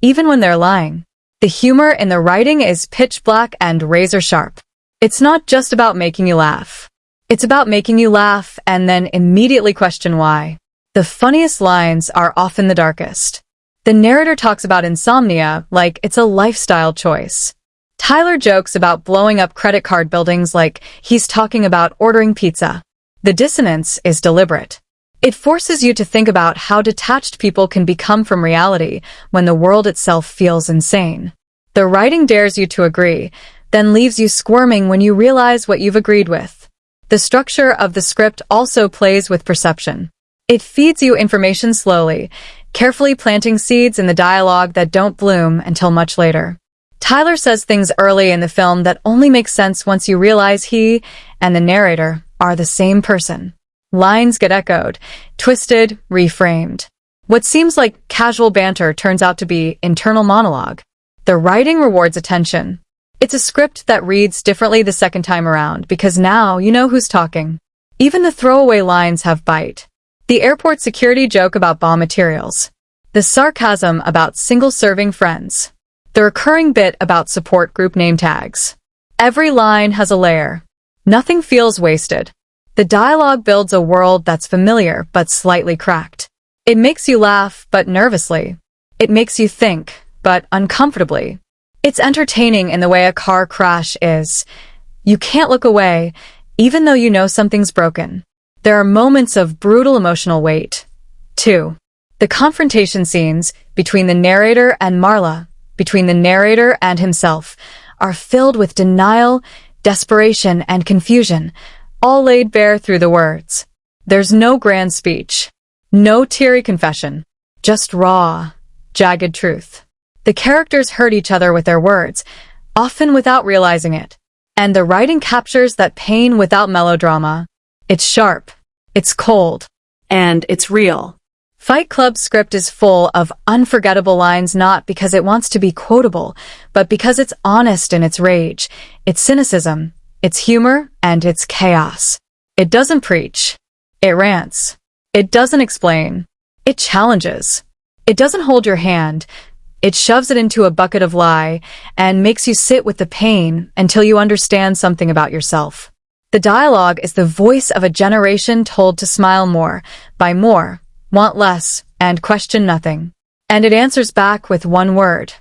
even when they're lying. The humor in the writing is pitch black and razor sharp. It's not just about making you laugh. It's about making you laugh and then immediately question why. The funniest lines are often the darkest. The narrator talks about insomnia like it's a lifestyle choice. Tyler jokes about blowing up credit card buildings like he's talking about ordering pizza. The dissonance is deliberate. It forces you to think about how detached people can become from reality when the world itself feels insane. The writing dares you to agree, then leaves you squirming when you realize what you've agreed with. The structure of the script also plays with perception. It feeds you information slowly, carefully planting seeds in the dialogue that don't bloom until much later. Tyler says things early in the film that only make sense once you realize he and the narrator are the same person. Lines get echoed, twisted, reframed. What seems like casual banter turns out to be internal monologue. The writing rewards attention. It's a script that reads differently the second time around because now you know who's talking. Even the throwaway lines have bite. The airport security joke about bomb materials. The sarcasm about single-serving friends. The recurring bit about support group name tags. Every line has a layer. Nothing feels wasted. The dialogue builds a world that's familiar but slightly cracked. It makes you laugh, but nervously. It makes you think, but uncomfortably. It's entertaining in the way a car crash is. You can't look away, even though you know something's broken. There are moments of brutal emotional weight. 2. The confrontation scenes between the narrator and Marla, between the narrator and himself, are filled with denial, desperation, and confusion, all laid bare through the words. There's no grand speech, no teary confession, just raw, jagged truth. The characters hurt each other with their words, often without realizing it. And the writing captures that pain without melodrama. It's sharp, it's cold, And it's real. Fight Club's script is full of unforgettable lines not because it wants to be quotable, but because it's honest in its rage, its cynicism, its humor, and its chaos. It doesn't preach. It rants. It doesn't explain. It challenges. It doesn't hold your hand. It shoves it into a bucket of lie and makes you sit with the pain until you understand something about yourself. The dialogue is the voice of a generation told to smile more, buy more, want less, and question nothing. And it answers back with one word.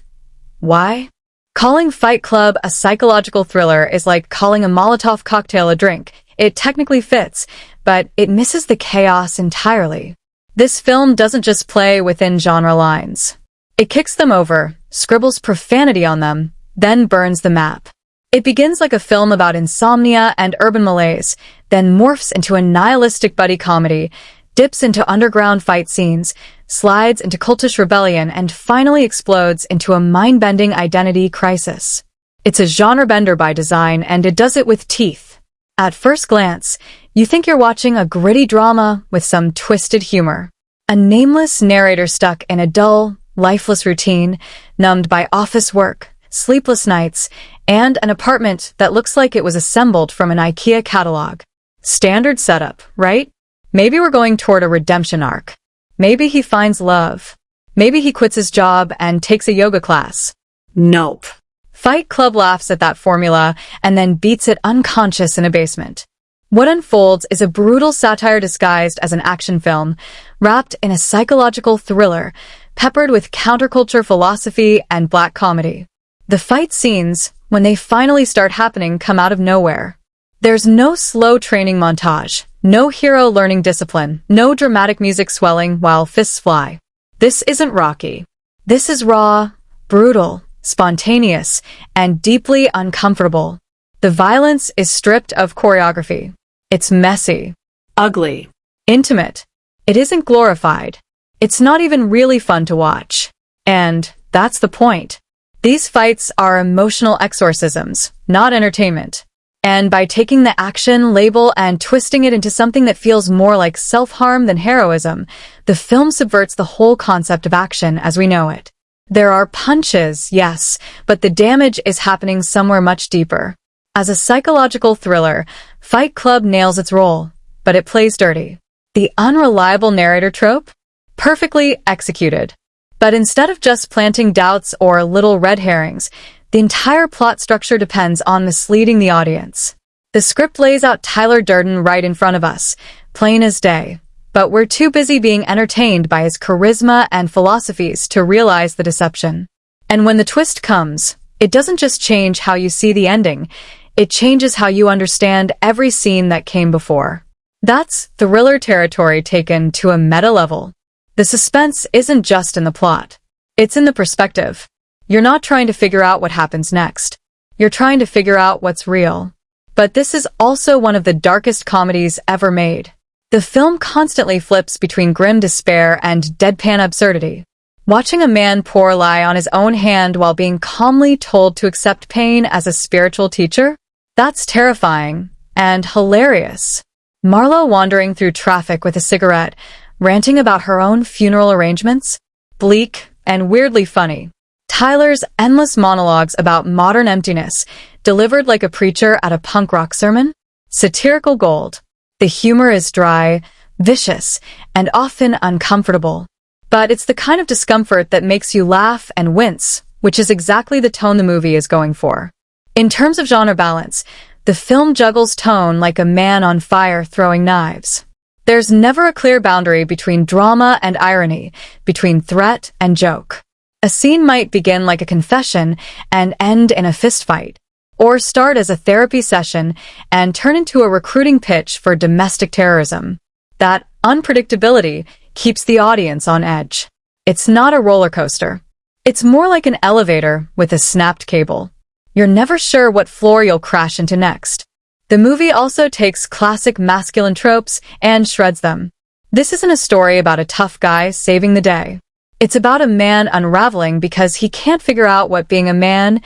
Why? Calling Fight Club a psychological thriller is like calling a Molotov cocktail a drink. It technically fits, but it misses the chaos entirely. This film doesn't just play within genre lines. It kicks them over, scribbles profanity on them, then burns the map. It begins like a film about insomnia and urban malaise, then morphs into a nihilistic buddy comedy, dips into underground fight scenes, slides into cultish rebellion, and finally explodes into a mind-bending identity crisis. It's a genre bender by design, and it does it with teeth. At first glance, you think you're watching a gritty drama with some twisted humor. A nameless narrator stuck in a dull, lifeless routine, numbed by office work, sleepless nights, and an apartment that looks like it was assembled from an IKEA catalog. Standard setup, right? Maybe we're going toward a redemption arc. Maybe he finds love. Maybe he quits his job and takes a yoga class. Nope. Fight Club laughs at that formula and then beats it unconscious in a basement. What unfolds is a brutal satire disguised as an action film, wrapped in a psychological thriller, peppered with counterculture philosophy and black comedy. The fight scenes, when they finally start happening, come out of nowhere. There's no slow training montage, no hero learning discipline, no dramatic music swelling while fists fly. This isn't Rocky. This is raw, brutal, spontaneous, and deeply uncomfortable. The violence is stripped of choreography. It's messy, Ugly. intimate. It isn't glorified. It's not even really fun to watch. And that's the point. These fights are emotional exorcisms, not entertainment. And by taking the action label and twisting it into something that feels more like self-harm than heroism, the film subverts the whole concept of action as we know it. There are punches, yes, but the damage is happening somewhere much deeper. As a psychological thriller, Fight Club nails its role, but it plays dirty. The unreliable narrator trope? Perfectly executed. But instead of just planting doubts or little red herrings, the entire plot structure depends on misleading the audience. The script lays out Tyler Durden right in front of us, plain as day, but we're too busy being entertained by his charisma and philosophies to realize the deception. And when the twist comes, it doesn't just change how you see the ending, it changes how you understand every scene that came before. That's thriller territory taken to a meta level. The suspense isn't just in the plot. It's in the perspective. You're not trying to figure out what happens next. You're trying to figure out what's real. But this is also one of the darkest comedies ever made. The film constantly flips between grim despair and deadpan absurdity. Watching a man pour lie on his own hand while being calmly told to accept pain as a spiritual teacher? That's terrifying and hilarious. Marla wandering through traffic with a cigarette, ranting about her own funeral arrangements? Bleak and weirdly funny. Tyler's endless monologues about modern emptiness, delivered like a preacher at a punk rock sermon? Satirical gold. The humor is dry, vicious, and often uncomfortable. But it's the kind of discomfort that makes you laugh and wince, which is exactly the tone the movie is going for. In terms of genre balance, the film juggles tone like a man on fire throwing knives. There's never a clear boundary between drama and irony, between threat and joke. A scene might begin like a confession and end in a fistfight, or start as a therapy session and turn into a recruiting pitch for domestic terrorism. That unpredictability keeps the audience on edge. It's not a roller coaster. It's more like an elevator with a snapped cable. You're never sure what floor you'll crash into next. The movie also takes classic masculine tropes and shreds them. This isn't a story about a tough guy saving the day. It's about a man unraveling because he can't figure out what being a man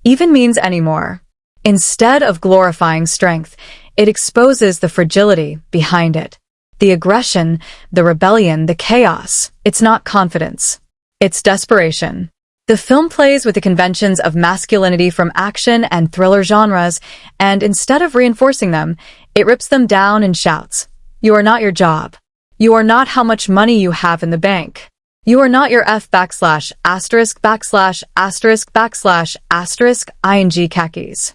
even means anymore. Instead of glorifying strength, it exposes the fragility behind it. The aggression, the rebellion, the chaos. It's not confidence. It's desperation. The film plays with the conventions of masculinity from action and thriller genres, and instead of reinforcing them, it rips them down and shouts, "You are not your job. You are not how much money you have in the bank. You are not your ing khakis."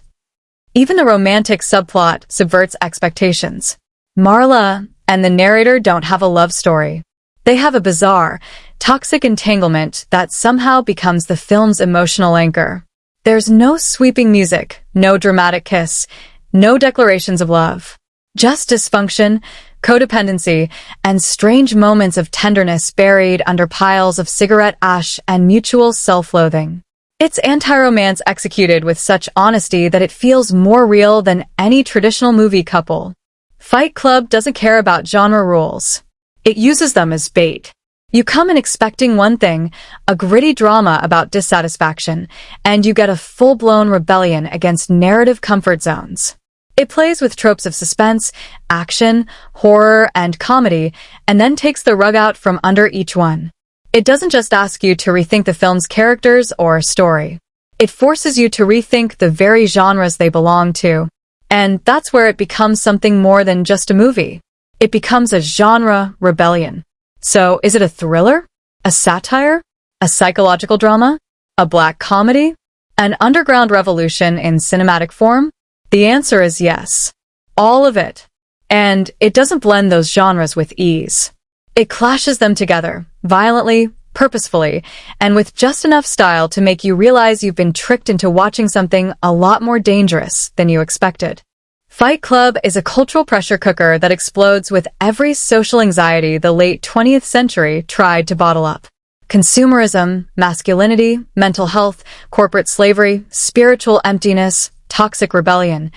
Even the romantic subplot subverts expectations. Marla and the narrator don't have a love story. They have a bizarre, toxic entanglement that somehow becomes the film's emotional anchor. There's no sweeping music, no dramatic kiss, no declarations of love. Just dysfunction, codependency, and strange moments of tenderness buried under piles of cigarette ash and mutual self-loathing. It's anti-romance executed with such honesty that it feels more real than any traditional movie couple. Fight Club doesn't care about genre rules. It uses them as bait. You come in expecting one thing, a gritty drama about dissatisfaction, and you get a full-blown rebellion against narrative comfort zones. It plays with tropes of suspense, action, horror, and comedy, and then takes the rug out from under each one. It doesn't just ask you to rethink the film's characters or story. It forces you to rethink the very genres they belong to. And that's where it becomes something more than just a movie. It becomes a genre rebellion. So, is it a thriller? A satire? A psychological drama? A black comedy? An underground revolution in cinematic form? The answer is yes. All of it. And it doesn't blend those genres with ease. It clashes them together, violently, purposefully, and with just enough style to make you realize you've been tricked into watching something a lot more dangerous than you expected. Fight Club is a cultural pressure cooker that explodes with every social anxiety the late 20th century tried to bottle up. Consumerism, masculinity, mental health, corporate slavery, spiritual emptiness, toxic rebellion.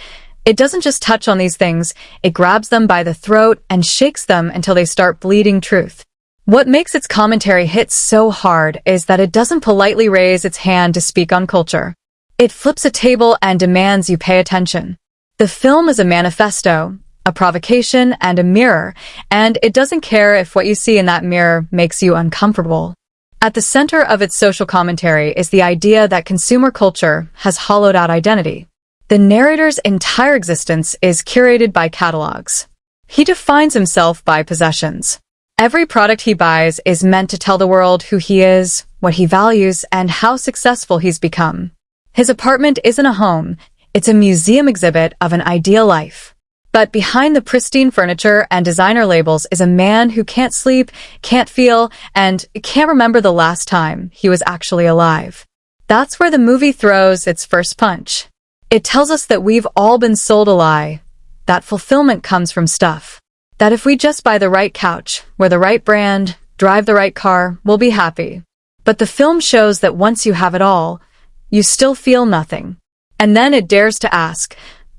It doesn't just touch on these things, it grabs them by the throat and shakes them until they start bleeding truth. What makes its commentary hit so hard is that it doesn't politely raise its hand to speak on culture. It flips a table and demands you pay attention. The film is a manifesto, a provocation, and a mirror, and it doesn't care if what you see in that mirror makes you uncomfortable. At the center of its social commentary is the idea that consumer culture has hollowed out identity. The narrator's entire existence is curated by catalogs. He defines himself by possessions. Every product he buys is meant to tell the world who he is, what he values, and how successful he's become. His apartment isn't a home. It's a museum exhibit of an ideal life. But behind the pristine furniture and designer labels is a man who can't sleep, can't feel, and can't remember the last time he was actually alive. That's where the movie throws its first punch. It tells us that we've all been sold a lie, that fulfillment comes from stuff, that if we just buy the right couch, wear the right brand, drive the right car, we'll be happy. But the film shows that once you have it all, you still feel nothing. And then it dares to ask,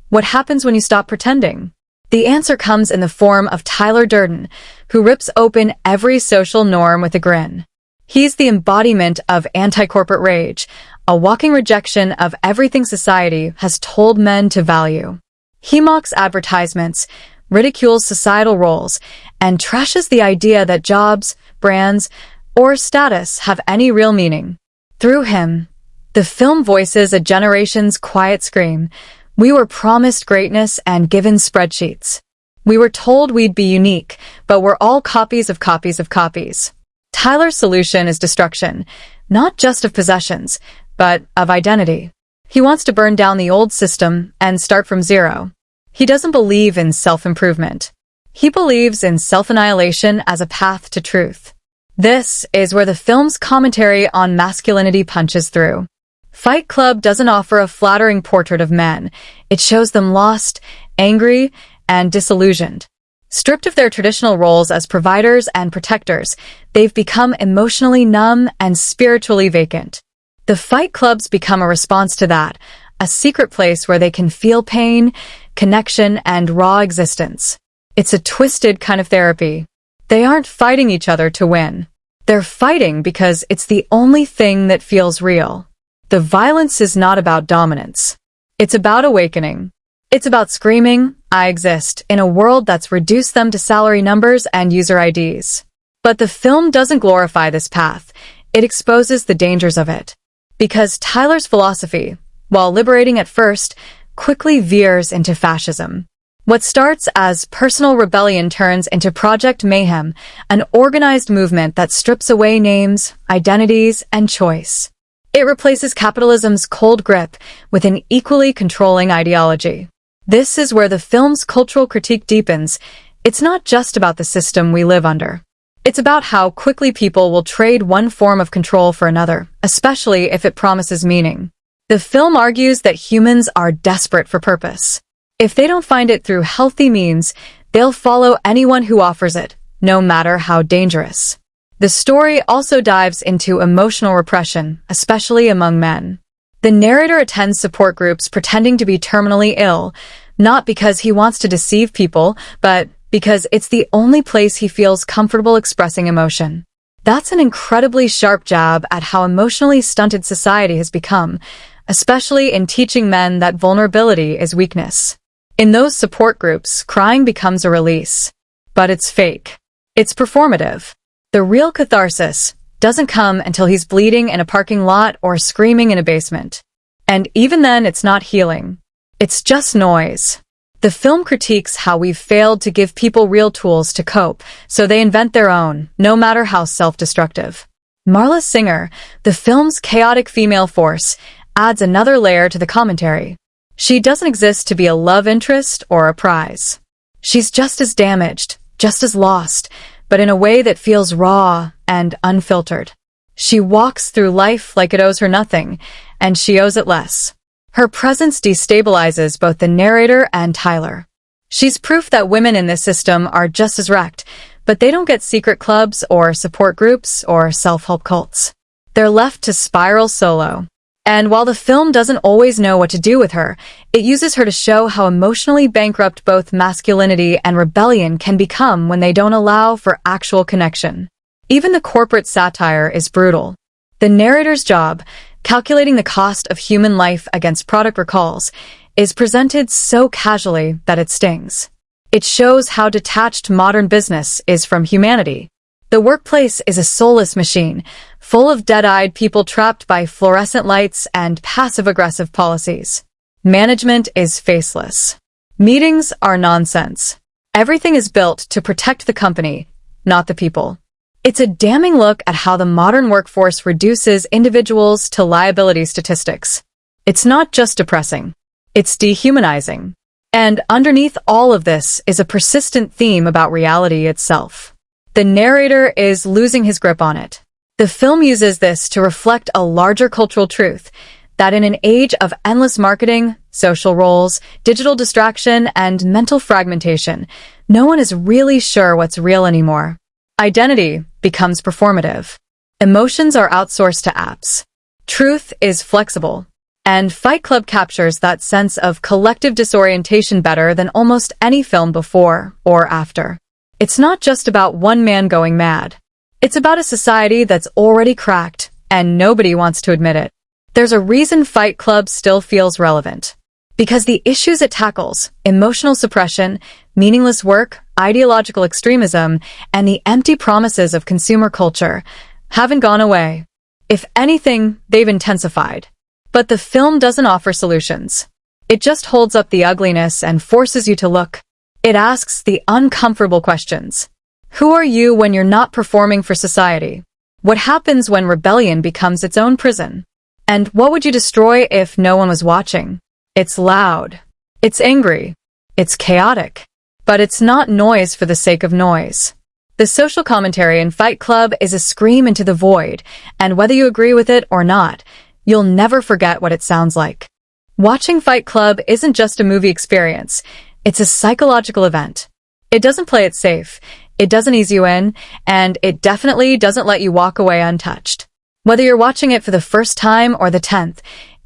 what happens when you stop pretending? The answer comes in the form of Tyler Durden, who rips open every social norm with a grin. He's the embodiment of anti-corporate rage, a walking rejection of everything society has told men to value. He mocks advertisements, ridicules societal roles, and trashes the idea that jobs, brands, or status have any real meaning. Through him, the film voices a generation's quiet scream. We were promised greatness and given spreadsheets. We were told we'd be unique, but we're all copies of copies of copies. Tyler's solution is destruction, not just of possessions, but of identity. He wants to burn down the old system and start from zero. He doesn't believe in self-improvement. He believes in self-annihilation as a path to truth. This is where the film's commentary on masculinity punches through. Fight Club doesn't offer a flattering portrait of men. It shows them lost, angry, and disillusioned. Stripped of their traditional roles as providers and protectors, they've become emotionally numb and spiritually vacant. The Fight Clubs become a response to that, a secret place where they can feel pain, connection, and raw existence. It's a twisted kind of therapy. They aren't fighting each other to win. They're fighting because it's the only thing that feels real. The violence is not about dominance. It's about awakening. It's about screaming, "I exist," in a world that's reduced them to salary numbers and user IDs. But the film doesn't glorify this path. It exposes the dangers of it. Because Tyler's philosophy, while liberating at first, quickly veers into fascism. What starts as personal rebellion turns into Project Mayhem, an organized movement that strips away names, identities, and choice. It replaces capitalism's cold grip with an equally controlling ideology. This is where the film's cultural critique deepens. It's not just about the system we live under. It's about how quickly people will trade one form of control for another, especially if it promises meaning. The film argues that humans are desperate for purpose. If they don't find it through healthy means, they'll follow anyone who offers it, no matter how dangerous. The story also dives into emotional repression, especially among men. The narrator attends support groups pretending to be terminally ill, not because he wants to deceive people, but because it's the only place he feels comfortable expressing emotion. That's an incredibly sharp jab at how emotionally stunted society has become, especially in teaching men that vulnerability is weakness. In those support groups, crying becomes a release. But it's fake. It's performative. The real catharsis doesn't come until he's bleeding in a parking lot or screaming in a basement. And even then, it's not healing. It's just noise. The film critiques how we've failed to give people real tools to cope, so they invent their own, no matter how self-destructive. Marla Singer, the film's chaotic female force, adds another layer to the commentary. She doesn't exist to be a love interest or a prize. She's just as damaged, just as lost, but in a way that feels raw and unfiltered. She walks through life like it owes her nothing, and she owes it less. Her presence destabilizes both the narrator and Tyler. She's proof that women in this system are just as wrecked, but they don't get secret clubs or support groups or self-help cults. They're left to spiral solo. And while the film doesn't always know what to do with her, it uses her to show how emotionally bankrupt both masculinity and rebellion can become when they don't allow for actual connection. Even the corporate satire is brutal. The narrator's job, calculating the cost of human life against product recalls, is presented so casually that it stings. It shows how detached modern business is from humanity. The workplace is a soulless machine, full of dead-eyed people trapped by fluorescent lights and passive-aggressive policies. Management is faceless. Meetings are nonsense. Everything is built to protect the company, not the people. It's a damning look at how the modern workforce reduces individuals to liability statistics. It's not just depressing. It's dehumanizing. And underneath all of this is a persistent theme about reality itself. The narrator is losing his grip on it. The film uses this to reflect a larger cultural truth, that in an age of endless marketing, social roles, digital distraction, and mental fragmentation, no one is really sure what's real anymore. Identity becomes performative. Emotions are outsourced to apps. Truth is flexible. And Fight Club captures that sense of collective disorientation better than almost any film before or after. It's not just about one man going mad. It's about a society that's already cracked, and nobody wants to admit it. There's a reason Fight Club still feels relevant. Because the issues it tackles, emotional suppression, meaningless work, ideological extremism, and the empty promises of consumer culture, haven't gone away. If anything, they've intensified. But the film doesn't offer solutions. It just holds up the ugliness and forces you to look. It asks the uncomfortable questions. Who are you when you're not performing for society? What happens when rebellion becomes its own prison? And what would you destroy if no one was watching? It's loud. It's angry. It's chaotic. But it's not noise for the sake of noise. The social commentary in Fight Club is a scream into the void, and whether you agree with it or not, you'll never forget what it sounds like. Watching Fight Club isn't just a movie experience. It's a psychological event. It doesn't play it safe. It doesn't ease you in, and it definitely doesn't let you walk away untouched. Whether you're watching it for the first time or the 10th,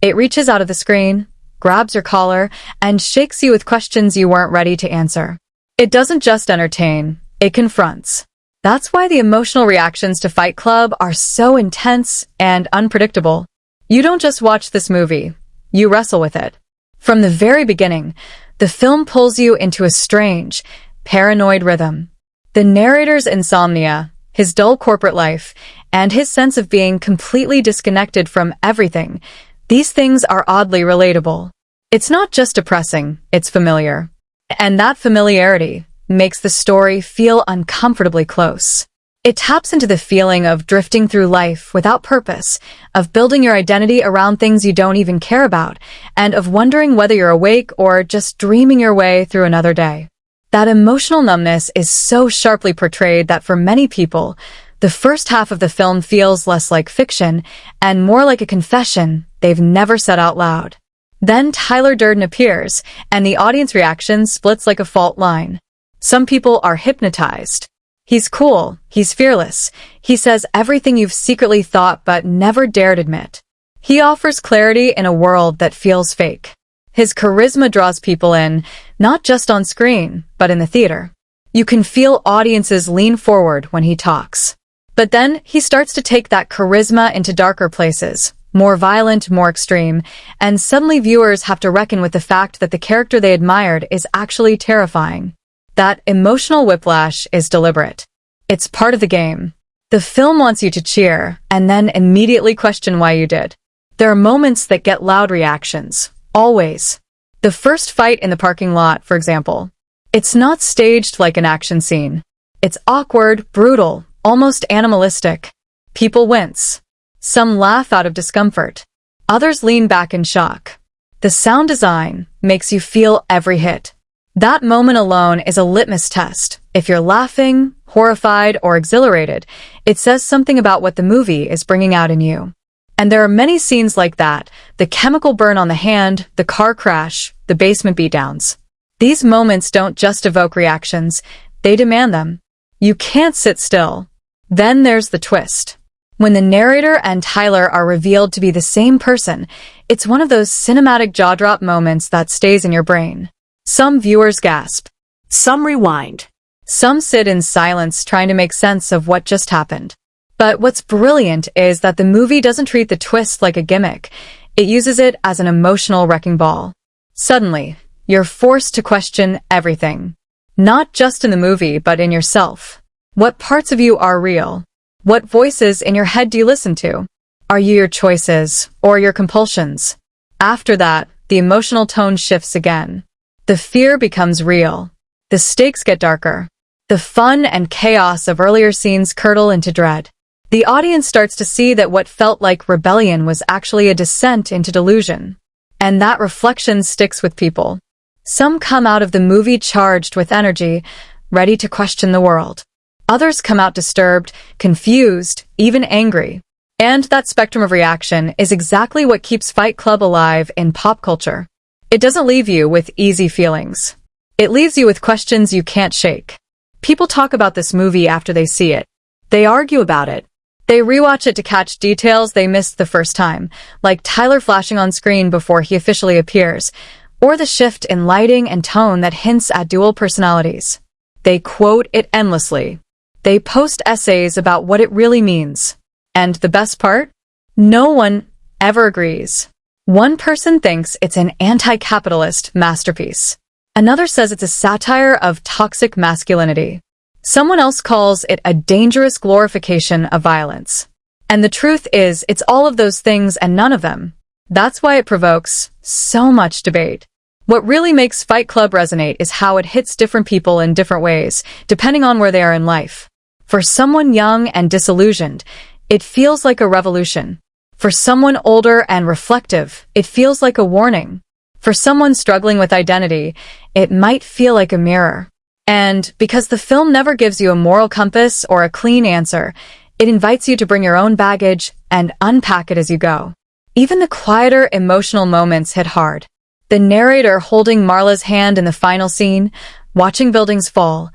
it reaches out of the screen, grabs your collar, and shakes you with questions you weren't ready to answer. It doesn't just entertain, it confronts. That's why the emotional reactions to Fight Club are so intense and unpredictable. You don't just watch this movie, you wrestle with it. From the very beginning, the film pulls you into a strange, paranoid rhythm. The narrator's insomnia, his dull corporate life, and his sense of being completely disconnected from everything, these things are oddly relatable. It's not just depressing, it's familiar. And that familiarity makes the story feel uncomfortably close. It taps into the feeling of drifting through life without purpose, of building your identity around things you don't even care about, and of wondering whether you're awake or just dreaming your way through another day. That emotional numbness is so sharply portrayed that for many people, the first half of the film feels less like fiction and more like a confession they've never said out loud. Then Tyler Durden appears, and the audience reaction splits like a fault line. Some people are hypnotized. He's cool, he's fearless, he says everything you've secretly thought but never dared admit. He offers clarity in a world that feels fake. His charisma draws people in, not just on screen, but in the theater. You can feel audiences lean forward when he talks. But then he starts to take that charisma into darker places, more violent, more extreme, and suddenly viewers have to reckon with the fact that the character they admired is actually terrifying. That emotional whiplash is deliberate. It's part of the game. The film wants you to cheer, and then immediately question why you did. There are moments that get loud reactions. Always. The first fight in the parking lot, for example. It's not staged like an action scene. It's awkward, brutal, almost animalistic. People wince. Some laugh out of discomfort. Others lean back in shock. The sound design makes you feel every hit. That moment alone is a litmus test. If you're laughing, horrified, or exhilarated, it says something about what the movie is bringing out in you. And there are many scenes like that: the chemical burn on the hand, the car crash, the basement beatdowns. These moments don't just evoke reactions, they demand them. You can't sit still. Then there's the twist. When the narrator and Tyler are revealed to be the same person, it's one of those cinematic jaw-drop moments that stays in your brain. Some viewers gasp. Some rewind. Some sit in silence trying to make sense of what just happened. But what's brilliant is that the movie doesn't treat the twist like a gimmick. It uses it as an emotional wrecking ball. Suddenly, you're forced to question everything. Not just in the movie, but in yourself. What parts of you are real? What voices in your head do you listen to? Are you your choices or your compulsions? After that, the emotional tone shifts again. The fear becomes real. The stakes get darker. The fun and chaos of earlier scenes curdle into dread. The audience starts to see that what felt like rebellion was actually a descent into delusion. And that reflection sticks with people. Some come out of the movie charged with energy, ready to question the world. Others come out disturbed, confused, even angry. And that spectrum of reaction is exactly what keeps Fight Club alive in pop culture. It doesn't leave you with easy feelings. It leaves you with questions you can't shake. People talk about this movie after they see it. They argue about it. They rewatch it to catch details they missed the first time, like Tyler flashing on screen before he officially appears, or the shift in lighting and tone that hints at dual personalities. They quote it endlessly. They post essays about what it really means. And the best part? No one ever agrees. One person thinks it's an anti-capitalist masterpiece. Another says it's a satire of toxic masculinity. Someone else calls it a dangerous glorification of violence. And the truth is, it's all of those things and none of them. That's why it provokes so much debate. What really makes Fight Club resonate is how it hits different people in different ways, depending on where they are in life. For someone young and disillusioned, it feels like a revolution. For someone older and reflective, it feels like a warning. For someone struggling with identity, it might feel like a mirror. And because the film never gives you a moral compass or a clean answer, it invites you to bring your own baggage and unpack it as you go. Even the quieter emotional moments hit hard. The narrator holding Marla's hand in the final scene, watching buildings fall,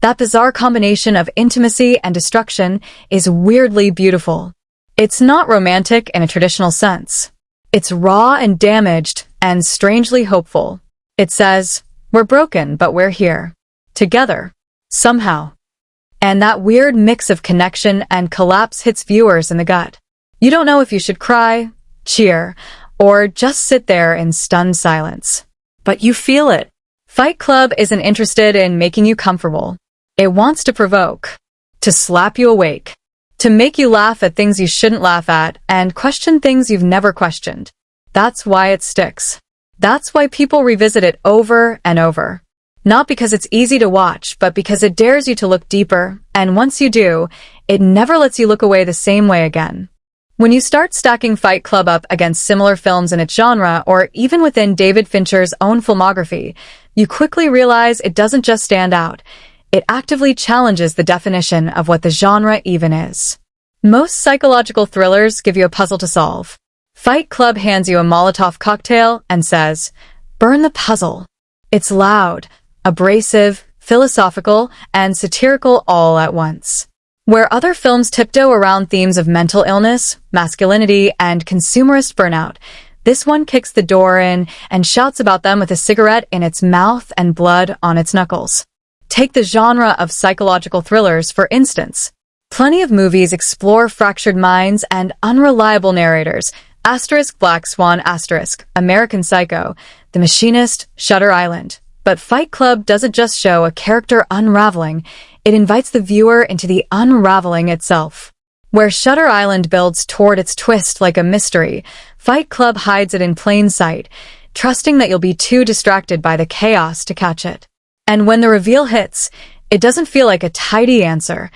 that bizarre combination of intimacy and destruction is weirdly beautiful. It's not romantic in a traditional sense. It's raw and damaged and strangely hopeful. It says, we're broken, but we're here. Together. Somehow. And that weird mix of connection and collapse hits viewers in the gut. You don't know if you should cry, cheer, or just sit there in stunned silence. But you feel it. Fight Club isn't interested in making you comfortable. It wants to provoke, to slap you awake, to make you laugh at things you shouldn't laugh at and question things you've never questioned. That's why it sticks. That's why people revisit it over and over. Not because it's easy to watch, but because it dares you to look deeper, and once you do, it never lets you look away the same way again. When you start stacking Fight Club up against similar films in its genre, or even within David Fincher's own filmography, you quickly realize it doesn't just stand out. It actively challenges the definition of what the genre even is. Most psychological thrillers give you a puzzle to solve. Fight Club hands you a Molotov cocktail and says, burn the puzzle. It's loud, abrasive, philosophical, and satirical all at once. Where other films tiptoe around themes of mental illness, masculinity, and consumerist burnout, this one kicks the door in and shouts about them with a cigarette in its mouth and blood on its knuckles. Take the genre of psychological thrillers, for instance. Plenty of movies explore fractured minds and unreliable narrators. Black Swan, American Psycho, The Machinist, Shutter Island. But Fight Club doesn't just show a character unraveling, it invites the viewer into the unraveling itself. Where Shutter Island builds toward its twist like a mystery, Fight Club hides it in plain sight, trusting that you'll be too distracted by the chaos to catch it. And when the reveal hits, it doesn't feel like a tidy answer.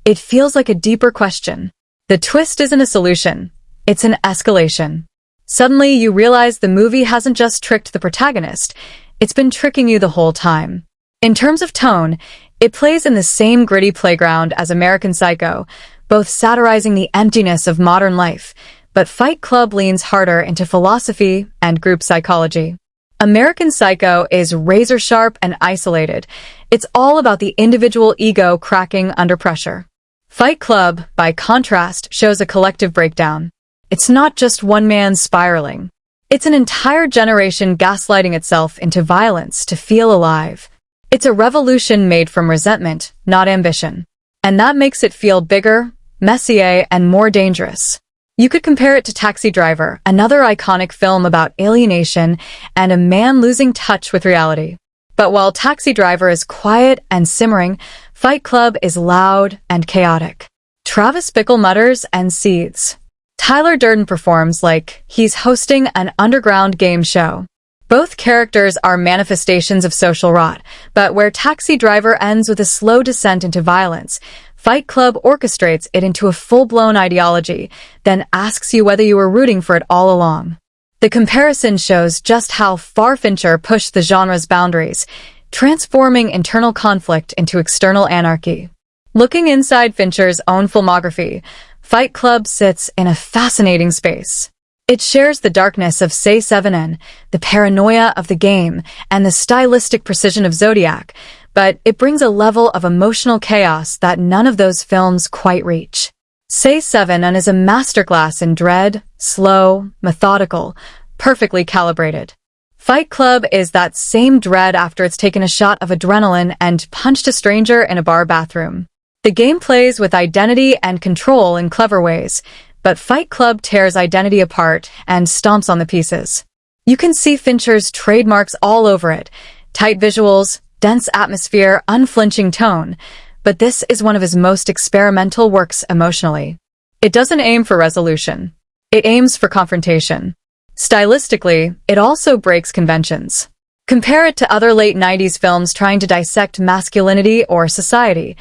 It feels like a deeper question. The twist isn't a solution. It's an escalation. Suddenly, you realize the movie hasn't just tricked the protagonist. It's been tricking you the whole time. In terms of tone, it plays in the same gritty playground as American Psycho, both satirizing the emptiness of modern life, but Fight Club leans harder into philosophy and group psychology. American Psycho is razor-sharp and isolated. It's all about the individual ego cracking under pressure. Fight Club, by contrast, shows a collective breakdown. It's not just one man spiraling. It's an entire generation gaslighting itself into violence to feel alive. It's a revolution made from resentment, not ambition. And that makes it feel bigger, messier, and more dangerous. You could compare it to Taxi Driver, another iconic film about alienation and a man losing touch with reality. But while Taxi Driver is quiet and simmering, Fight Club is loud and chaotic. Travis Bickle mutters and seethes. Tyler Durden performs like he's hosting an underground game show. Both characters are manifestations of social rot, but where Taxi Driver ends with a slow descent into violence, Fight Club orchestrates it into a full-blown ideology, then asks you whether you were rooting for it all along. The comparison shows just how far Fincher pushed the genre's boundaries, transforming internal conflict into external anarchy. Looking inside Fincher's own filmography, Fight Club sits in a fascinating space. It shares the darkness of Say 7N, the paranoia of The Game, and the stylistic precision of Zodiac, but it brings a level of emotional chaos that none of those films quite reach. Say 7N is a masterclass in dread, slow, methodical, perfectly calibrated. Fight Club is that same dread after it's taken a shot of adrenaline and punched a stranger in a bar bathroom. The game plays with identity and control in clever ways, but Fight Club tears identity apart and stomps on the pieces. You can see Fincher's trademarks all over it: tight visuals, dense atmosphere, unflinching tone, but this is one of his most experimental works emotionally. It doesn't aim for resolution. It aims for confrontation. Stylistically, it also breaks conventions. Compare it to other late 90s films trying to dissect masculinity or society.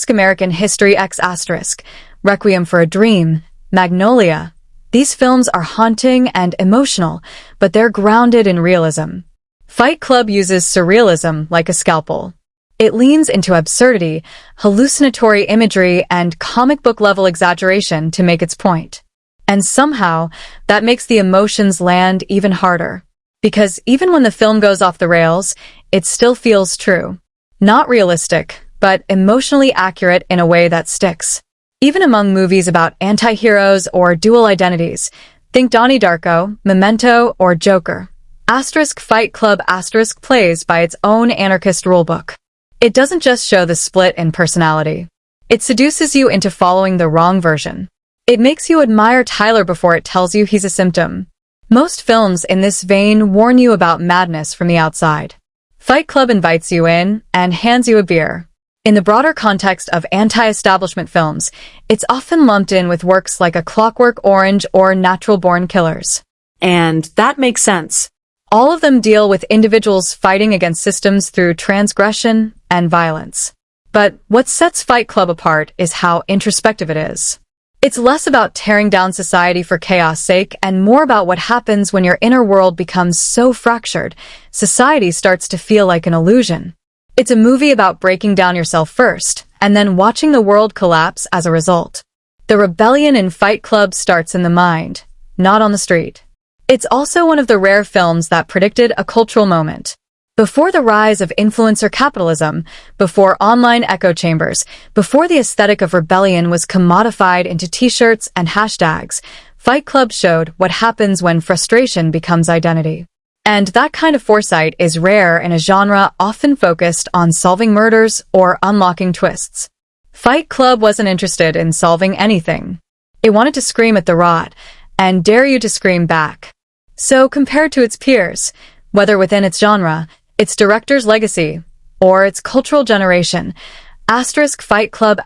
American History X*, Requiem for a Dream, Magnolia. These films are haunting and emotional, but they're grounded in realism. Fight Club uses surrealism like a scalpel. It leans into absurdity, hallucinatory imagery, and comic book-level exaggeration to make its point. And somehow, that makes the emotions land even harder. Because even when the film goes off the rails, it still feels true. Not realistic, but emotionally accurate in a way that sticks. Even among movies about anti-heroes or dual identities, think Donnie Darko, Memento, or Joker. Fight Club plays by its own anarchist rulebook. It doesn't just show the split in personality. It seduces you into following the wrong version. It makes you admire Tyler before it tells you he's a symptom. Most films in this vein warn you about madness from the outside. Fight Club invites you in and hands you a beer. In the broader context of anti-establishment films, it's often lumped in with works like A Clockwork Orange or Natural Born Killers. And that makes sense. All of them deal with individuals fighting against systems through transgression and violence. But what sets Fight Club apart is how introspective it is. It's less about tearing down society for chaos' sake and more about what happens when your inner world becomes so fractured, society starts to feel like an illusion. It's a movie about breaking down yourself first, and then watching the world collapse as a result. The rebellion in Fight Club starts in the mind, not on the street. It's also one of the rare films that predicted a cultural moment. Before the rise of influencer capitalism, before online echo chambers, before the aesthetic of rebellion was commodified into t-shirts and hashtags, Fight Club showed what happens when frustration becomes identity. And that kind of foresight is rare in a genre often focused on solving murders or unlocking twists. Fight Club wasn't interested in solving anything. It wanted to scream at the rod, and dare you to scream back. So compared to its peers, whether within its genre, its director's legacy, or its cultural generation, Fight Club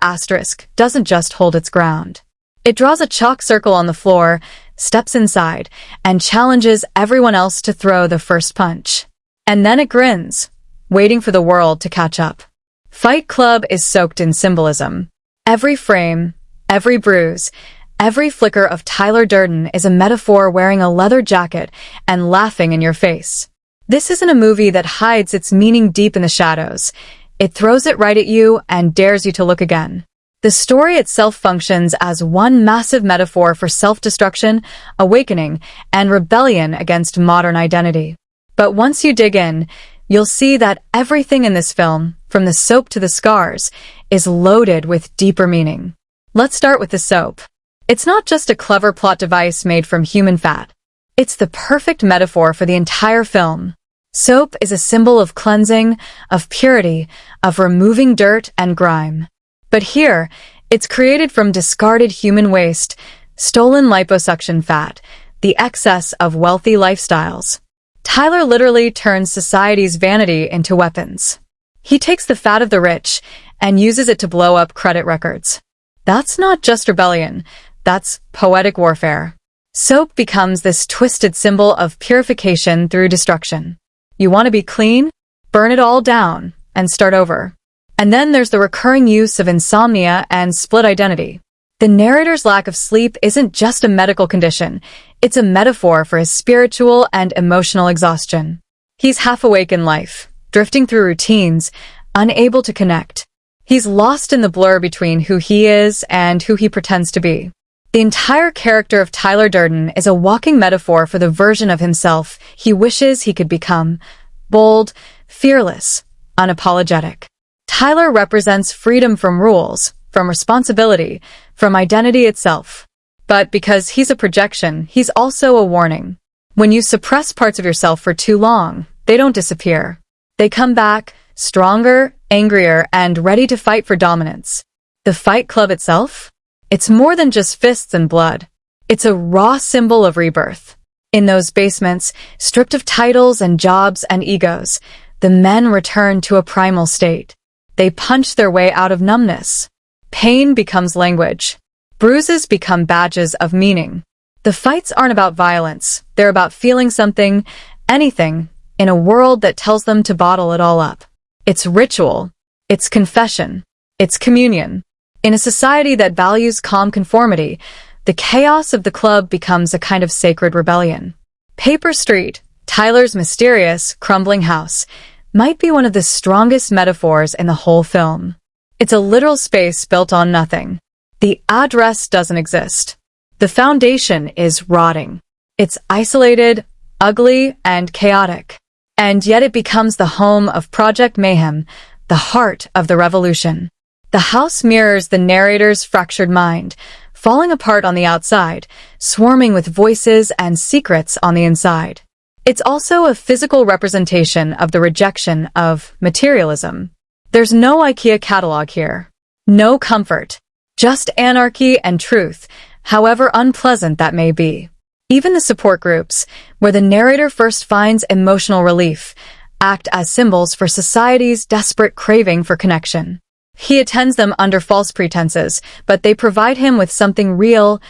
doesn't just hold its ground. It draws a chalk circle on the floor, steps inside, and challenges everyone else to throw the first punch. And then it grins, waiting for the world to catch up. Fight Club is soaked in symbolism. Every frame, every bruise, every flicker of Tyler Durden is a metaphor wearing a leather jacket and laughing in your face. This isn't a movie that hides its meaning deep in the shadows. It throws it right at you and dares you to look again. The story itself functions as one massive metaphor for self-destruction, awakening, and rebellion against modern identity. But once you dig in, you'll see that everything in this film, from the soap to the scars, is loaded with deeper meaning. Let's start with the soap. It's not just a clever plot device made from human fat. It's the perfect metaphor for the entire film. Soap is a symbol of cleansing, of purity, of removing dirt and grime. But here, it's created from discarded human waste, stolen liposuction fat, the excess of wealthy lifestyles. Tyler literally turns society's vanity into weapons. He takes the fat of the rich and uses it to blow up credit records. That's not just rebellion, that's poetic warfare. Soap becomes this twisted symbol of purification through destruction. You want to be clean? Burn it all down and start over. And then there's the recurring use of insomnia and split identity. The narrator's lack of sleep isn't just a medical condition, it's a metaphor for his spiritual and emotional exhaustion. He's half awake in life, drifting through routines, unable to connect. He's lost in the blur between who he is and who he pretends to be. The entire character of Tyler Durden is a walking metaphor for the version of himself he wishes he could become: bold, fearless, unapologetic. Tyler represents freedom from rules, from responsibility, from identity itself. But because he's a projection, he's also a warning. When you suppress parts of yourself for too long, they don't disappear. They come back, stronger, angrier, and ready to fight for dominance. The Fight Club itself? It's more than just fists and blood. It's a raw symbol of rebirth. In those basements, stripped of titles and jobs and egos, the men return to a primal state. They punch their way out of numbness. Pain becomes language. Bruises become badges of meaning. The fights aren't about violence. They're about feeling something, anything, in a world that tells them to bottle it all up. It's ritual. It's confession. It's communion. In a society that values calm conformity, the chaos of the club becomes a kind of sacred rebellion. Paper Street, Tyler's mysterious, crumbling house, might be one of the strongest metaphors in the whole film. It's a literal space built on nothing. The address doesn't exist. The foundation is rotting. It's isolated, ugly, and chaotic. And yet it becomes the home of Project Mayhem, the heart of the revolution. The house mirrors the narrator's fractured mind, falling apart on the outside, swarming with voices and secrets on the inside. It's also a physical representation of the rejection of materialism. There's no IKEA catalog here. No comfort. Just anarchy and truth, however unpleasant that may be. Even the support groups, where the narrator first finds emotional relief, act as symbols for society's desperate craving for connection. He attends them under false pretenses, but they provide him with something real: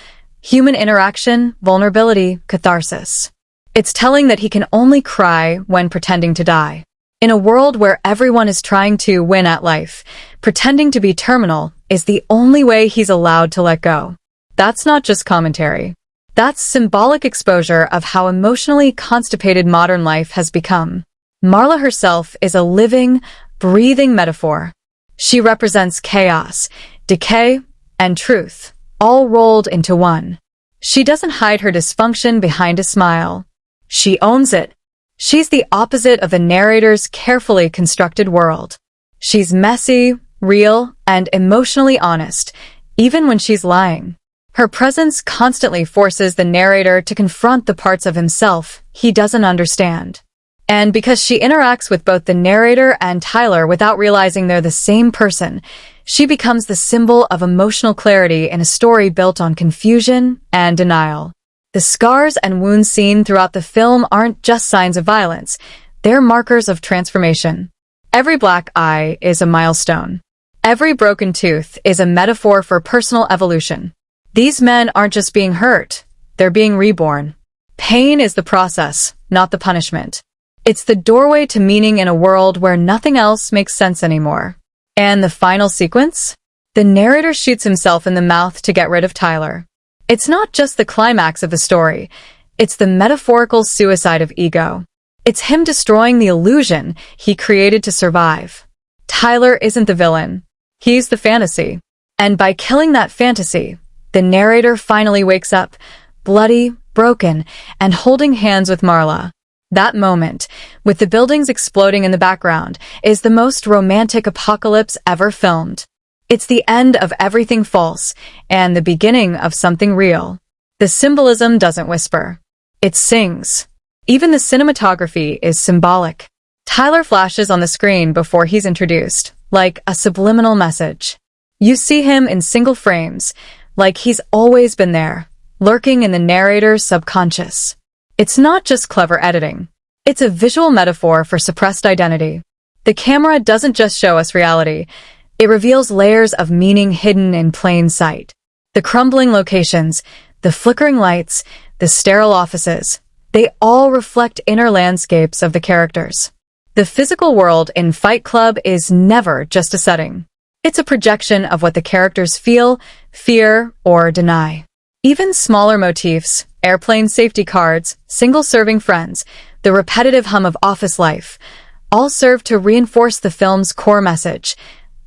human interaction, vulnerability, catharsis. It's telling that he can only cry when pretending to die. In a world where everyone is trying to win at life, pretending to be terminal is the only way he's allowed to let go. That's not just commentary. That's symbolic exposure of how emotionally constipated modern life has become. Marla herself is a living, breathing metaphor. She represents chaos, decay, and truth, all rolled into one. She doesn't hide her dysfunction behind a smile. She owns it. She's the opposite of the narrator's carefully constructed world. She's messy, real, and emotionally honest, even when she's lying. Her presence constantly forces the narrator to confront the parts of himself he doesn't understand. And because she interacts with both the narrator and Tyler without realizing they're the same person, she becomes the symbol of emotional clarity in a story built on confusion and denial. The scars and wounds seen throughout the film aren't just signs of violence, they're markers of transformation. Every black eye is a milestone. Every broken tooth is a metaphor for personal evolution. These men aren't just being hurt, they're being reborn. Pain is the process, not the punishment. It's the doorway to meaning in a world where nothing else makes sense anymore. And the final sequence? The narrator shoots himself in the mouth to get rid of Tyler. It's not just the climax of the story, it's the metaphorical suicide of ego. It's him destroying the illusion he created to survive. Tyler isn't the villain, he's the fantasy. And by killing that fantasy, the narrator finally wakes up, bloody, broken, and holding hands with Marla. That moment, with the buildings exploding in the background, is the most romantic apocalypse ever filmed. It's the end of everything false and the beginning of something real. The symbolism doesn't whisper. It sings. Even the cinematography is symbolic. Tyler flashes on the screen before he's introduced, like a subliminal message. You see him in single frames, like he's always been there, lurking in the narrator's subconscious. It's not just clever editing. It's a visual metaphor for suppressed identity. The camera doesn't just show us reality. It reveals layers of meaning hidden in plain sight. The crumbling locations, the flickering lights, the sterile offices, they all reflect inner landscapes of the characters. The physical world in Fight Club is never just a setting. It's a projection of what the characters feel, fear, or deny. Even smaller motifs, airplane safety cards, single-serving friends, the repetitive hum of office life, all serve to reinforce the film's core message.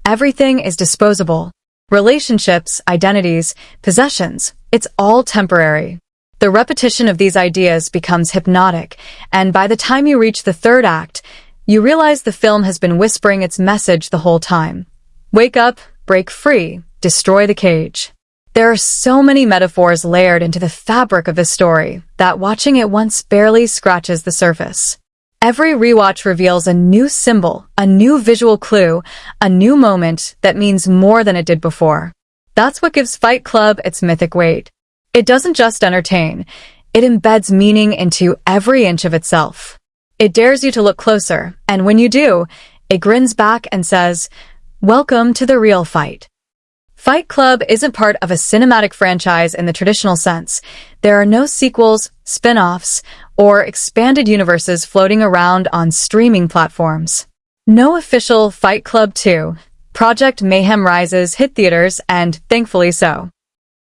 Everything is disposable. Relationships, identities, possessions, it's all temporary. The repetition of these ideas becomes hypnotic, and by the time you reach the third act, you realize the film has been whispering its message the whole time. Wake up, break free, destroy the cage. There are so many metaphors layered into the fabric of this story that watching it once barely scratches the surface. Every rewatch reveals a new symbol, a new visual clue, a new moment that means more than it did before. That's what gives Fight Club its mythic weight. It doesn't just entertain, it embeds meaning into every inch of itself. It dares you to look closer, and when you do, it grins back and says, "Welcome to the real fight." Fight Club isn't part of a cinematic franchise in the traditional sense. There are no sequels, spin-offs, or expanded universes floating around on streaming platforms. No official Fight Club 2. Project Mayhem Rises hit theaters, and thankfully so.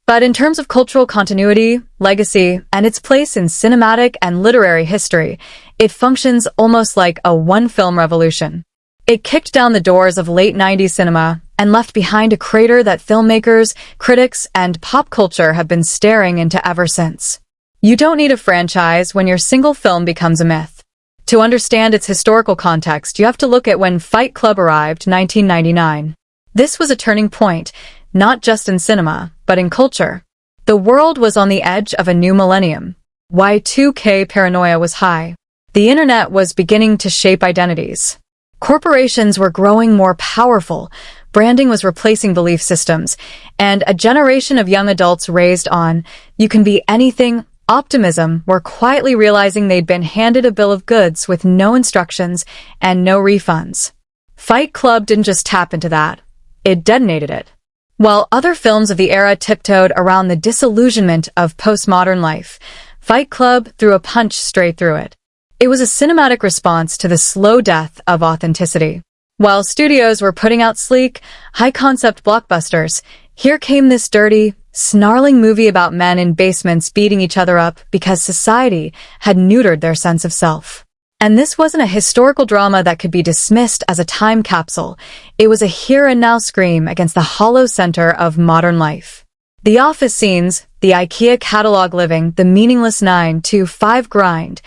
But in terms of cultural continuity, legacy, and its place in cinematic and literary history, it functions almost like a one-film revolution. It kicked down the doors of late 90s cinema and left behind a crater that filmmakers, critics, and pop culture have been staring into ever since. You don't need a franchise when your single film becomes a myth. To understand its historical context, you have to look at when Fight Club arrived, 1999. This was a turning point, not just in cinema, but in culture. The world was on the edge of a new millennium. Y2K paranoia was high. The internet was beginning to shape identities. Corporations were growing more powerful, branding was replacing belief systems, and a generation of young adults raised on, "You can be anything," optimism were quietly realizing they'd been handed a bill of goods with no instructions and no refunds. Fight Club didn't just tap into that, it detonated it. While other films of the era tiptoed around the disillusionment of postmodern life, Fight Club threw a punch straight through it. It was a cinematic response to the slow death of authenticity. While studios were putting out sleek, high-concept blockbusters, here came this dirty, snarling movie about men in basements beating each other up because society had neutered their sense of self. And this wasn't a historical drama that could be dismissed as a time capsule. It was a here-and-now scream against the hollow center of modern life. The office scenes, the IKEA catalog living, the meaningless 9 to 5 grind.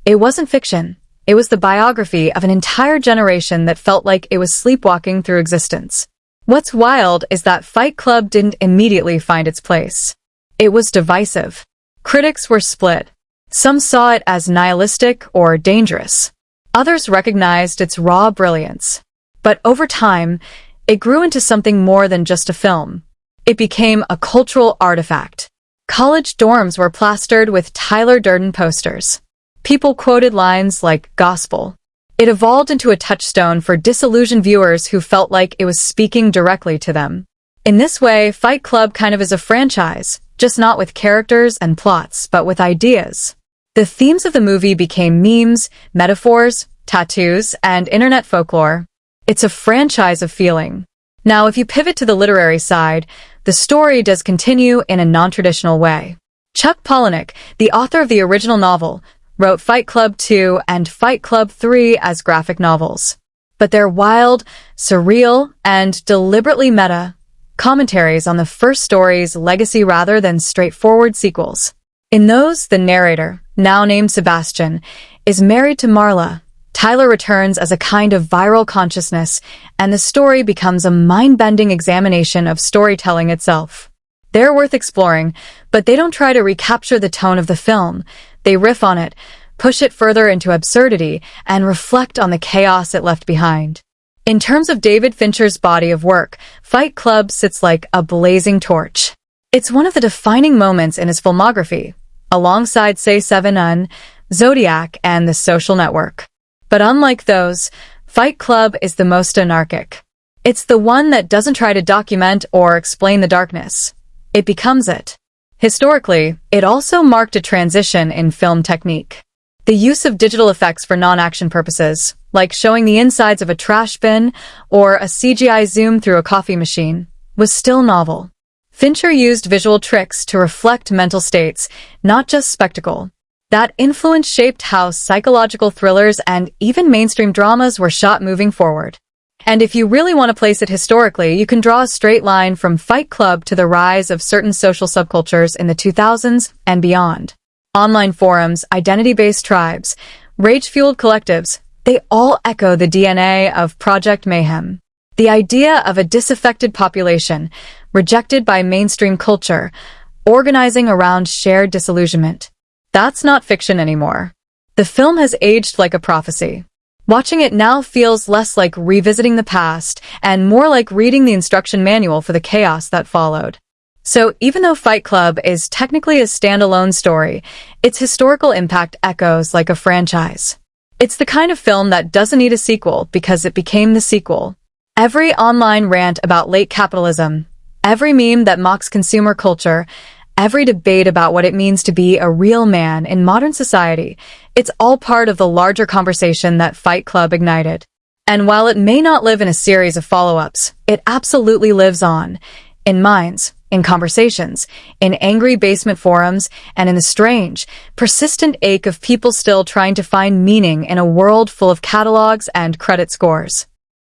It wasn't fiction. It was the biography of an entire generation that felt like it was sleepwalking through existence. What's wild is that Fight Club didn't immediately find its place. It was divisive. Critics were split. Some saw it as nihilistic or dangerous. Others recognized its raw brilliance. But over time, it grew into something more than just a film. It became a cultural artifact. College dorms were plastered with Tyler Durden posters. People quoted lines like gospel. It evolved into a touchstone for disillusioned viewers who felt like it was speaking directly to them. In this way, Fight Club kind of is a franchise, just not with characters and plots, but with ideas. The themes of the movie became memes, metaphors, tattoos, and internet folklore. It's a franchise of feeling. Now, if you pivot to the literary side, the story does continue in a non-traditional way. Chuck Palahniuk, the author of the original novel, wrote Fight Club 2 and Fight Club 3 as graphic novels. But they're wild, surreal, and deliberately meta commentaries on the first story's legacy rather than straightforward sequels. In those, the narrator, now named Sebastian, is married to Marla. Tyler returns as a kind of viral consciousness, and the story becomes a mind-bending examination of storytelling itself. They're worth exploring, but they don't try to recapture the tone of the film. They riff on it, push it further into absurdity, and reflect on the chaos it left behind. In terms of David Fincher's body of work, Fight Club sits like a blazing torch. It's one of the defining moments in his filmography, alongside Say Seven Un, Zodiac, and The Social Network. But unlike those, Fight Club is the most anarchic. It's the one that doesn't try to document or explain the darkness. It becomes it. Historically, it also marked a transition in film technique. The use of digital effects for non-action purposes, like showing the insides of a trash bin or a CGI zoom through a coffee machine, was still novel. Fincher used visual tricks to reflect mental states, not just spectacle. That influence shaped how psychological thrillers and even mainstream dramas were shot moving forward. And if you really want to place it historically, you can draw a straight line from Fight Club to the rise of certain social subcultures in the 2000s and beyond. Online forums, identity-based tribes, rage-fueled collectives, they all echo the DNA of Project Mayhem. The idea of a disaffected population, rejected by mainstream culture, organizing around shared disillusionment. That's not fiction anymore. The film has aged like a prophecy. Watching it now feels less like revisiting the past and more like reading the instruction manual for the chaos that followed. So even though Fight Club is technically a standalone story, its historical impact echoes like a franchise. It's the kind of film that doesn't need a sequel because it became the sequel. Every online rant about late capitalism, Every meme that mocks consumer culture, every debate about what it means to be a real man in modern society, it's all part of the larger conversation that Fight Club ignited. And while it may not live in a series of follow-ups, it absolutely lives on. In minds, in conversations, in angry basement forums, and in the strange, persistent ache of people still trying to find meaning in a world full of catalogs and credit scores.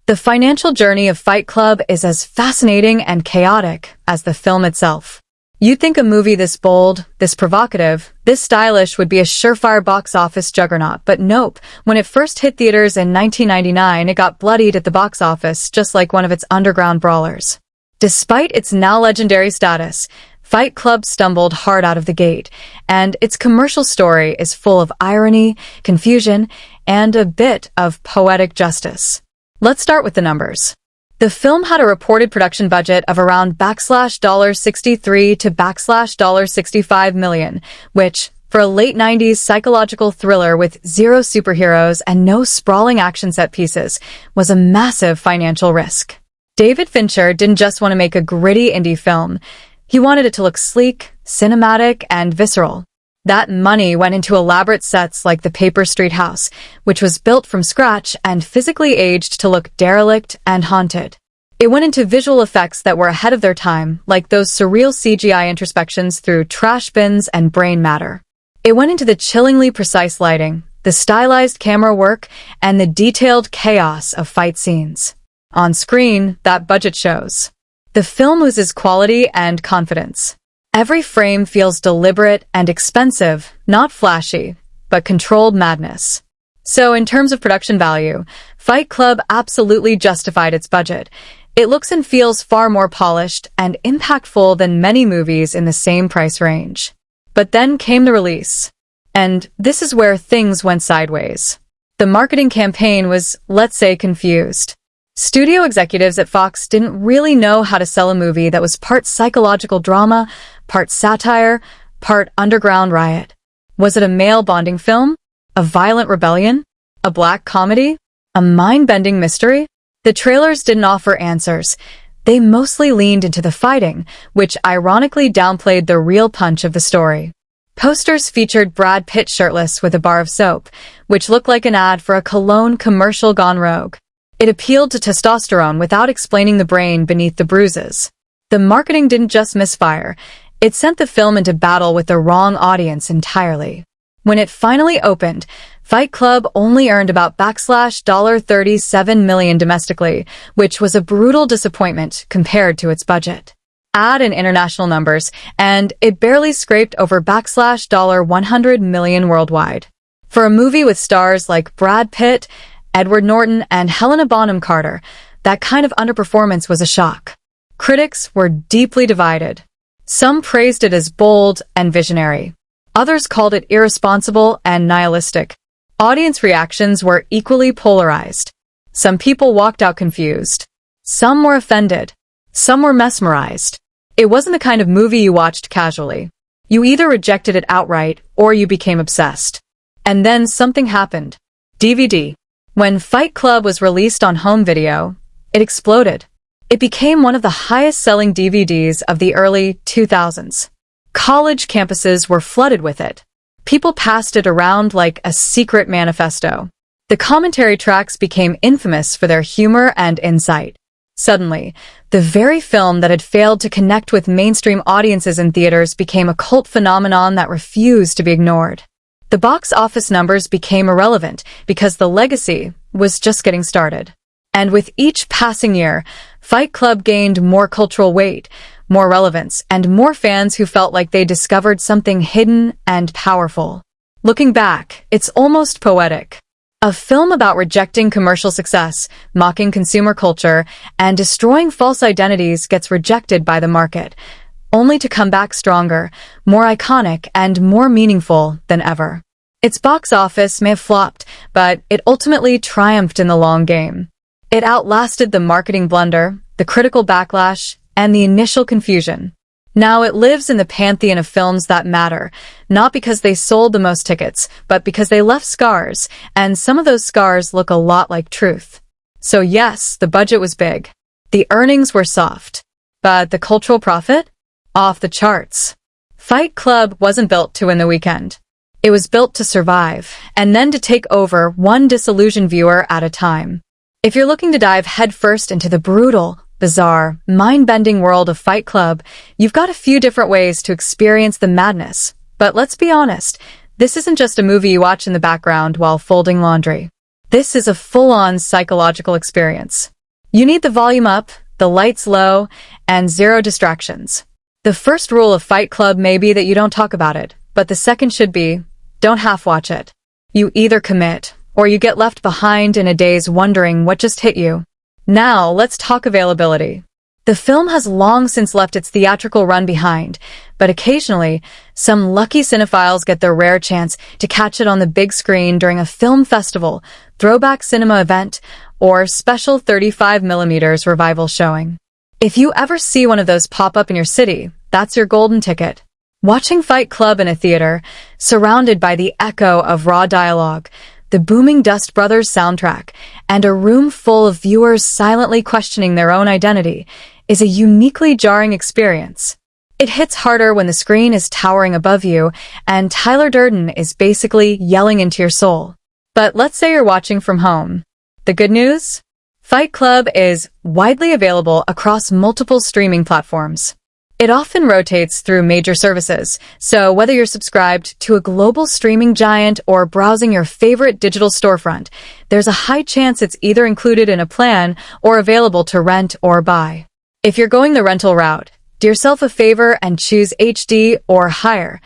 The financial journey of Fight Club is as fascinating and chaotic as the film itself. You'd think a movie this bold, this provocative, this stylish would be a surefire box office juggernaut, but nope. When it first hit theaters in 1999, it got bloodied at the box office, just like one of its underground brawlers. Despite its now legendary status, Fight Club stumbled hard out of the gate, and its commercial story is full of irony, confusion, and a bit of poetic justice. Let's start with the numbers. The film had a reported production budget of around $63 to $65 million, which, for a late 90s psychological thriller with zero superheroes and no sprawling action set pieces, was a massive financial risk. David Fincher didn't just want to make a gritty indie film. He wanted it to look sleek, cinematic, and visceral. That money went into elaborate sets like the Paper Street House, which was built from scratch and physically aged to look derelict and haunted. It went into visual effects that were ahead of their time, like those surreal CGI introspections through trash bins and brain matter. It went into the chillingly precise lighting, the stylized camera work, and the detailed chaos of fight scenes. On screen, that budget shows. The film oozes quality and confidence. Every frame feels deliberate and expensive, not flashy, but controlled madness. So in terms of production value, Fight Club absolutely justified its budget. It looks and feels far more polished and impactful than many movies in the same price range. But then came the release. And this is where things went sideways. The marketing campaign was, let's say, confused. Studio executives at Fox didn't really know how to sell a movie that was part psychological drama, part satire, part underground riot. Was it a male bonding film? A violent rebellion? A black comedy? A mind-bending mystery? The trailers didn't offer answers. They mostly leaned into the fighting, which ironically downplayed the real punch of the story. Posters featured Brad Pitt shirtless with a bar of soap, which looked like an ad for a cologne commercial gone rogue. It appealed to testosterone without explaining the brain beneath the bruises. The marketing didn't just misfire. It sent the film into battle with the wrong audience entirely. When it finally opened, Fight Club only earned about $37 million domestically, which was a brutal disappointment compared to its budget. Add in international numbers, and it barely scraped over $100 million worldwide. For a movie with stars like Brad Pitt, Edward Norton, and Helena Bonham Carter, that kind of underperformance was a shock. Critics were deeply divided. Some praised it as bold and visionary. Others called it irresponsible and nihilistic. Audience reactions were equally polarized. Some people walked out confused. Some were offended. Some were mesmerized. It wasn't the kind of movie you watched casually. You either rejected it outright or you became obsessed. And then something happened. DVD. When Fight Club was released on home video, it exploded. It became one of the highest-selling DVDs of the early 2000s. College campuses were flooded with it. People passed it around like a secret manifesto. The commentary tracks became infamous for their humor and insight. Suddenly, the very film that had failed to connect with mainstream audiences in theaters became a cult phenomenon that refused to be ignored. The box office numbers became irrelevant because the legacy was just getting started. And with each passing year, Fight Club gained more cultural weight, more relevance, and more fans who felt like they discovered something hidden and powerful. Looking back, it's almost poetic. A film about rejecting commercial success, mocking consumer culture, and destroying false identities gets rejected by the market, only to come back stronger, more iconic, and more meaningful than ever. Its box office may have flopped, but it ultimately triumphed in the long game. It outlasted the marketing blunder, the critical backlash, and the initial confusion. Now it lives in the pantheon of films that matter, not because they sold the most tickets, but because they left scars, and some of those scars look a lot like truth. So yes, the budget was big. The earnings were soft. But the cultural profit? Off the charts. Fight Club wasn't built to win the weekend. It was built to survive, and then to take over one disillusioned viewer at a time. If you're looking to dive headfirst into the brutal, bizarre, mind-bending world of Fight Club, you've got a few different ways to experience the madness. But let's be honest, this isn't just a movie you watch in the background while folding laundry. This is a full-on psychological experience. You need the volume up, the lights low, and zero distractions. The first rule of Fight Club may be that you don't talk about it, but the second should be, don't half-watch it. You either commit, or you get left behind in a daze wondering what just hit you. Now, let's talk availability. The film has long since left its theatrical run behind, but occasionally, some lucky cinephiles get their rare chance to catch it on the big screen during a film festival, throwback cinema event, or special 35mm revival showing. If you ever see one of those pop up in your city, that's your golden ticket. Watching Fight Club in a theater, surrounded by the echo of raw dialogue, the booming Dust Brothers soundtrack, and a room full of viewers silently questioning their own identity, is a uniquely jarring experience. It hits harder when the screen is towering above you and Tyler Durden is basically yelling into your soul. But let's say you're watching from home. The good news? Fight Club is widely available across multiple streaming platforms. It often rotates through major services, so whether you're subscribed to a global streaming giant or browsing your favorite digital storefront, there's a high chance it's either included in a plan or available to rent or buy. If you're going the rental route, do yourself a favor and choose HD or higher.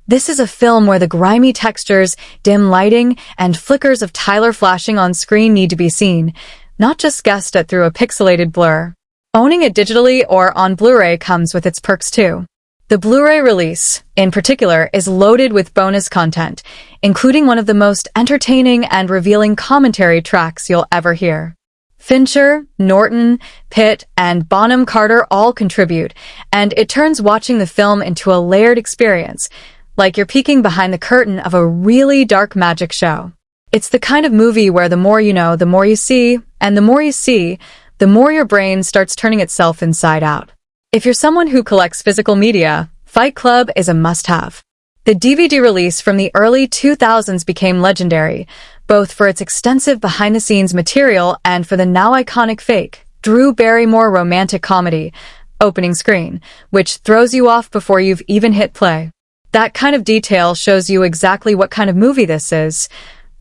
This is a film where the grimy textures, dim lighting, and flickers of Tyler flashing on screen need to be seen, not just guessed at through a pixelated blur. Owning it digitally or on Blu-ray comes with its perks too. The Blu-ray release, in particular, is loaded with bonus content, including one of the most entertaining and revealing commentary tracks you'll ever hear. Fincher, Norton, Pitt, and Bonham Carter all contribute, and it turns watching the film into a layered experience, like you're peeking behind the curtain of a really dark magic show. It's the kind of movie where the more you know, the more you see, and the more you see, the more your brain starts turning itself inside out. If you're someone who collects physical media, Fight Club is a must-have. The DVD release from the early 2000s became legendary, both for its extensive behind-the-scenes material and for the now iconic fake, Drew Barrymore romantic comedy, opening screen, which throws you off before you've even hit play. That kind of detail shows you exactly what kind of movie this is.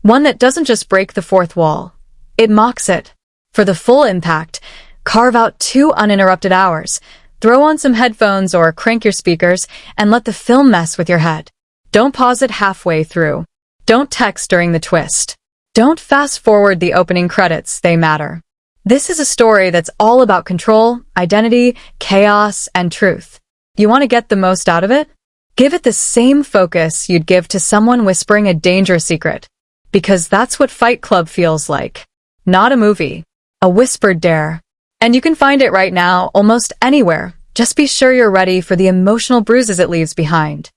One that doesn't just break the fourth wall. It mocks it. For the full impact, carve out 2 uninterrupted hours, throw on some headphones or crank your speakers, and let the film mess with your head. Don't pause it halfway through. Don't text during the twist. Don't fast-forward the opening credits, they matter. This is a story that's all about control, identity, chaos, and truth. You want to get the most out of it? Give it the same focus you'd give to someone whispering a dangerous secret. Because that's what Fight Club feels like. Not a movie. A whispered dare. And you can find it right now almost anywhere. Just be sure you're ready for the emotional bruises it leaves behind.